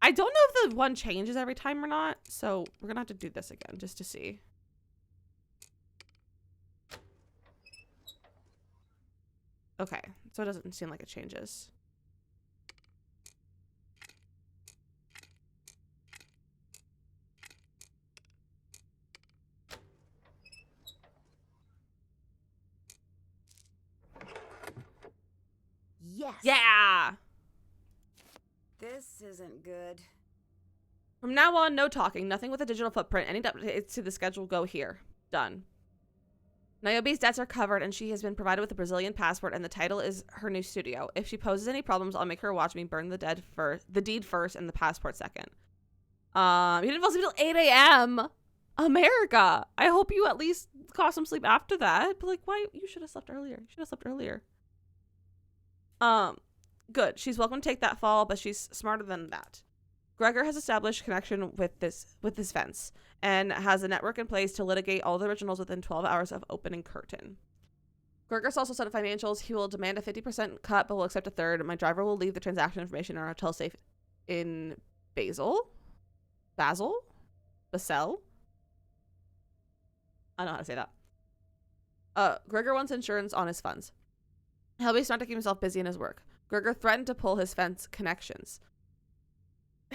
I don't know if the one changes every time or not, so we're gonna have to do this again just to see. Okay, so it doesn't seem like it changes. Yes. Yeah! This isn't good. From now on, no talking. Nothing with a digital footprint. Any updates to the schedule go here. Done. Niobe's debts are covered, and she has been provided with a Brazilian passport, and the title is her new studio. If she poses any problems, I'll make her watch me burn the deed first and the passport second. You didn't fall asleep till 8 a.m. America. I hope you at least got some sleep after that. But like, why? You should have slept earlier. You should have slept earlier. Good. She's welcome to take that fall, but she's smarter than that. Gregor has established connection with this fence and has a network in place to litigate all the originals within 12 hours of opening curtain. Gregor's also set of financials. He will demand a 50% cut, but will accept a third. My driver will leave the transaction information in our hotel safe in Basel? I don't know how to say that. Gregor wants insurance on his funds. He'll be smart to keep himself busy in his work. Gregor threatened to pull his fence connections.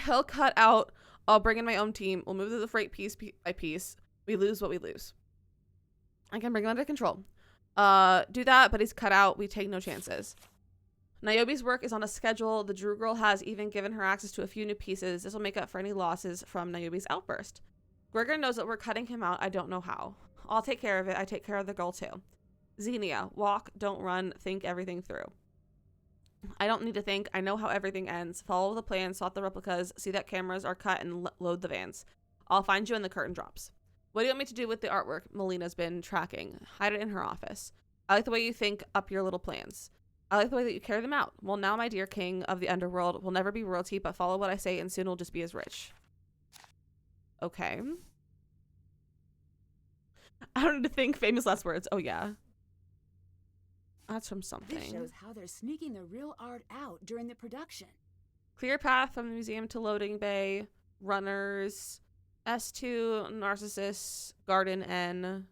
He'll cut out. I'll bring in my own team. We'll move to the freight piece by piece. We lose what we lose. I can bring him under control. Do that, but he's cut out. We take no chances. Niobe's work is on a schedule. The Drew Girl has even given her access to a few new pieces. This will make up for any losses from Niobe's outburst. Gregor knows that we're cutting him out. I don't know how. I'll take care of it. I take care of the girl too. Xenia, walk, don't run, think everything through. I don't need to think. I know how everything ends. Follow the plan, spot the replicas, see that cameras are cut, and load the vans. I'll find you when the curtain drops. What do you want me to do with the artwork Melina's been tracking? Hide it in her office. I like the way you think up your little plans. I like the way that you carry them out. Well, now, my dear king of the underworld, will never be royalty, but follow what I say, and soon we'll just be as rich. Okay. I don't need to think. Famous last words. Oh, yeah. That's from something. This shows how they're sneaking the real art out during the production. Clear path from the museum to loading bay. Runners. S2, Narcissus, Garden N.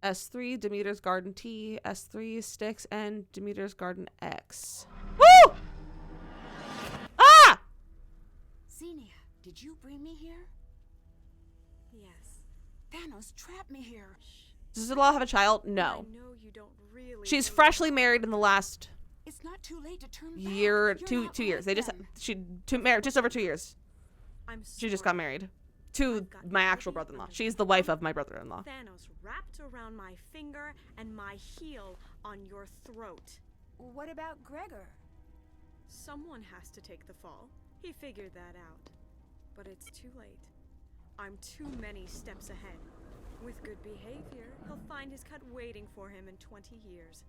S3, Demeter's Garden T. S3, Styx, and Demeter's Garden X. Woo! Ah! Xenia, did you bring me here? Yes. Thanos trapped me here. Does the law have a child? No. I know you don't really. She's freshly married in the last It's not too late to turn year, back. two years. They just married just over 2 years. She just got married to my actual brother-in-law. She's the wife of my brother-in-law. Thanos wrapped around my finger and my heel on your throat. What about Gregor? Someone has to take the fall. He figured that out. But it's too late. I'm too many steps ahead. With good behavior, he'll find his cut waiting for him in 20 years.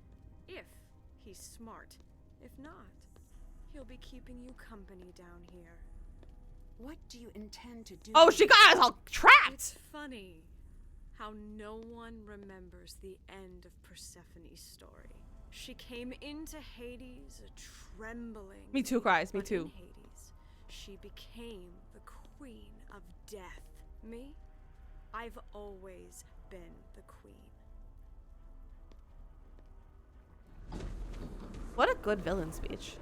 If he's smart. If not, he'll be keeping you company down here. What do you intend to do? Oh, she got us all trapped! It's funny how no one remembers the end of Persephone's story. She came into Hades trembling. Me too, cries. Me But too. in Hades, she became the queen of death. Me? I've always been the queen. What a good villain speech.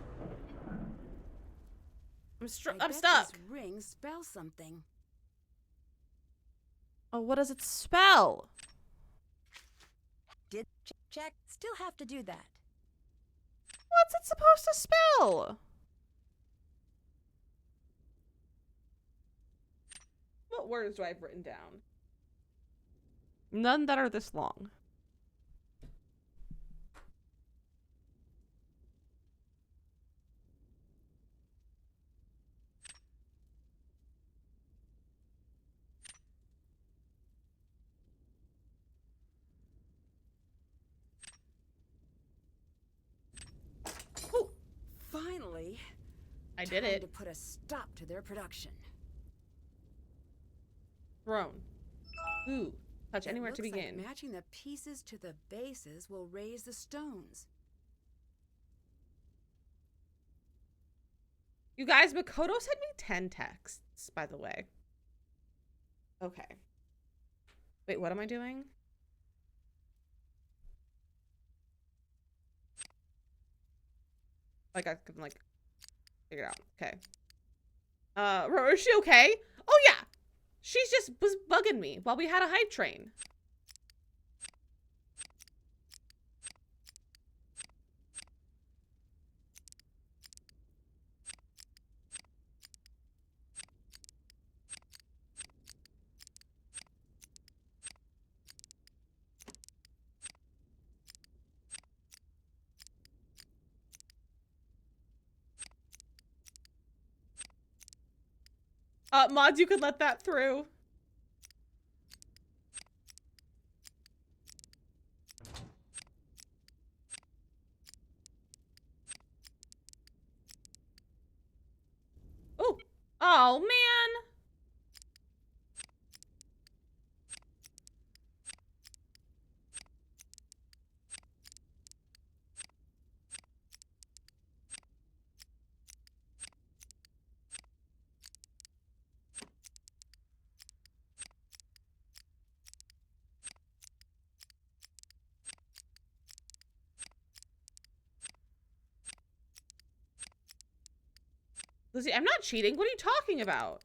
I'm bet stuck. This ring spells something. Oh, what does it spell? Did check. Still have to do that. What's it supposed to spell? What words do I have written down? None that are this long. Finally, I did time it. to put a stop to their production. Throne. Ooh. Touch It anywhere to looks begin. like matching the pieces to the bases will raise the stones. You guys, Makoto sent me 10 texts, by the way. Okay. Wait, what am I doing? Like, I can, like, figure it out. Okay. Is she okay? Oh, yeah. She just was bugging me while we had a hype train. Mods, you could let that through. Oh. Oh, man. Lizzie, I'm not cheating. What are you talking about?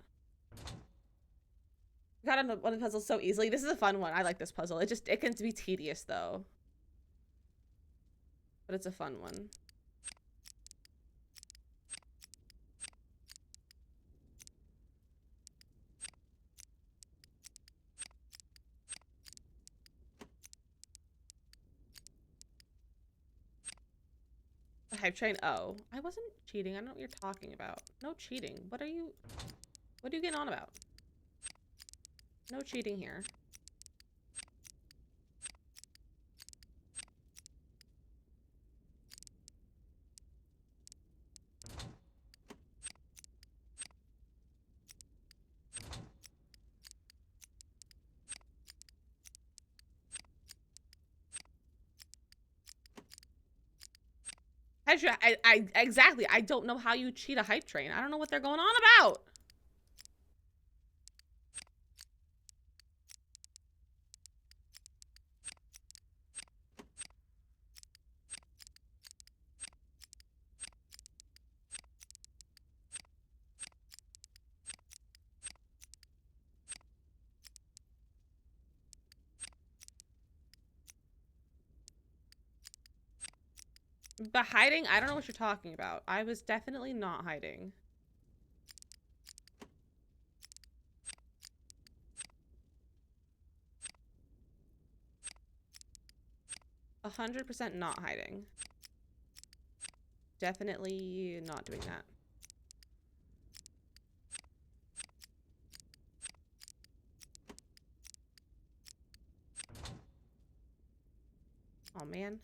Got on one of the puzzles so easily. This is a fun one. I like this puzzle. It can be tedious though. But it's a fun one. The hype train. Oh, I wasn't cheating. I don't know what you're talking about. No cheating. What are you getting on about? No cheating here. Exactly. I don't know how you cheat a hype train. I don't know what they're going on about. But hiding, I don't know what you're talking about. I was definitely not hiding. 100% not hiding. Definitely not doing that. Oh, man.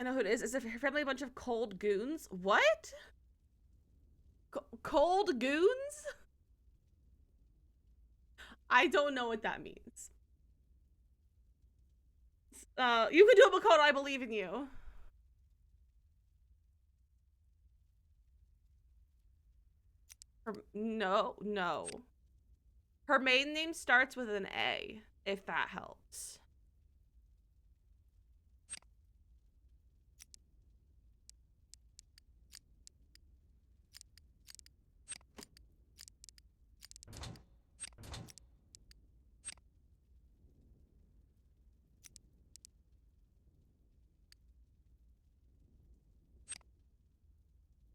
I know who it is. It's a family bunch of cold goons. What? Cold goons? I don't know what that means. You can do it, Makoto. I believe in you. No. Her maiden name starts with an A, if that helps.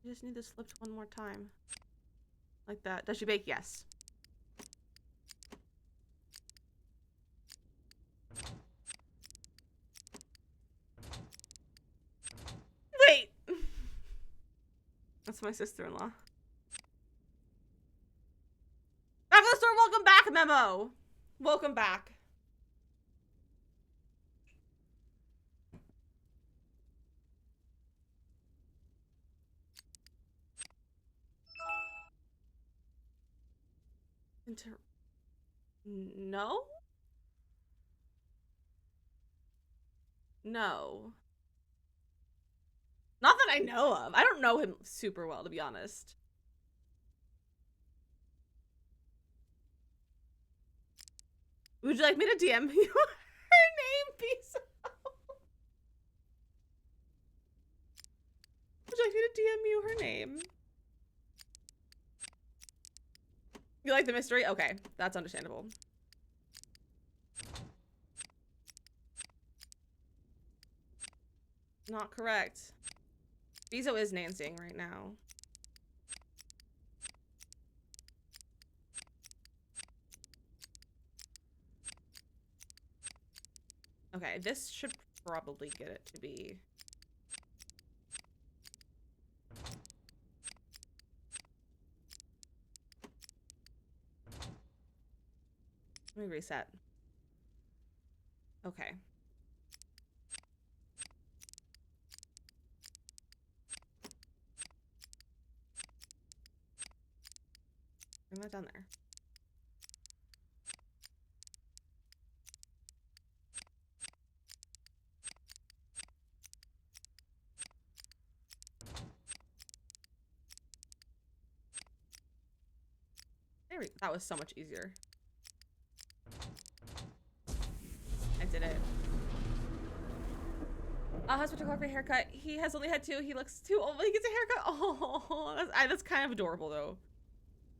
You just need this flipped one more time. Like that. Does she bake? Yes. Wait! That's my sister-in-law. Back to the store, welcome back, Memo! Welcome back. No? No. Not that I know of. I don't know him super well, to be honest. Would you like me to DM you her name, Pizza? Would you like me to DM you her name? You like the mystery? Okay, that's understandable. Not correct. Bezo is nancing right now. Okay, this should probably get it to be. Let me reset. Okay. Bring that down there. There we go. That was so much easier. I did it. Hospital call for a haircut. He has only had 2. He looks too old, but he gets a haircut. Oh, that's kind of adorable, though.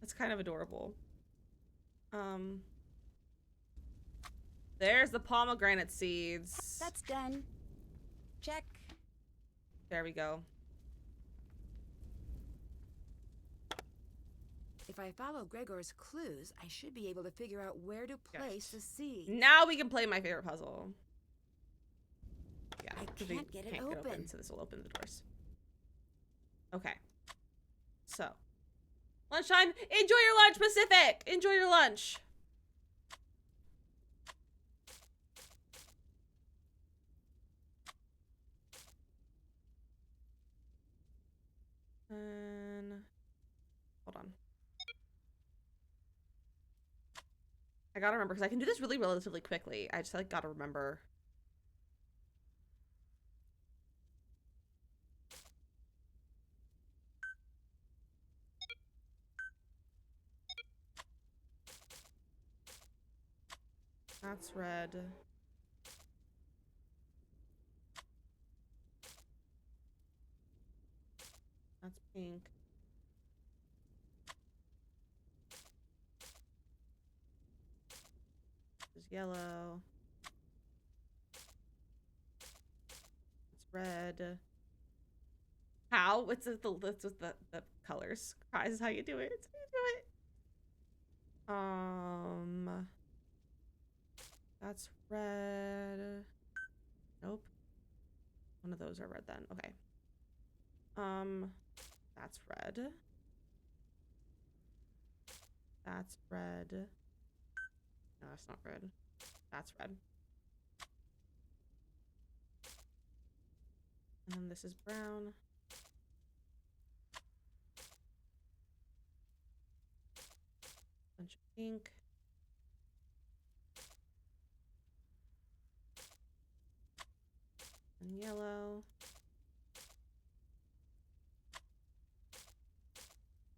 That's kind of adorable. There's the pomegranate seeds. That's done. Check. There we go. If I follow Gregor's clues, I should be able to figure out where to place the seed. Now we can play my favorite puzzle. Yeah, I can't get it open. So this will open the doors. Okay. So. Lunchtime. Enjoy your lunch, Pacific! Enjoy your lunch. And hold on. I gotta remember, because I can do this really relatively quickly. I just like gotta remember. That's red. That's pink. This is yellow. It's red. How? What's the colors? Cries is how you do it. It's how you do it. That's red. Nope. One of those are red then. Okay. That's red. That's red. No, that's not red. That's red. And then this is brown. Bunch of pink. And yellow.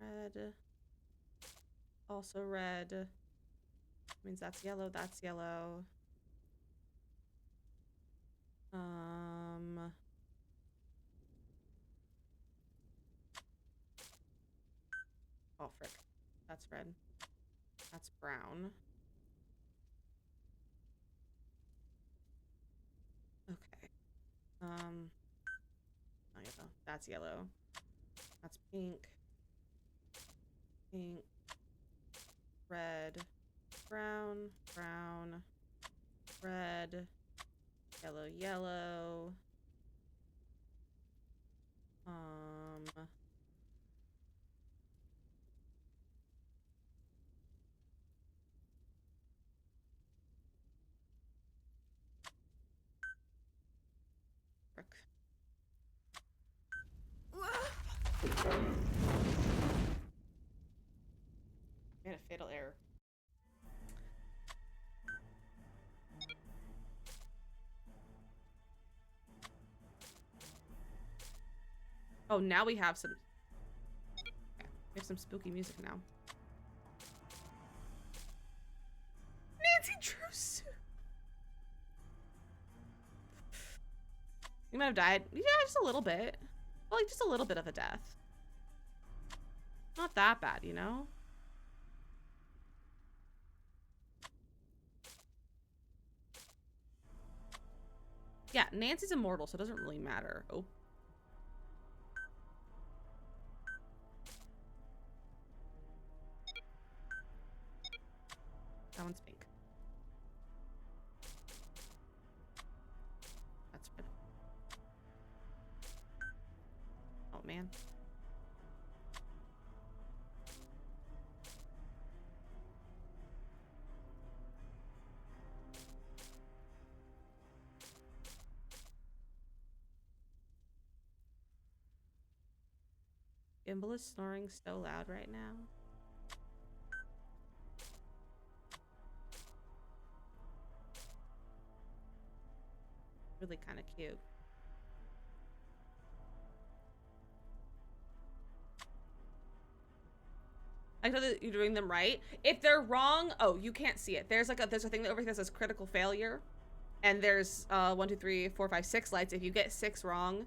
Red. Also red. Means that's yellow, that's yellow. Oh, frick. That's red. That's brown. Okay. Oh, yellow. That's yellow. That's pink. Pink. Red. Brown. Brown. Red. Yellow. Yellow. Frick. Made a fatal error. Oh, now we have some. Okay, we have some spooky music now. Nancy Drews. You might have died. Yeah, just a little bit. Well, like just a little bit of a death. Not that bad, you know? Yeah, Nancy's immortal, so it doesn't really matter. Oh. That one's pink. That's red. Oh, man. Gimbal is snoring so loud right now. Really kind of cute. I know that you're doing them right. If they're wrong, oh, you can't see it. There's like there's a thing over here that says critical failure, and there's 1, 2, 3, 4, 5, 6 lights. If you get 6 wrong,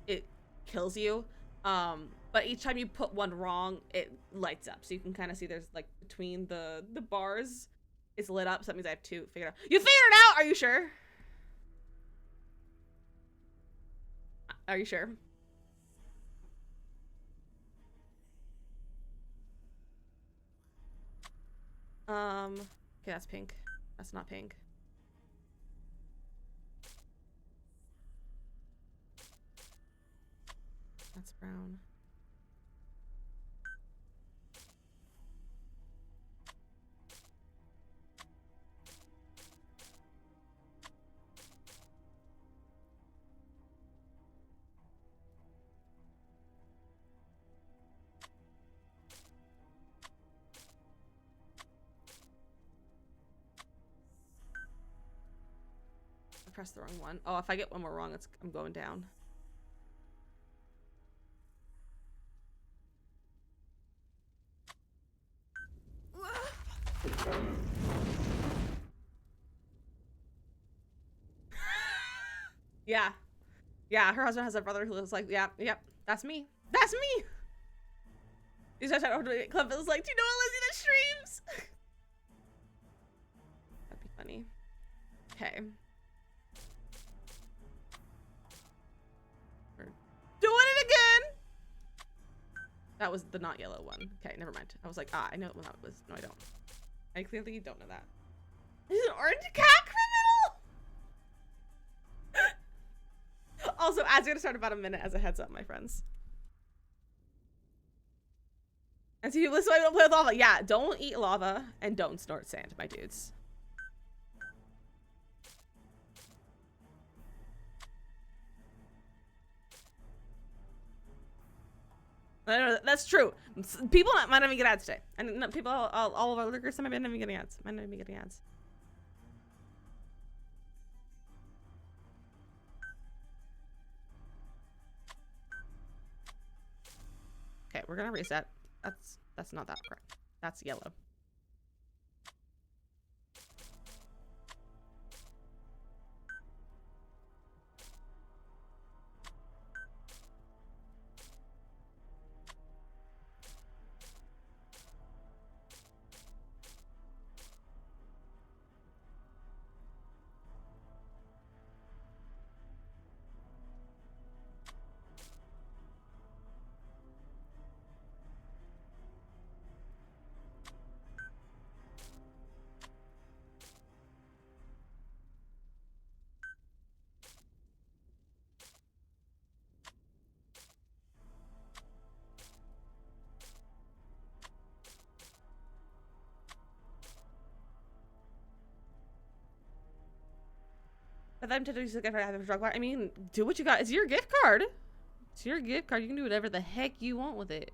it kills you. But each time you put one wrong, it lights up, so you can kind of see there's like between the bars, it's lit up. So that means I have 2 figured out. You figured it out? Are you sure? Are you sure? Okay, that's pink. That's not pink. That's brown. I pressed the wrong one. Oh, if I get one more wrong, I'm going down. Yeah. Yeah, her husband has a brother who lives like, yeah, yep, that's me. That's me! He's trying to Cliff is like, do you know a Lizzie that streams? That'd be funny. Okay. We're doing it again! That was the not yellow one. Okay, never mind. I was like, I know what that was. No, I don't. I clearly don't know that. He's an orange cat criminal! Also, ads are gonna start about a minute as a heads up, my friends. And so you listen, I don't play with lava. Yeah, don't eat lava and don't snort sand, my dudes. I don't know, that's true. People might not even get ads today. And people, all of our lurkers, might not even getting ads. Might not even getting ads. Okay, we're gonna reset. That's not that correct. That's yellow. But I'm tempted to use a gift card. I have a drug bar. I mean, do what you got. It's your gift card. It's your gift card. You can do whatever the heck you want with it.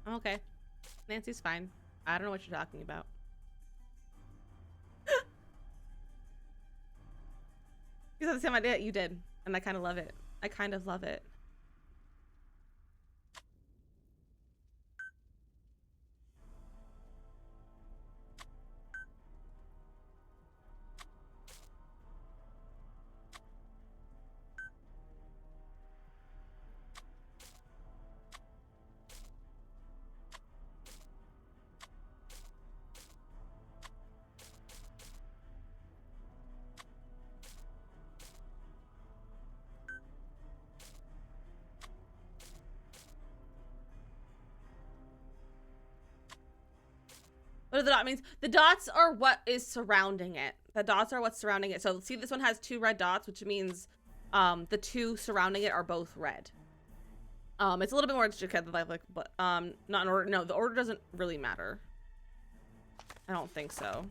I'm okay. Nancy's fine. I don't know what you're talking about. You said the same idea you did, and I kind of love it. I kind of love it. What do the dot means? The dots are what is surrounding it. The dots are what's surrounding it. So see, this one has 2 red dots, which means the 2 surrounding it are both red. It's a little bit more intricate than like, but not in order. No, the order doesn't really matter. I don't think so.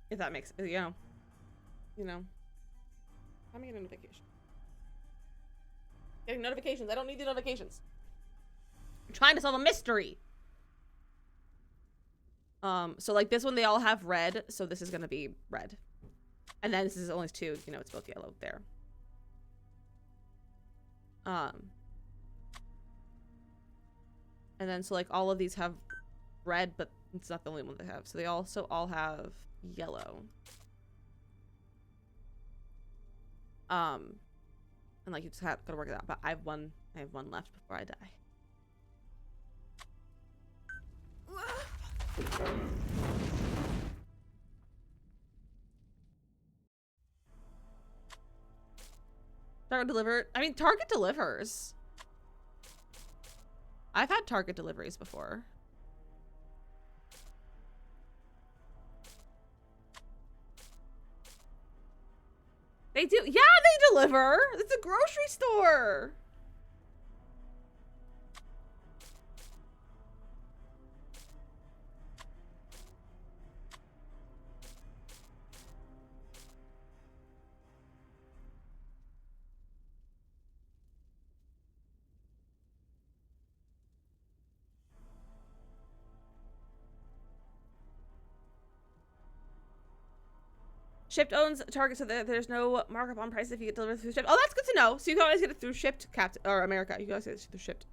If that makes, you know. I'm getting a notification. Getting notifications. I don't need the notifications. I'm trying to solve a mystery. So like this one, they all have red, so this is gonna be red. And then this is only 2, you know, it's both yellow there. And then so like all of these have red, but it's not the only one they have. So they also all have yellow. And like you just have gotta work it out. But I have one left before I die. Target delivered. I mean, Target delivers. I've had Target deliveries before. They do. Yeah, they deliver. It's a grocery store. Shipped owns Target, so there's no markup on price if you get delivered through Shipped. Oh, that's good to know. So you can always get it through Shipped, or America. You can always get it through Shipped.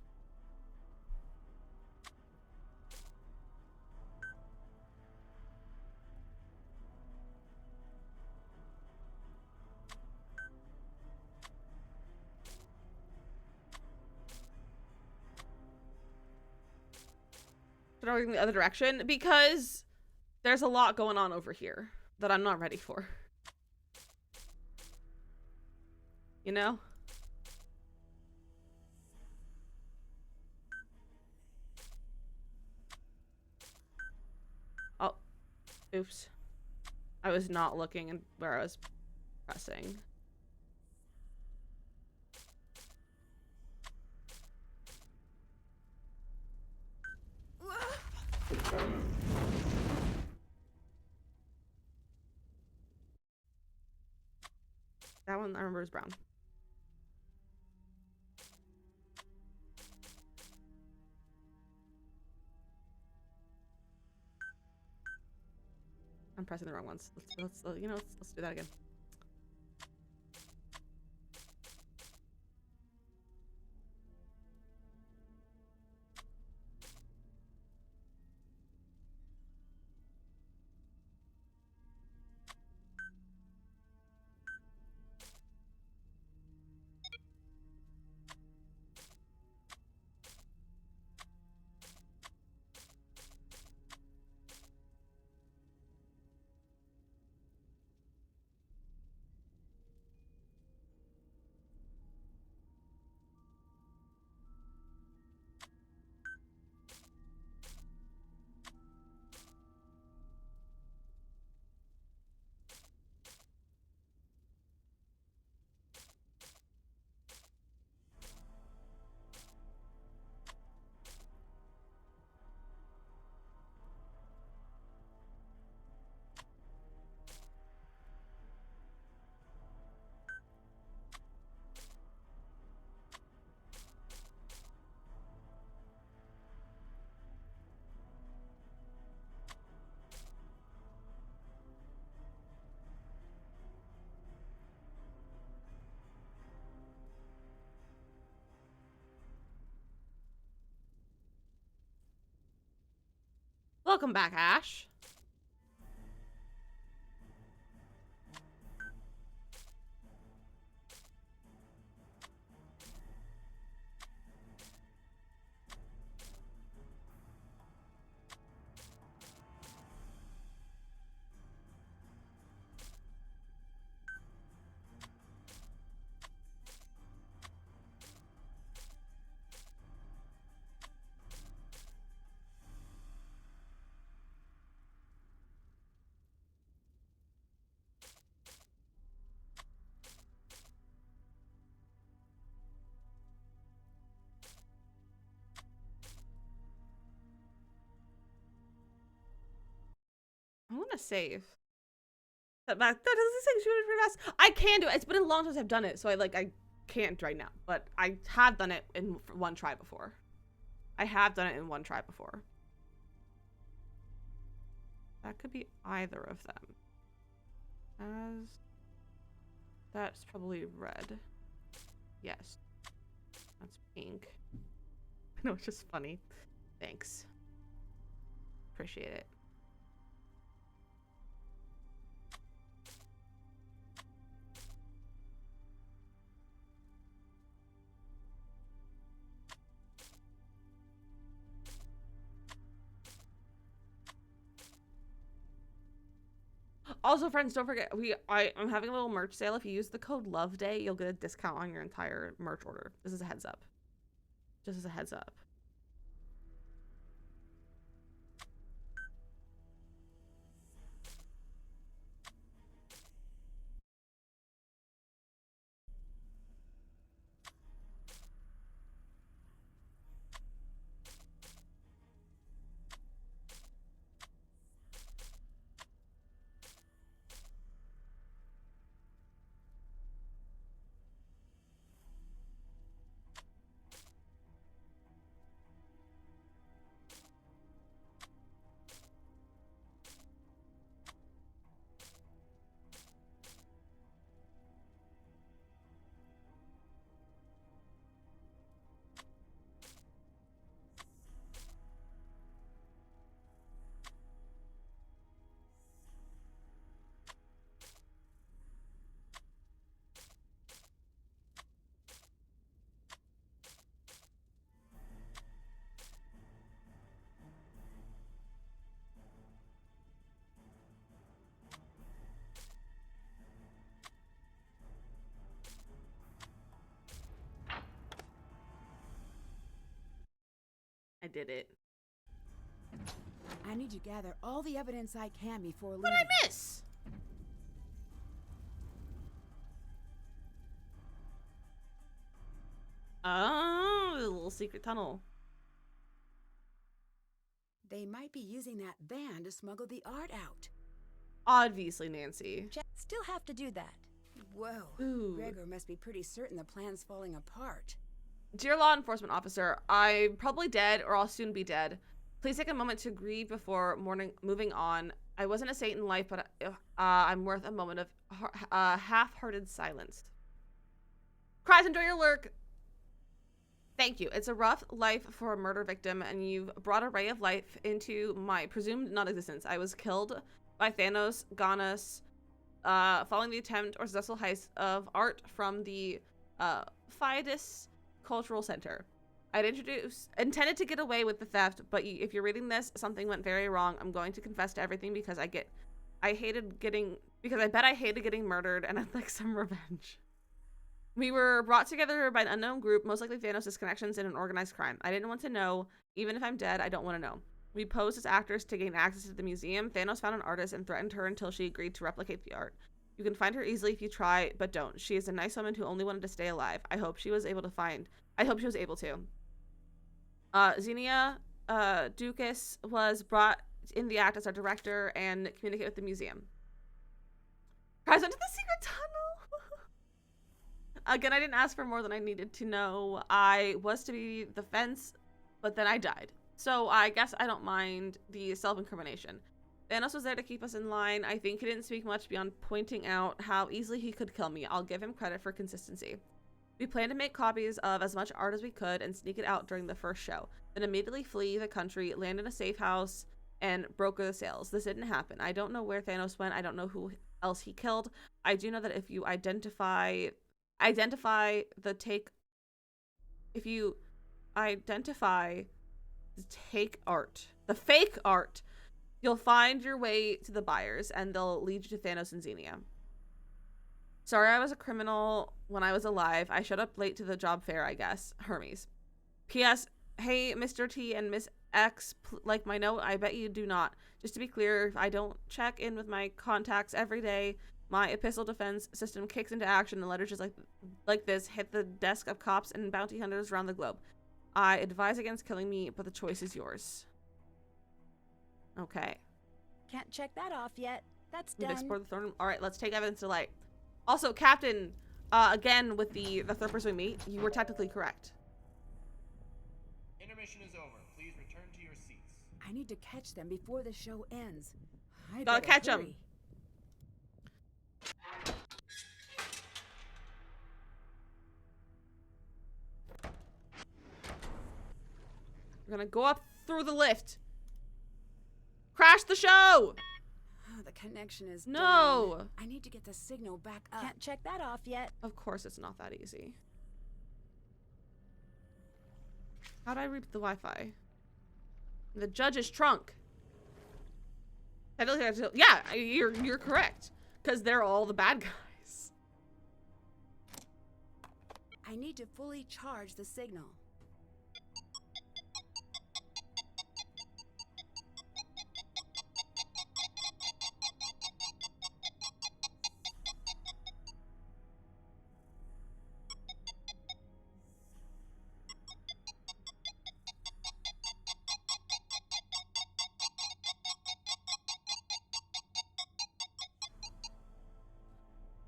Going the other direction because there's a lot going on over here that I'm not ready for. You know? Oh, oops. I was not looking and where I was pressing. That one I remember is brown. I'm pressing the wrong ones. Let's you know, let's do that again. Welcome back, Ash. I want to save. That doesn't say shoot it for fast. I can do it. It's been a long time since I've done it, so I can't right now. But I have done it in one try before. I have done it in one try before. That could be either of them. As that's probably red. Yes. That's pink. I know, it's just funny. Thanks. Appreciate it. Also, friends, don't forget, I'm having a little merch sale. If you use the code LOVEDAY, you'll get a discount on your entire merch order. This is a heads up. Just as a heads up. I did it. I need to gather all the evidence I can before leaving. What did I miss? Oh, a little secret tunnel. They might be using that van to smuggle the art out. Obviously, Nancy. Still have to do that. Whoa. Ooh. Gregor must be pretty certain the plan's falling apart. Dear law enforcement officer, I'm probably dead or I'll soon be dead. Please take a moment to grieve before moving on. I wasn't a saint in life, but I'm worth a moment of half-hearted silence. Cries, enjoy your lurk. Thank you. It's a rough life for a murder victim, and you've brought a ray of life into my presumed non-existence. I was killed by Thanos, Ganas, following the attempt or successful heist of art from the Fidus Cultural Center. I'd intended to get away with the theft, but if you're reading this, something went very wrong. I'm going to confess to everything because I bet I hated getting murdered and I'd like some revenge. We were brought together by an unknown group, most likely Thanos' connections in an organized crime. I didn't want to know. Even if I'm dead, I don't want to know. We posed as actors to gain access to the museum. Thanos found an artist and threatened her until she agreed to replicate the art. You can find her easily if you try, but don't. She is a nice woman who only wanted to stay alive. I hope she was able to. Xenia Dukas was brought in the act as our director and communicate with the museum. Guys, went to the secret tunnel. Again, I didn't ask for more than I needed to know. I was to be the fence, but then I died. So I guess I don't mind the self-incrimination. Thanos was there to keep us in line. I think he didn't speak much beyond pointing out how easily he could kill me. I'll give him credit for consistency. We planned to make copies of as much art as we could and sneak it out during the first show. Then immediately flee the country, land in a safe house, and broker the sales. This didn't happen. I don't know where Thanos went. I don't know who else he killed. I do know that if you identify the fake art, you'll find your way to the buyers, and they'll lead you to Thanos and Xenia. Sorry, I was a criminal when I was alive. I showed up late to the job fair, I guess. Hermes. P.S. Hey, Mr. T and Miss X, like my note? I bet you do not. Just to be clear, if I don't check in with my contacts every day, my epistle defense system kicks into action and letters just like this hit the desk of cops and bounty hunters around the globe. I advise against killing me, but the choice is yours. Okay. Can't check that off yet. That's done. Explore the throne. All right, let's take evidence to light. Also, Captain, again with the third person we meet, you were technically correct. Intermission is over. Please return to your seats. I need to catch them before the show ends. I Gotta better catch them. hurry. We're gonna go up through the lift. Crash the show! Oh, the connection is No! down. I need to get the signal back up. Can't check that off yet. Of course it's not that easy. How'd I read the Wi-Fi? The judge's trunk. Yeah, you're correct. Because they're all the bad guys. I need to fully charge the signal.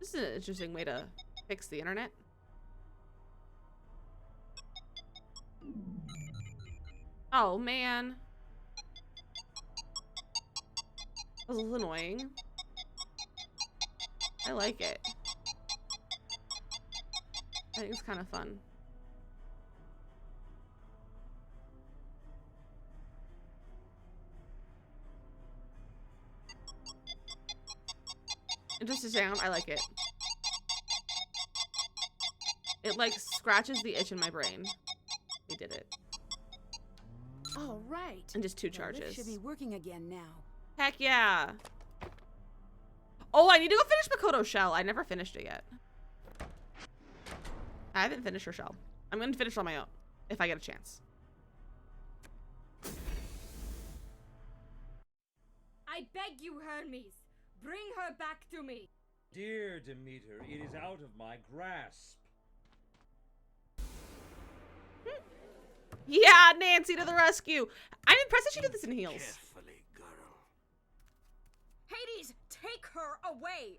This is an interesting way to fix the internet. Oh, man. That was a little annoying. I like it. I think it's kind of fun. Interesting sound. I like it. It like scratches the itch in my brain. We did it. All right. And just 2 The charges. lift should be working again now. Heck yeah. Oh, I need to go finish Makoto's shell. I never finished it yet. I haven't finished her shell. I'm going to finish on my own if I get a chance. I beg you, Hermes, bring her back to me. Dear Demeter, it is out of my grasp. Yeah, Nancy to the rescue. I'm impressed that she did this in heels. Carefully, girl. Hades, take her away!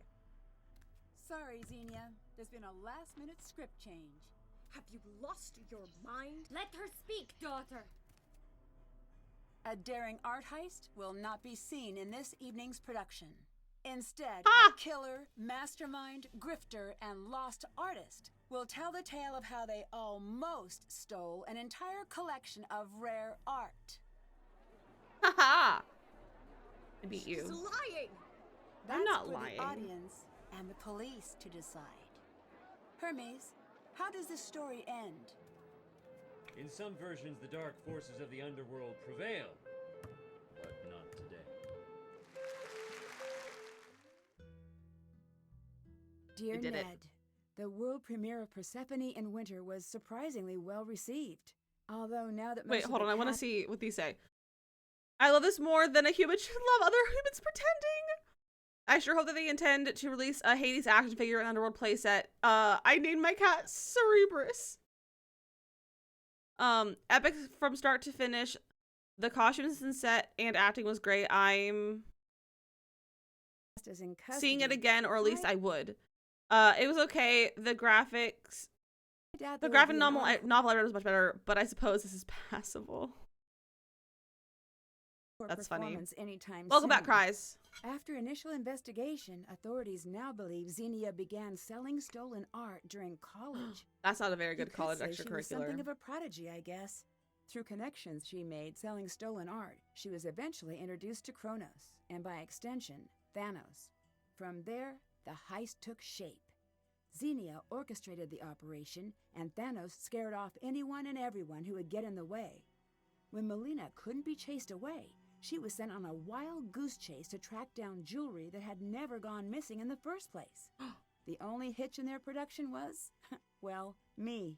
Sorry, Xenia. There's been a last-minute script change. Have you lost your mind? Let her speak, daughter. A daring art heist will not be seen in this evening's production. Instead, Ah! a killer, mastermind, grifter, and lost artist will tell the tale of how they almost stole an entire collection of rare art. Haha. I beat you. She's lying! That's not for lying. the audience and the police to decide. Hermes, how does this story end? In some versions, the dark forces of the underworld prevail, but not today. Dear We did Ned, it. the world premiere of Persephone in Winter was surprisingly well received. Although now that Wait, most hold of on. the I want to cast- see what these say. I love this more than a human should love other humans pretending. I sure hope that they intend to release a Hades action figure and Underworld playset. I named my cat Cerebrus. Epic from start to finish. The costumes and set and acting was great. I'm is in seeing it custody. again, or at least Right. I would. It was okay. The graphics, I doubt the there will graphic be an novel encore I read was much better, but I suppose this is passable. That's funny. performance anytime Welcome back, soon. Cries. After initial investigation, authorities now believe Xenia began selling stolen art during college. That's not a very You good could college say she was something extracurricular. of a prodigy, I guess. Through connections she made selling stolen art, she was eventually introduced to Kronos, and by extension, Thanos. From there, the heist took shape. Xenia orchestrated the operation, and Thanos scared off anyone and everyone who would get in the way. When Melina couldn't be chased away, she was sent on a wild goose chase to track down jewelry that had never gone missing in the first place. The only hitch in their production was, well, me.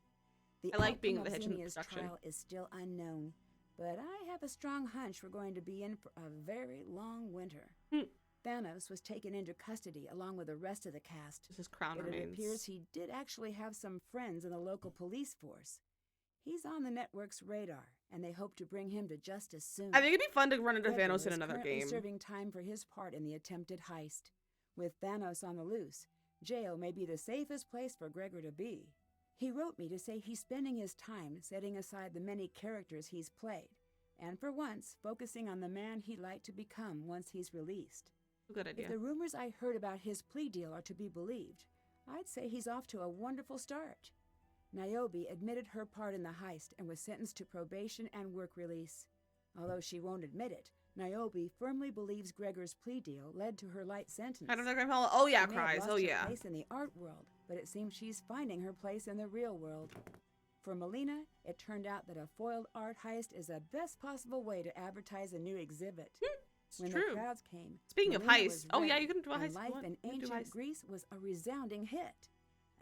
The I like being outcome the of hitch in the Xenia's production. trial is still unknown, but I have a strong hunch we're going to be in for a very long winter. Thanos was taken into custody along with the rest of the cast. His crown But it remains. appears he did actually have some friends in the local police force. He's on the network's radar, and they hope to bring him to justice soon. I think it'd be fun to run into Gregor Thanos in is another currently game. serving time for his part in the attempted heist. With Thanos on the loose, jail may be the safest place for Gregor to be. He wrote me to say he's spending his time setting aside the many characters he's played, and for once, focusing on the man he'd like to become once he's released. Good idea. If the rumors I heard about his plea deal are to be believed, I'd say he's off to a wonderful start. Niobe admitted her part in the heist and was sentenced to probation and work release. Although she won't admit it, Niobe firmly believes Gregor's plea deal led to her light sentence. I don't know, Grandpa. Oh yeah, She may have cries. lost Oh her yeah. place in the art world, but it seems she's finding her place in the real world. For Melina, it turned out that a foiled art heist is the best possible way to advertise a new exhibit. When true. the crowds came, Speaking of Melina heists, was oh yeah, ready, you can do a and heist if you Life want. in You can do ancient heist. Greece was a resounding hit.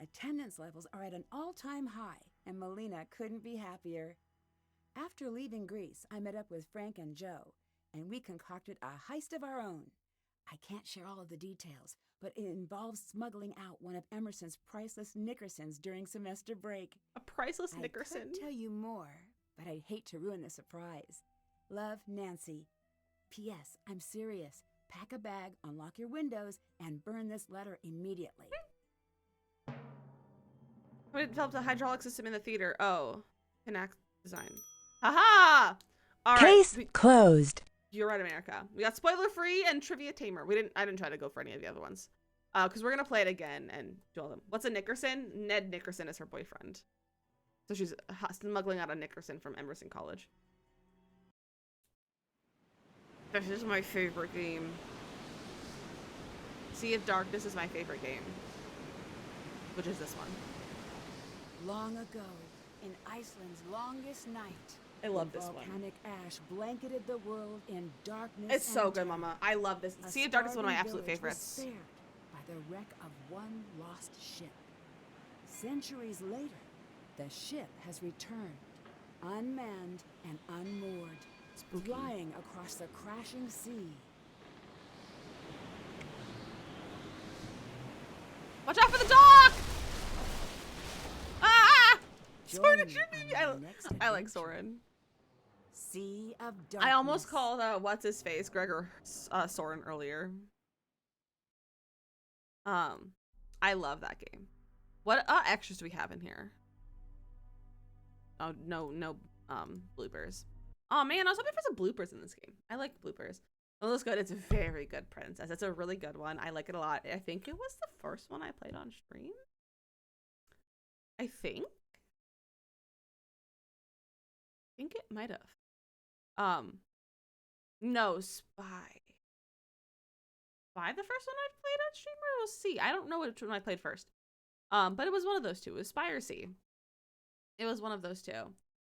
Attendance levels are at an all-time high, and Melina couldn't be happier. After leaving Greece, I met up with Frank and Joe, and we concocted a heist of our own. I can't share all of the details, but it involves smuggling out one of Emerson's priceless Nickersons during semester break. A priceless I Nickerson. could tell you more, but I'd hate to ruin the surprise. Love, Nancy. P.S. I'm serious. Pack a bag, unlock your windows, and burn this letter immediately. We developed a hydraulic system in the theater. Oh, Connect design. Haha! All right. Case closed. You're right, America. We got spoiler free and trivia tamer. I didn't try to go for any of the other ones. Because we're gonna play it again and do all of them. What's a Nickerson? Ned Nickerson is her boyfriend. So she's smuggling out a Nickerson from Emerson College. This is my favorite game. Sea of Darkness is my favorite game. Which is this one. Long ago, in Iceland's longest night, I love this one. volcanic ash blanketed the world in darkness. It's so and good, terror. Mama. I love this. A Sea of Darkness is one of my starving absolute village was favorites. spared by the wreck of one lost ship. Centuries later, the ship has returned, unmanned and unmoored, flying across the crashing sea. Watch out for the dog! Ah! Soren Join is me your baby. on the next I like adventure. Soren. Sea of Darkness. I almost called what's his face Gregor Soren earlier. I love that game. What extras do we have in here? Oh no bloopers. Oh man, I was hoping for some bloopers in this game. I like bloopers. It looks good. It's a very good Princess. It's a really good one. I like it a lot. I think it was the first one I played on stream. I think it might have. No, Spy. Spy the first one I played on stream, or was C? I don't know which one I played first. But it was one of those two. It was Spy or C. It was one of those two.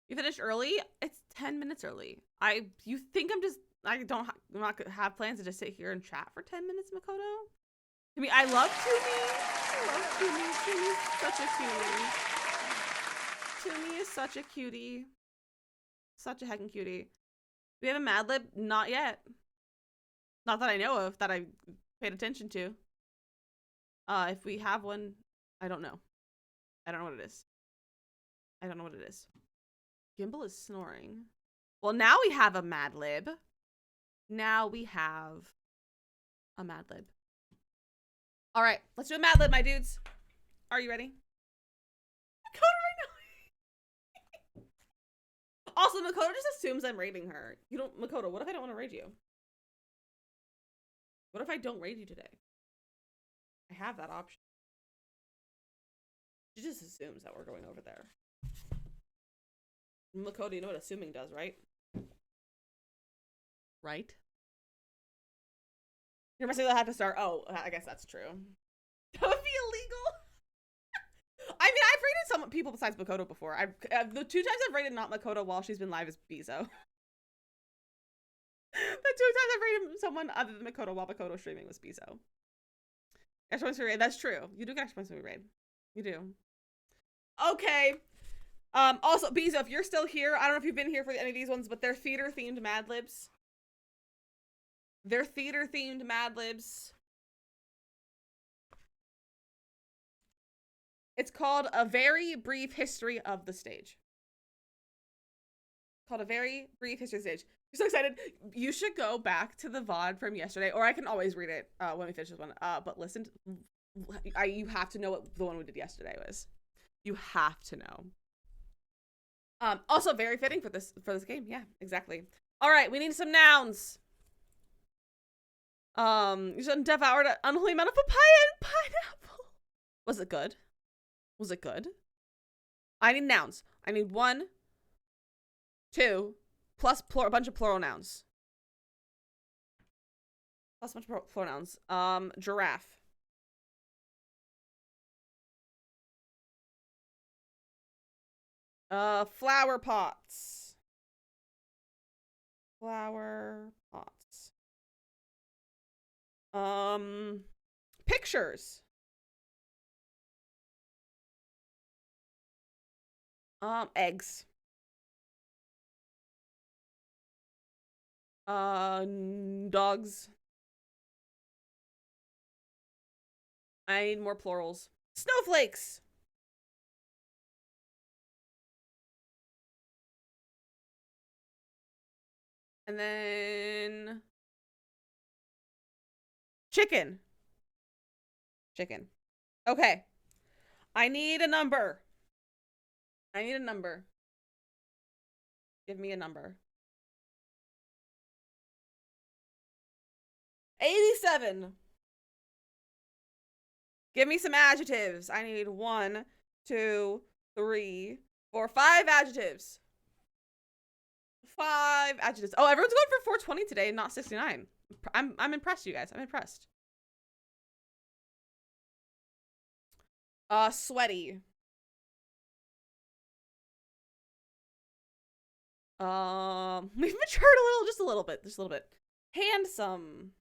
You finished early? It's 10 minutes early. You think I don't not gonna have plans to just sit here and chat for 10 minutes, Makoto? I mean, I love Toomey. I love Toomey. Toomey's such a cutie. Toomey is such a cutie. Such a heckin' cutie. Do we have a Mad Lib? Not yet. Not that I know of, that I paid attention to. If we have one, I don't know. I don't know what it is. I don't know what it is. Gimbal is snoring. Well, now we have a Mad Lib. Now we have a Mad Lib. All right, let's do a Mad Lib, my dudes. Are you ready? Makoto right now. Also, Makoto just assumes I'm raiding her. You don't, Makoto, what if I don't want to raid you? What if I don't raid you today? I have that option. She just assumes that we're going over there. Makoto, you know what assuming does, right? Right? You're missing the have to start. Oh, I guess that's true. That would be illegal. I mean, I've rated some people besides Makoto before. The 2 times I've rated not Makoto while she's been live is Bizo. The 2 times I've rated someone other than Makoto while Makoto streaming was Bizo. Extra points for raid. That's true. You do get extra points for raid. You do. Okay. Also, Bizo, if you're still here, I don't know if you've been here for any of these ones, but they're theater-themed Mad Libs. They're theater-themed Mad Libs. It's called A Very Brief History of the Stage. Called A Very Brief History of the Stage. You're so excited. You should go back to the VOD from yesterday, or I can always read it when we finish this one. But listen, you have to know what the one we did yesterday was. You have to know. Also very fitting for this game. Yeah, exactly. All right, we need some nouns. You should devoured an unholy amount of papaya and pineapple. Was it good? Was it good? I need nouns. I need 1, 2, plus a bunch of plural nouns. Plus a bunch of plural nouns. Giraffe. Flower pots. Flower pots. Pictures. Eggs. Dogs. I need more plurals. Snowflakes. And then chicken. Chicken. Okay. I need a number. I need a number. Give me a number. 87. Give me some adjectives. I need 1, 2, 3, 4, 5 adjectives. 5 adjectives. Oh, everyone's going for 420 today, not 69. I'm impressed, you guys. I'm impressed. Sweaty. We've matured a little, just a little bit, Handsome.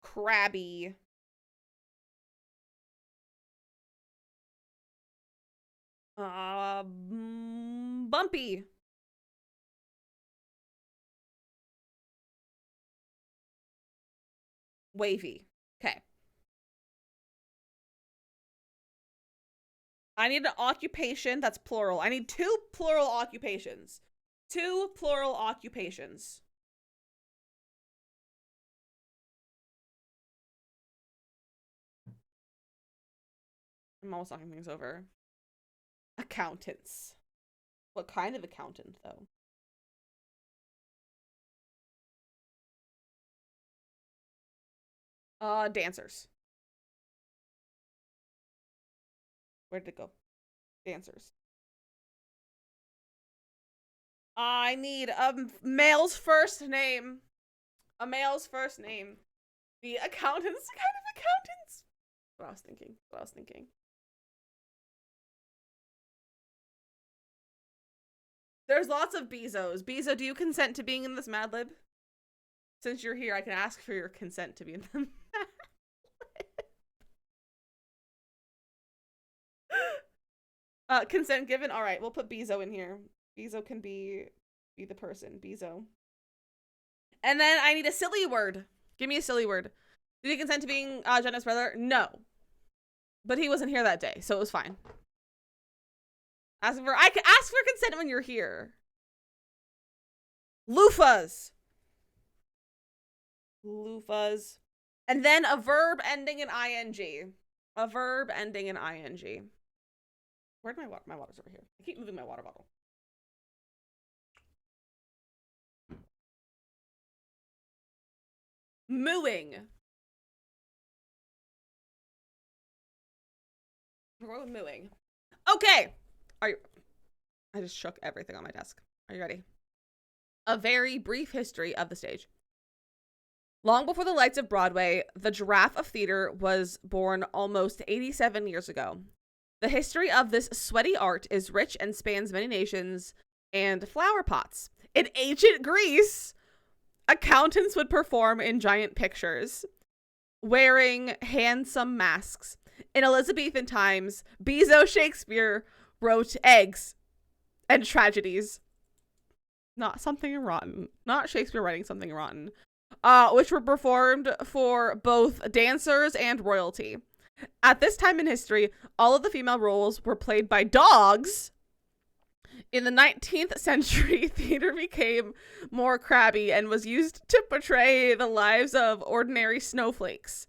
Crabby. Bumpy. Wavy. Okay. I need an occupation that's plural. I need 2 plural occupations. 2 plural occupations. I'm almost knocking things over. Accountants. What kind of accountant, though? Dancers. Where did it go? Dancers. I need a male's first name. A male's first name. The accountants. Kind of accountants. What I was thinking. What I was thinking. There's lots of Bezos. Bezo, do you consent to being in this Mad Lib? Since you're here, I can ask for your consent to be in the Mad Lib. Consent given? Alright, we'll put Bezo in here. Bezo can be the person. Bezo. And then I need a silly word. Give me a silly word. Did he consent to being Jenna's brother? No. But he wasn't here that day, so it was fine. I can ask for consent when you're here. Loofahs. Loofahs. And then a verb ending in ing. A verb ending in ing. Where'd my water? My water's over here. I keep moving my water bottle. Mooing. We're going with mooing. Okay. Are you... I just shook everything on my desk. Are you ready? A very brief history of the stage. Long before the lights of Broadway, the Giraffe of Theater was born almost 87 years ago. The history of this sweaty art is rich and spans many nations and flower pots. In ancient Greece, accountants would perform in giant pictures, wearing handsome masks. In Elizabethan times, Bezo Shakespeare wrote eggs and tragedies. Not something rotten. Not Shakespeare writing something rotten. Which were performed for both dancers and royalty. At this time in history, all of the female roles were played by dogs. In the 19th century, theater became more crabby and was used to portray the lives of ordinary snowflakes.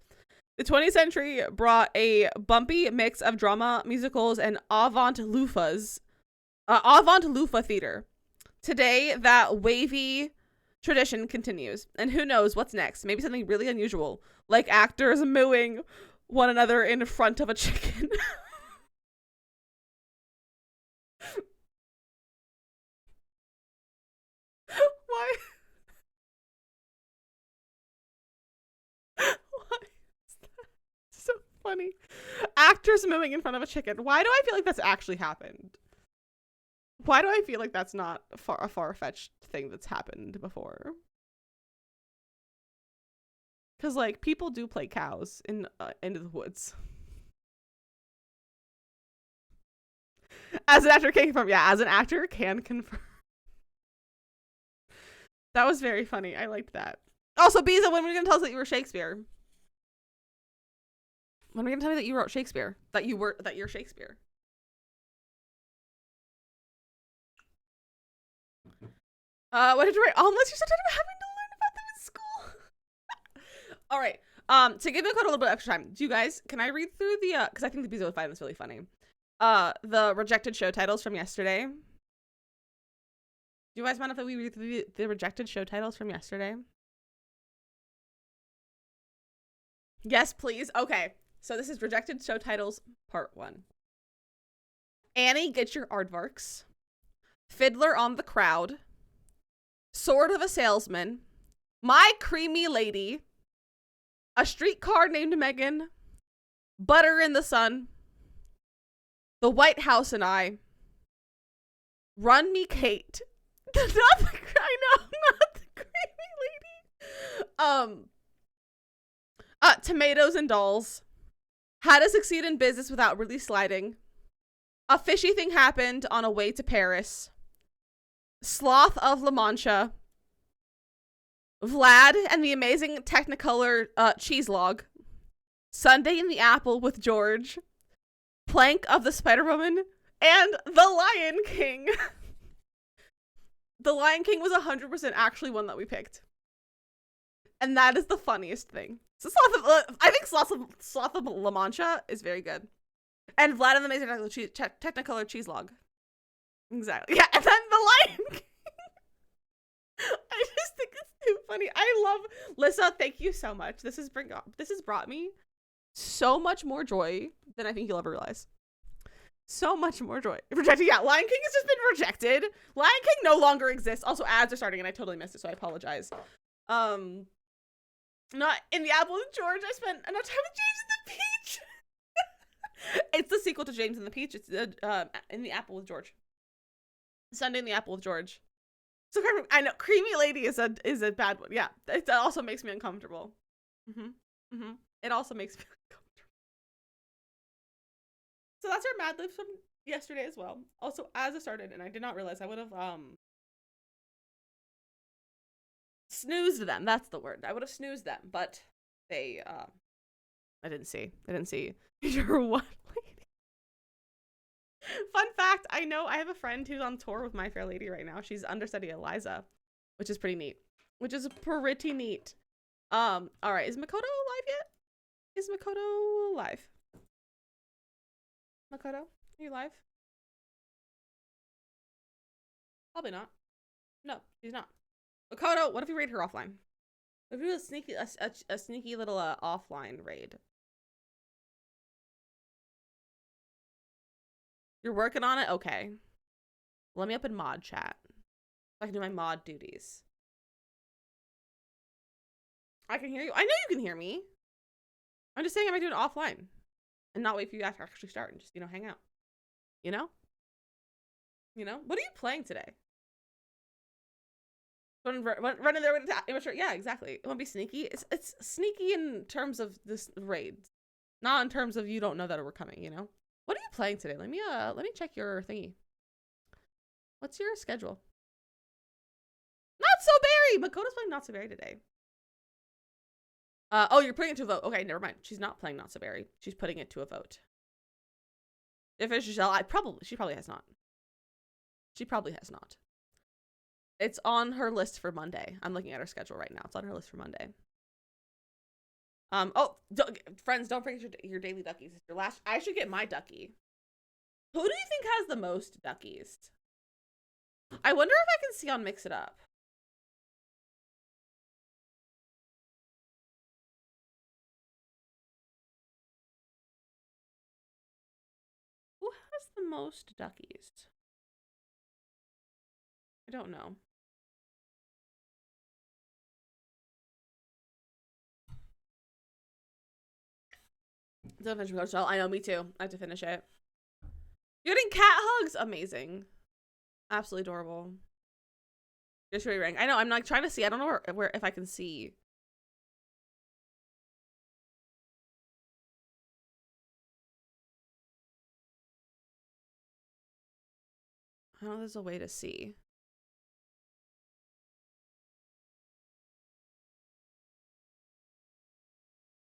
The 20th century brought a bumpy mix of drama, musicals, and avant-lufa theater. Today, that wavy tradition continues, and who knows what's next? Maybe something really unusual, like actors mooing one another in front of a chicken. Why? Why is that so funny? Actors mooing in front of a chicken. Why do I feel like that's actually happened? Why do I feel like that's not a far-fetched thing that's happened before? Because, like, people do play cows in Into the Woods. As an actor can confirm. Yeah, as an actor can confirm. That was very funny. I liked that. Also, Biza, when are you going to tell us that you were Shakespeare? When are you going to tell me that you wrote Shakespeare? That you're Shakespeare? What did you write? Unless you're starting having to learn about them in school. All right. To give Dakota a little bit of extra time, do you guys, can I read through the, because I think the Bezo would find this really funny. The rejected show titles from yesterday. Do you guys mind if we read through the rejected show titles from yesterday? Yes, please. Okay. So this is rejected show titles, part 1. Annie, Get Your Aardvarks. Fiddler on the Crowd. Sword of a Salesman. My Creamy Lady. A Streetcar Named Megan. Butter in the Sun. The White House and I. Run Me Kate. Not the, I know, not the Creamy Lady. Tomatoes and Dolls. How to Succeed in Business Without Really Sliding. A Fishy Thing Happened on a Way to Paris. Sloth of La Mancha. Vlad and the Amazing Technicolor Cheese Log. Sunday in the Apple with George. Plank of the Spider-Woman. And The Lion King. The Lion King was 100% actually one that we picked. And that is the funniest thing. So I think Sloth of La Mancha is very good. And Vlad and the Amazing Technicolor Cheese Log. Exactly. Yeah, and then The Lion King. I just think it's too funny. I love Lissa. Thank you so much. This has brought me so much more joy than I think you'll ever realize. So much more joy. Rejected. Yeah, Lion King has just been rejected. Lion King no longer exists. Also, ads are starting, and I totally missed it, so I apologize. Not in the Apple with George. I spent enough time with James and the Peach. It's the sequel to James and the Peach. It's in the Apple with George. Sunday in the Apple with George. So I know Creamy Lady is a bad one. Yeah, it also makes me uncomfortable. It also makes me uncomfortable. So that's our Mad Libs from yesterday as well. Also, as it started, and I did not realize I would have snoozed them. That's the word. I would have snoozed them, but they I didn't see. You're what lady? Fun fact, I know I have a friend who's on tour with My Fair Lady right now. She's understudy Eliza, which is pretty neat. All right, is Makoto live yet? Is Makoto live? Makoto, are you live? Probably not. No, she's not. Makoto, what if we raid her offline? What if we do a sneaky little offline raid? You're working on it? Okay. Let me open mod chat. I can do my mod duties. I can hear you. I know you can hear me. I'm just saying I might do it offline and not wait for you to actually start and just, you know, hang out. You know? You know? What are you playing today? Run in there with immature. Yeah, exactly. It won't be sneaky. It's sneaky in terms of this raid, not in terms of you don't know that we're coming. You know. What are you playing today? Let me check your thingy. What's your schedule? Not so berry. Makoto's playing Not So Berry today. Oh, you're putting it to a vote. Okay, never mind. She's not playing Not So Berry. She's putting it to a vote. If it's Giselle, she probably has not. She probably has not. It's on her list for Monday. I'm looking at her schedule right now. It's on her list for Monday. Friends, don't forget your daily duckies. It's your last. I should get my ducky. Who do you think has the most duckies? I wonder if I can see on Mix It Up. Who has the most duckies? I don't know. Don't finish Coach. I know, me too. I have to finish it. You're getting cat hugs? Amazing. Absolutely adorable. Just really rank. I know, I'm like trying to see. I don't know where if I can see. I don't know if there's a way to see.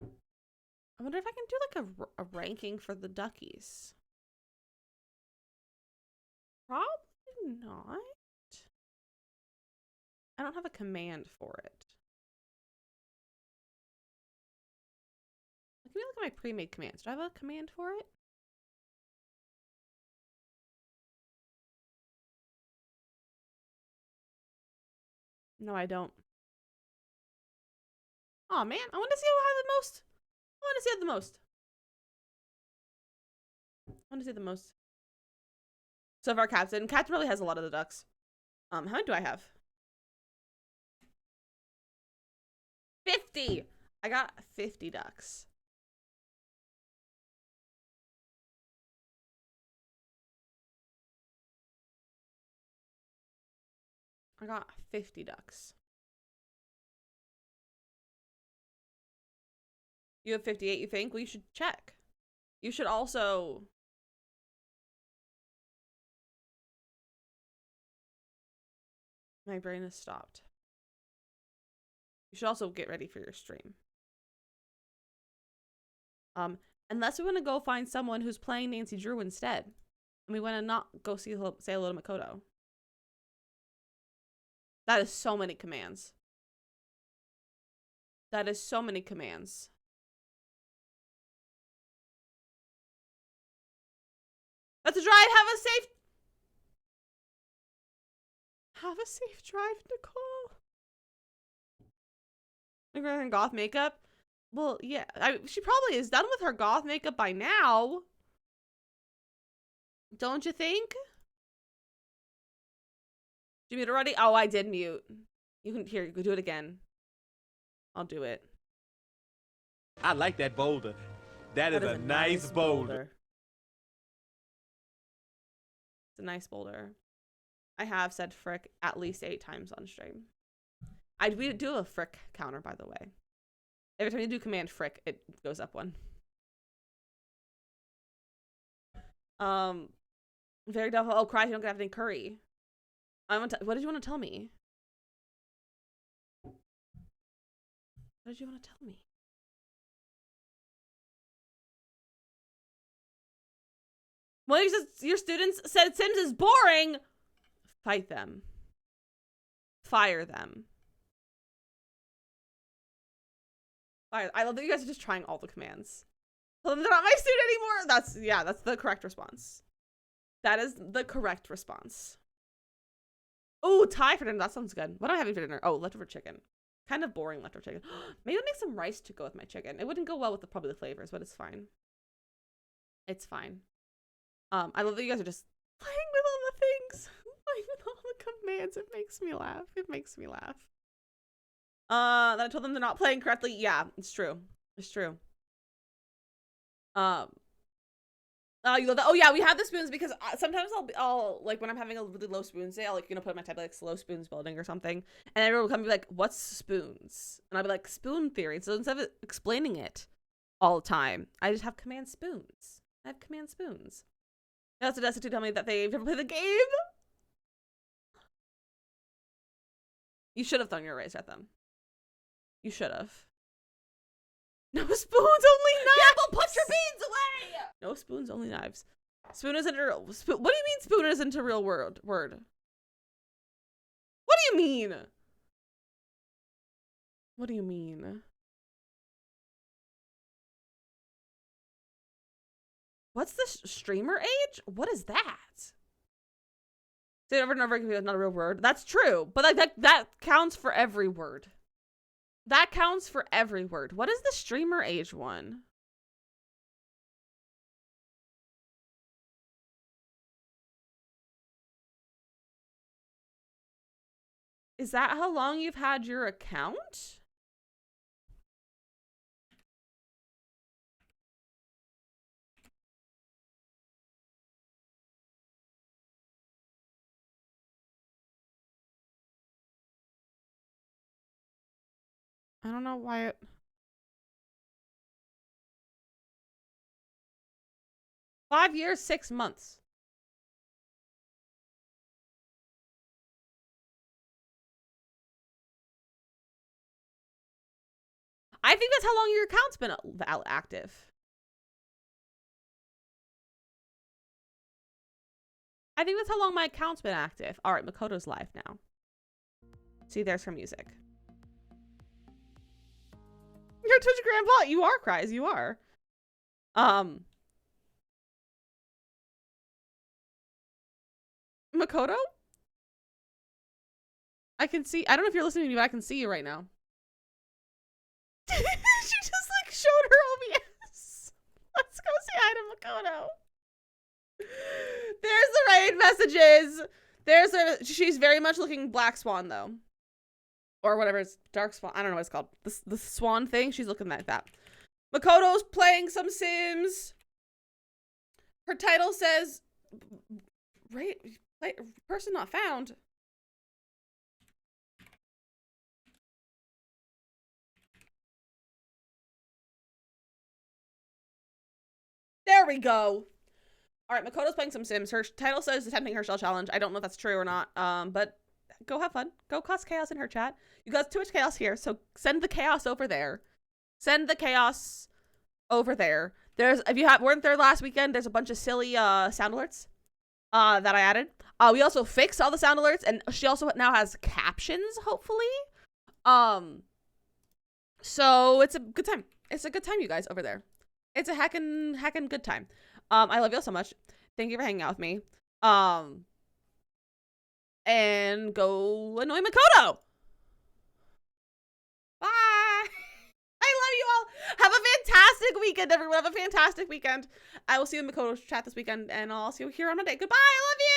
I wonder if I can do like a ranking for the duckies. Probably not. I don't have a command for it. Let me look at my pre-made commands. Do I have a command for it? No, I don't. Oh man, I want to see who has the most. I want to see the most. I want to see the most. So far, Captain. Captain probably has a lot of the ducks. How many do I have? 50. I got 50 ducks. I got 50 ducks. You have 58, you think? Well, you should check. You should also... My brain has stopped. You should also get ready for your stream. Unless we want to go find someone who's playing Nancy Drew instead. And we want to not go say hello to Makoto. That is so many commands. That is so many commands. That's a drive. Have a safe drive, Nicole. And goth makeup. Well, yeah. She probably is done with her goth makeup by now. Don't you think? Did you mute already? Oh, I did mute. You can do it again. I'll do it. I like that boulder. That is a nice boulder. It's a nice boulder. I have said frick at least 8 times on stream. We do a frick counter, by the way. Every time you do command frick, it goes up 1. Very doubtful. Oh, cry, you don't have any curry. What did you want to tell me? What did you want to tell me? Well, your students said Sims is boring. Fight them. Fire them. Fire. I love that you guys are just trying all the commands. Tell them they're not my student anymore. That's the correct response. That is the correct response. Oh, Thai for dinner. That sounds good. What am I having for dinner? Oh, leftover chicken. Kind of boring leftover chicken. Maybe I'll make some rice to go with my chicken. It wouldn't go well with probably the flavors, but it's fine. It's fine. I love that you guys are just playing with all the things. Playing with all the commands. It makes me laugh. It makes me laugh. Then I told them they're not playing correctly. Yeah, it's true. It's true. You love that. Oh yeah, we have the spoons because sometimes I'll like when I'm having a really low spoons day, I'll like put my type like slow spoons building or something, and everyone will come and be like, "What's spoons?" And I'll be like, "Spoon theory." So instead of explaining it all the time, I just have command spoons. I have command spoons. They also destined to tell me that they've never played the game. You should have thrown your eraser at them. You should have. No spoons, only knives. Yeah, well, put your beans away. No spoons, only knives. Spoon isn't a real. What do you mean spoon isn't a real word? What do you mean? What do you mean? What's the streamer age? What is that? Say it over and over again, it's not a real word. That's true, but like that counts for every word. That counts for every word. What is the streamer age one? Is that how long you've had your account? I don't know why it... $5 years, 6 months. I think that's how long your account's been active. I think that's how long my account's been active. All right, Makoto's live now. See, there's her music. You're a Twitch grandpa. You are, Cries. You are. Makoto? I can see. I don't know if you're listening to me, but I can see you right now. She just like showed her OBS. Let's go say hi to Makoto. There's the raid messages. There's a. She's very much looking Black Swan though, or whatever it's Dark Swan. I don't know what it's called. The swan thing. She's looking like that. Makoto's playing some Sims. Her title says, "Right, person not found." There we go. All right, Makoto's playing some Sims. Her title says attempting her shell challenge. I don't know if that's true or not. But go have fun. Go cause chaos in her chat. You got too much chaos here, so send the chaos over there. Send the chaos over there. There's if you weren't there last weekend, there's a bunch of silly sound alerts that I added. We also fixed all the sound alerts, and she also now has captions, hopefully. So it's a good time. It's a good time, you guys, over there. It's a heckin' good time. I love you all so much. Thank you for hanging out with me. And go annoy Makoto. Bye. I love you all. Have a fantastic weekend, everyone. Have a fantastic weekend. I will see you in Makoto's chat this weekend, and I'll see you here on Monday. Goodbye. I love you.